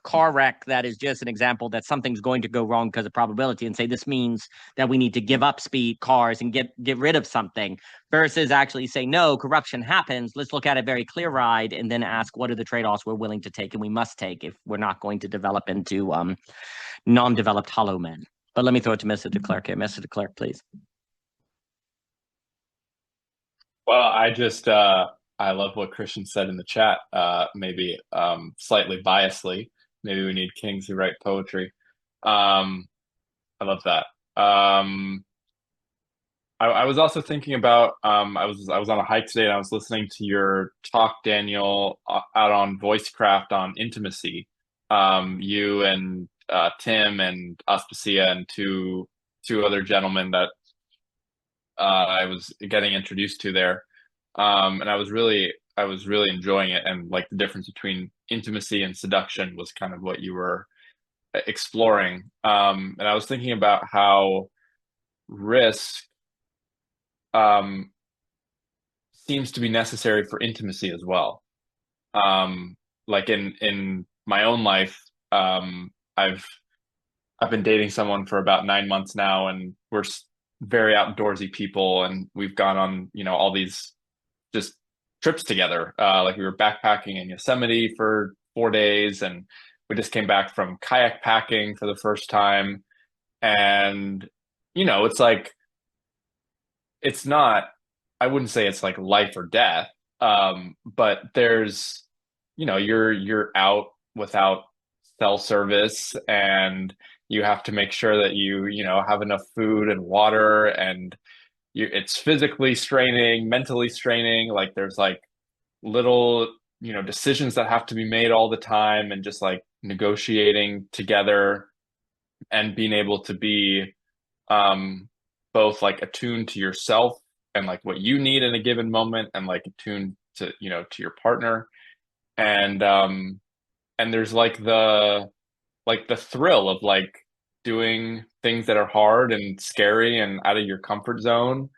car wreck that is just an example that something's going to go wrong because of probability and say this means that we need to give up speed cars and get rid of something, versus actually say no, corruption happens, let's look at it very clear-eyed and then ask what are the trade-offs we're willing to take and we must take if we're not going to develop into non-developed hollow men. But let me throw it to Mr. DeClerc here. Mr. DeClerc, please.
Well, I love what Christian said in the chat, maybe slightly biasly. Maybe we need kings who write poetry. I love that. I was also thinking about I was on a hike today and I was listening to your talk, Daniel, out on Voicecraft on intimacy. You and Tim and Aspasia and two other gentlemen that I was getting introduced to there. And I was really enjoying it, and like the difference between intimacy and seduction was kind of what you were exploring. And I was thinking about how risk seems to be necessary for intimacy as well. Like in my own life, I've been dating someone for about 9 months now, and we're very outdoorsy people, and we've gone on, all these just trips together. Like we were backpacking in Yosemite for 4 days, and we just came back from kayak packing for the first time. And, it's like, it's not, I wouldn't say it's like life or death. But there's, you're out without cell service, and you have to make sure that you have enough food and water, and it's physically straining, mentally straining. Like there's like little, decisions that have to be made all the time, and just like negotiating together and being able to be both like attuned to yourself and like what you need in a given moment, and like attuned to, to your partner. And there's like the thrill of like doing things that are hard and scary and out of your comfort zone,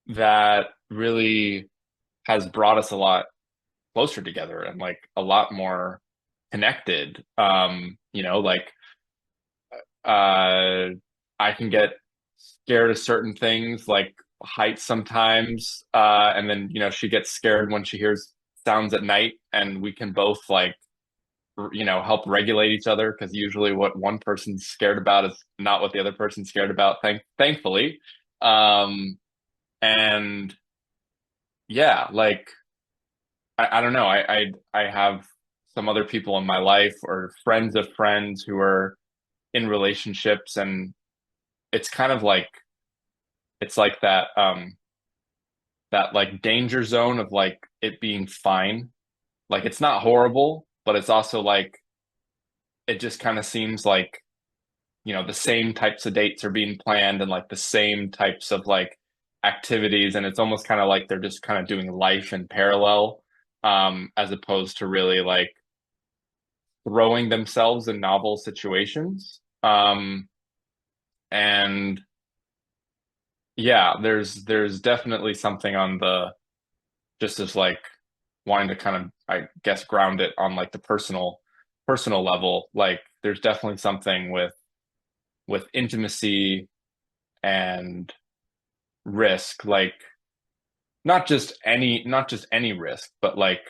that really has brought us a lot closer together and like a lot more connected. Like I can get scared of certain things like heights sometimes, and then she gets scared when she hears sounds at night, and we can both like help regulate each other, because usually what one person's scared about is not what the other person's scared about, thankfully. And yeah, like I don't know, I have some other people in my life or friends of friends who are in relationships, and it's kind of like it's like that that like danger zone of like it being fine. Like it's not horrible, but it's also like it just kind of seems like the same types of dates are being planned, and like the same types of like activities, and it's almost kind of like they're just kind of doing life in parallel, as opposed to really like throwing themselves in novel situations. And yeah, there's definitely something on the just as like wanting to kind of, I guess, ground it on like the personal level. Like there's definitely something with intimacy and risk, like not just any risk, but like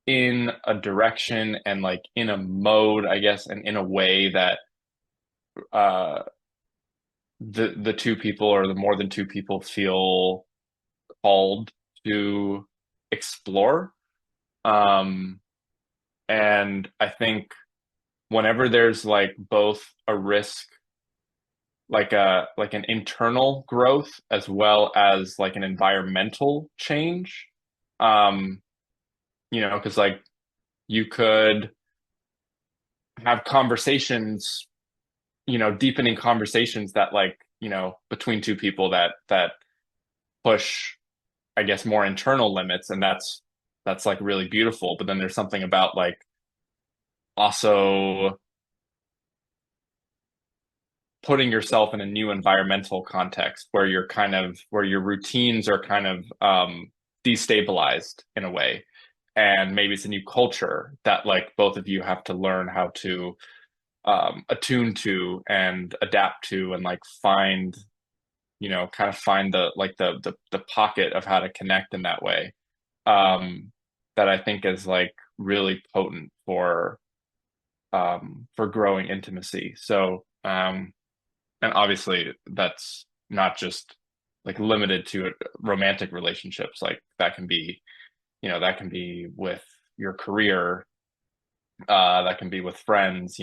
in a direction and like in a mode, I guess, and in a way that the two people or the more than two people feel called to explore. Um, and I think whenever there's like both a risk, like an internal growth as well as like an environmental change, um, because like you could have conversations, deepening conversations that like, between two people that push, I guess, more internal limits, and that's like really beautiful. But then there's something about like also putting yourself in a new environmental context where where your routines are kind of destabilized in a way. And maybe it's a new culture that like both of you have to learn how to attune to and adapt to, and like find, kind of find the like the pocket of how to connect in that way. That I think is like really potent for growing intimacy. So and obviously that's not just like limited to romantic relationships. Like that can be, that can be with your career, that can be with friends,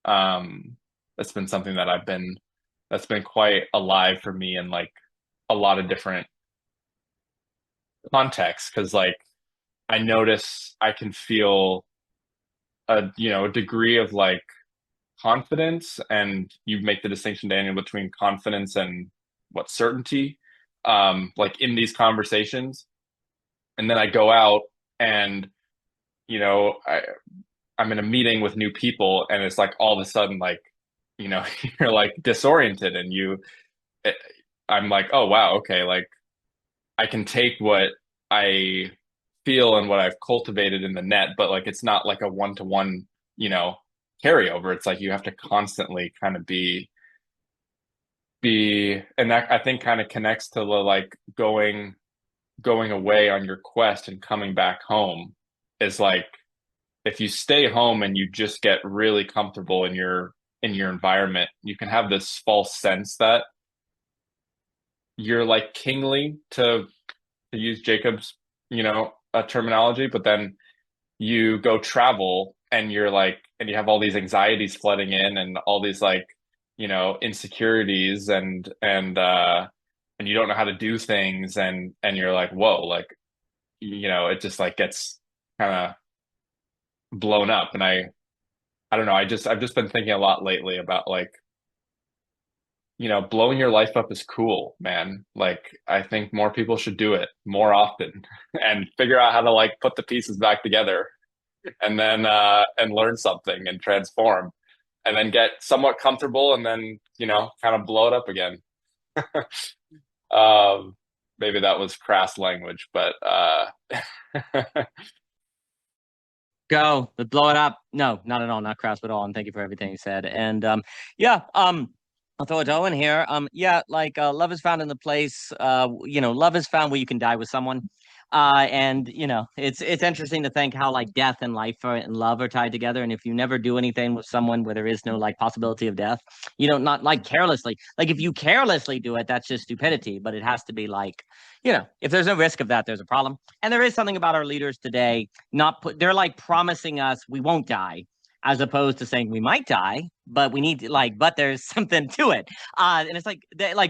um that's been something that's been quite alive for me in like a lot of different contexts, because like I notice I can feel a degree of like confidence, and you make the distinction, Daniel, between confidence and what certainty, like in these conversations. And then I go out and, you know, I, I'm in a meeting with new people, and it's like all of a sudden, like, you're like disoriented, and it, I'm like, oh, wow, okay, like I can take what I feel and what I've cultivated in the net, but like it's not like a one-to-one, you know, carryover. It's like you have to constantly kind of and that I think kind of connects to the like going away on your quest and coming back home, is like if you stay home and you just get really comfortable in your environment, you can have this false sense that you're like kingly, to use Jacob's, terminology, but then you go travel and you're like, and you have all these anxieties flooding in and all these like, insecurities, and you don't know how to do things, and you're like, whoa, like, it just like gets kind of blown up. And I don't know, I've just been thinking a lot lately about like, blowing your life up is cool, man. Like, I think more people should do it more often and figure out how to like put the pieces back together, and then and learn something and transform, and then get somewhat comfortable, and then, kind of blow it up again. Um, maybe that was crass language, but
Go, let's blow it up. No, not at all, not crass at all. And thank you for everything you said. And yeah, I'll throw it to Owen here. Yeah, like love is found in the place. Love is found where you can die with someone. And it's interesting to think how like death and life and love are tied together. And if you never do anything with someone where there is no like possibility of death, not like carelessly. Like if you carelessly do it, that's just stupidity. But it has to be like, if there's no risk of that, there's a problem. And there is something about our leaders today, they're like promising us we won't die, as opposed to saying we might die, but we need to but there's something to it. And it's like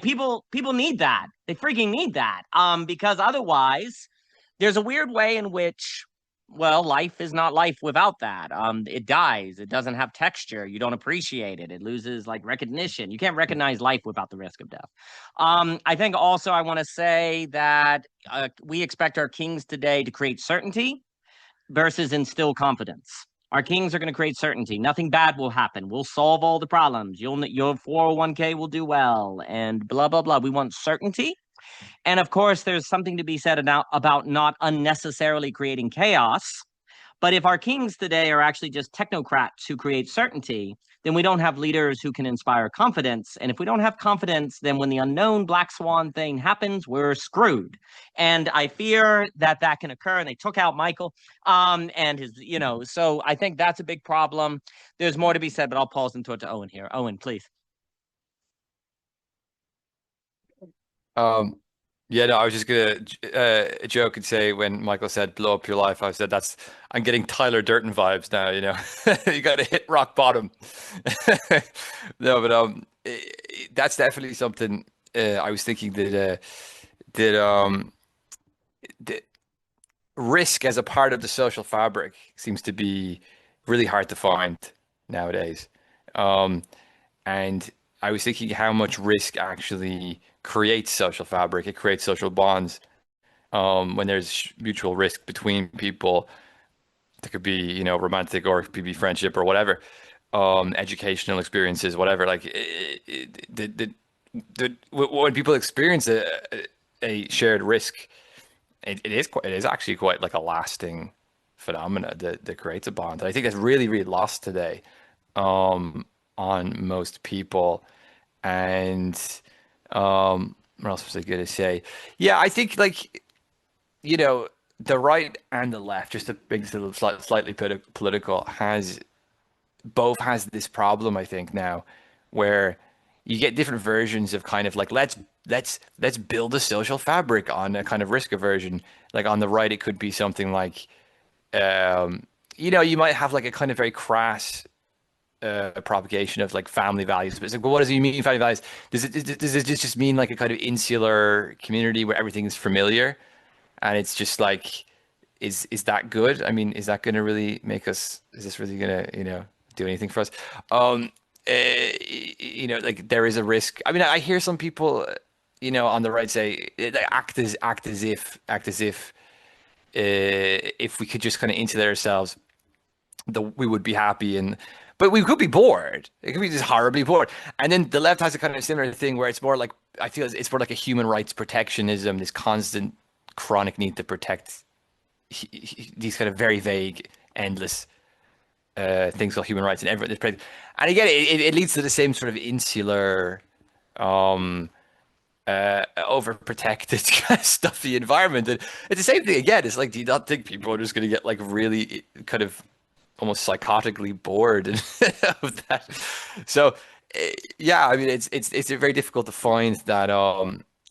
people need that. They freaking need that. Because otherwise there's a weird way in which, well, life is not life without that. It dies. It doesn't have texture. You don't appreciate it. It loses like recognition. You can't recognize life without the risk of death. I think also I want to say that we expect our kings today to create certainty versus instill confidence. Our kings are going to create certainty. Nothing bad will happen. We'll solve all the problems. Your 401k will do well, and blah blah blah. We want certainty. And of course, there's something to be said about not unnecessarily creating chaos. But if our kings today are actually just technocrats who create certainty, then we don't have leaders who can inspire confidence. And if we don't have confidence, then when the unknown black swan thing happens, we're screwed. And I fear that that can occur. And they took out Michael, and his, so I think that's a big problem. There's more to be said, but I'll pause and throw it to Owen here. Owen, please.
um Yeah, no, I was just gonna joke and say when Michael said blow up your life, I said I'm getting Tyler Durden vibes now, you know. You gotta hit rock bottom. No, but that's definitely something I was thinking that risk as a part of the social fabric seems to be really hard to find nowadays. Um, and I was thinking how much risk actually creates social fabric. It creates social bonds. When there's mutual risk between people, it could be, you know, romantic or it could be friendship or whatever, educational experiences, whatever. Like when people experience a shared risk, it is actually quite like a lasting phenomena that creates a bond. And I think that's really, really lost today, on most people. And what else was I going to say? Yeah, I think like, you know, the right and the left, just to make this a little slightly political, has this problem, I think now, where you get different versions of kind of like let's build a social fabric on a kind of risk aversion. Like on the right, it could be something like, you know, you might have like a kind of very crass propagation of like family values. But it's like, well, what does it mean, family values? Does it just mean like a kind of insular community where everything is familiar, and it's just like, is that good? I mean, is that going to really make us? Is this really going to, you know, do anything for us? You know, like there is a risk. I mean, I hear some people, you know, on the right say, act as if if we could just kind of insulate ourselves, we would be happy. And but we could be bored. It could be just horribly bored. And then the left has a kind of similar thing where it's more like, I feel it's more like a human rights protectionism, this constant chronic need to protect these kind of very vague, endless things called human rights and everything. And again, it leads to the same sort of insular, overprotected kind of stuffy environment. And it's the same thing again. It's like, do you not think people are just going to get like really kind of almost psychotically bored of that? So yeah, I mean, it's very difficult to find that.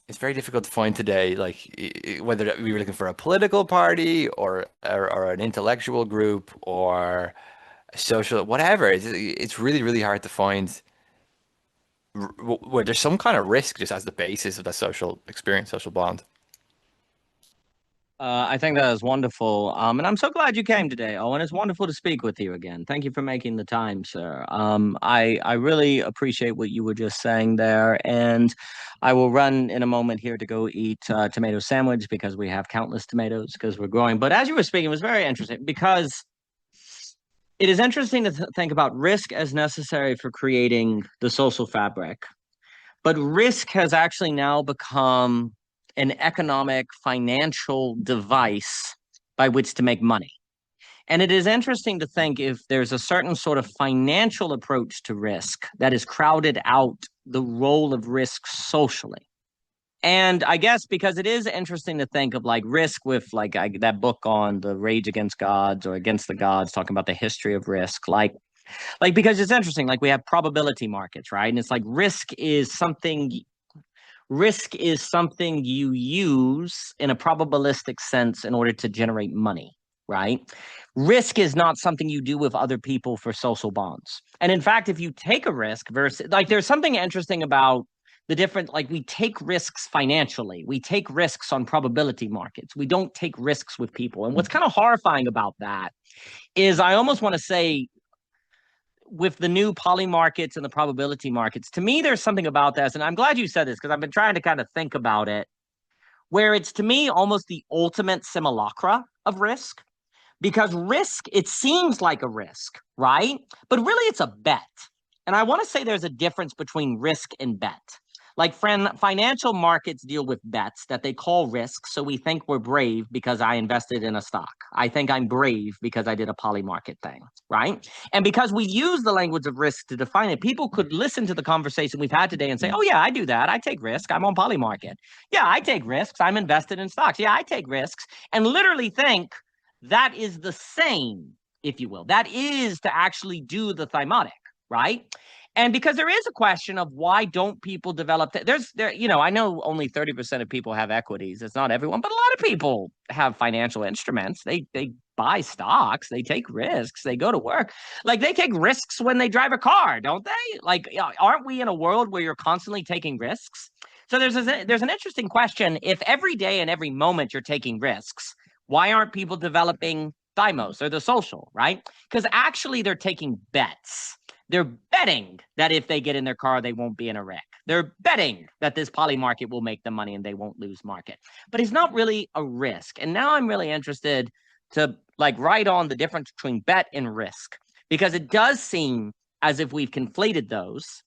It's very difficult to find today, like whether we were looking for a political party or an intellectual group or a social whatever. It's really, really hard to find where there's some kind of risk just as the basis of that social experience, social bond.
I think that is wonderful. And I'm so glad you came today, Owen. It's wonderful to speak with you again. Thank you for making the time, sir. I really appreciate what you were just saying there. And I will run in a moment here to go eat tomato sandwich because we have countless tomatoes because we're growing. But as you were speaking, it was very interesting because it is interesting to think about risk as necessary for creating the social fabric. But risk has actually now become an economic, financial device by which to make money. And it is interesting to think if there's a certain sort of financial approach to risk that has crowded out the role of risk socially. And I guess because it is interesting to think of like risk with like that book on the Rage Against Gods or Against the Gods, talking about the history of risk, like because it's interesting, like we have probability markets, right? And it's like risk is something you use in a probabilistic sense in order to generate money, right? Risk is not something you do with other people for social bonds. And in fact, if you take a risk versus, like, there's something interesting about the different, like, we take risks financially, we take risks on probability markets, we don't take risks with people. And what's kind of horrifying about that is I almost want to say, with the new poly markets and the probability markets, to me, there's something about this. And I'm glad you said this because I've been trying to kind of think about it, where it's to me almost the ultimate simulacra of risk. Because risk, it seems like a risk, right? But really it's a bet. And I want to say there's a difference between risk and bet. Like financial markets deal with bets that they call risks. So we think we're brave because I invested in a stock. I think I'm brave because I did a poly market thing, right? And because we use the language of risk to define it, people could listen to the conversation we've had today and say, oh yeah, I do that. I take risk. I'm on poly market. Yeah, I take risks. I'm invested in stocks. Yeah, I take risks. And literally think that is the same, if you will. That is to actually do the thematic, right? And because there is a question of why don't people develop I know only 30% of people have equities. It's not everyone, but a lot of people have financial instruments. They buy stocks, they take risks, they go to work. Like they take risks when they drive a car, don't they? Like, aren't we in a world where you're constantly taking risks? So there's an interesting question. If every day and every moment you're taking risks, why aren't people developing thymos or the social, right? Because actually they're taking bets. They're betting that if they get in their car, they won't be in a wreck. They're betting that this poly market will make them money and they won't lose market. But it's not really a risk. And now I'm really interested to write on the difference between bet and risk, because it does seem as if we've conflated those.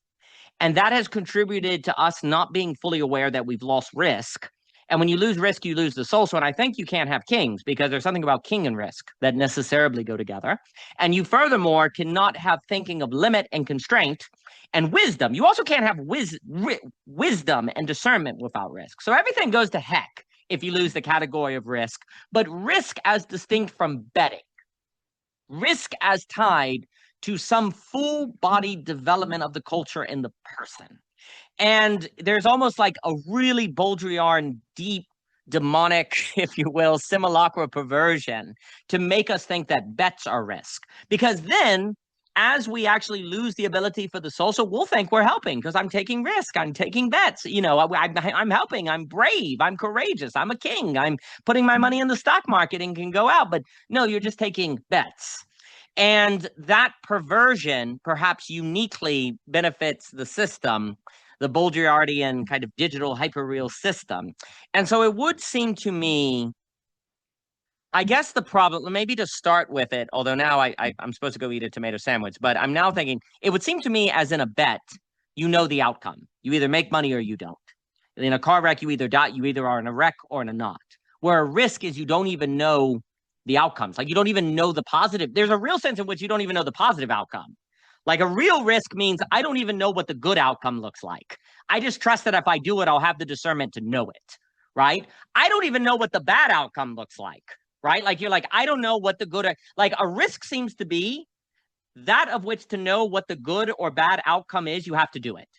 And that has contributed to us not being fully aware that we've lost risk. And when you lose risk, you lose the social. And I think you can't have kings, because there's something about king and risk that necessarily go together. And you furthermore cannot have thinking of limit and constraint and wisdom. You also can't have wisdom and discernment without risk. So everything goes to heck if you lose the category of risk. But risk as distinct from betting, risk as tied to some full-body development of the culture in the person. And there's almost like a really Baudrillard deep demonic, if you will, simulacra perversion to make us think that bets are risk. Because then, as we actually lose the ability for the social, we'll think we're helping because I'm taking risk, I'm taking bets. I'm helping, I'm brave, I'm courageous, I'm a king, I'm putting my money in the stock market and can go out. But no, you're just taking bets. And that perversion perhaps uniquely benefits the system, the Baudrillardian kind of digital hyperreal system. And so it would seem to me, I guess the problem, maybe to start with it, although now I'm supposed to go eat a tomato sandwich, but I'm now thinking, it would seem to me as in a bet, you know the outcome. You either make money or you don't. In a car wreck, you either die, you either are in a wreck or in a not. Where a risk is you don't even know the outcomes. Like you don't even know the positive. There's a real sense in which you don't even know the positive outcome. Like a real risk means I don't even know what the good outcome looks like. I just trust that if I do it, I'll have the discernment to know it, right? I don't even know what the bad outcome looks like, right? Like you're like, I don't know what the good, like a risk seems to be that of which to know what the good or bad outcome is, you have to do it.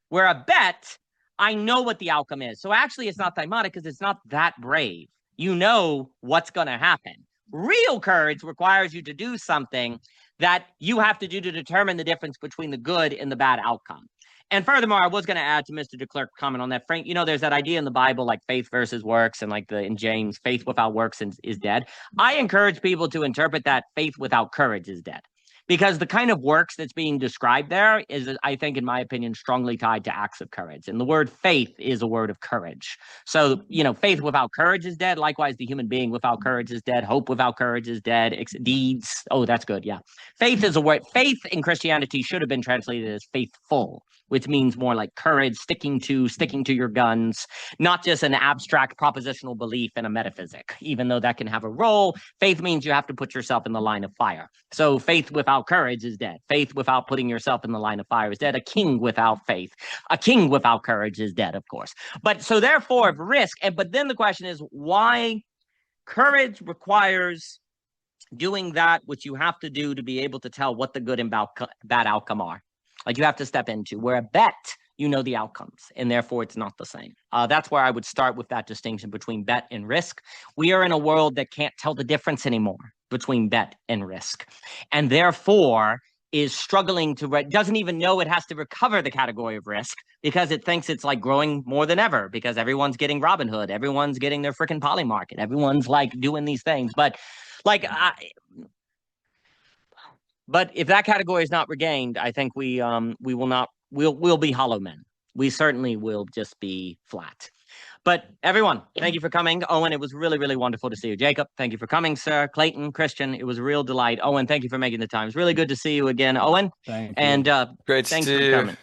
Where a bet, I know what the outcome is. So actually it's not thymotic because it's not that brave. You know what's going to happen. Real courage requires you to do something that you have to do to determine the difference between the good and the bad outcome. And furthermore, I was going to add to Mr. DeClerc's comment on that, Frank, there's that idea in the Bible, like faith versus works, and in James, faith without works is dead. I encourage people to interpret that faith without courage is dead. Because the kind of works that's being described there is, I think, in my opinion, strongly tied to acts of courage. And the word faith is a word of courage. So, faith without courage is dead. Likewise, the human being without courage is dead. Hope without courage is dead. Deeds. Oh, that's good. Yeah. Faith is a word. Faith in Christianity should have been translated as faithful, which means more like courage, sticking to your guns, not just an abstract propositional belief in a metaphysic, even though that can have a role. Faith means you have to put yourself in the line of fire. So faith without courage is dead. Faith without putting yourself in the line of fire is dead. A king without faith, a king without courage is dead, of course. But so therefore risk, but then the question is why courage requires doing that which you have to do to be able to tell what the good and bad outcome are. Like you have to step into, where a bet, you know the outcomes, and therefore it's not the same. That's where I would start with that distinction between bet and risk. We are in a world that can't tell the difference anymore between bet and risk, and therefore is struggling doesn't even know it has to recover the category of risk because it thinks it's like growing more than ever because everyone's getting Robinhood, everyone's getting their freaking poly market, everyone's like doing these things. But But if that category is not regained, I think we'll be hollow men. We certainly will just be flat. But everyone, thank you for coming. Owen, it was really, really wonderful to see you. Jacob, thank you for coming, sir. Clayton, Christian, it was a real delight. Owen, thank you for making the time. It's really good to see you again, Owen.
Thank you.
And
Great to
thanks
see
for
you.
coming.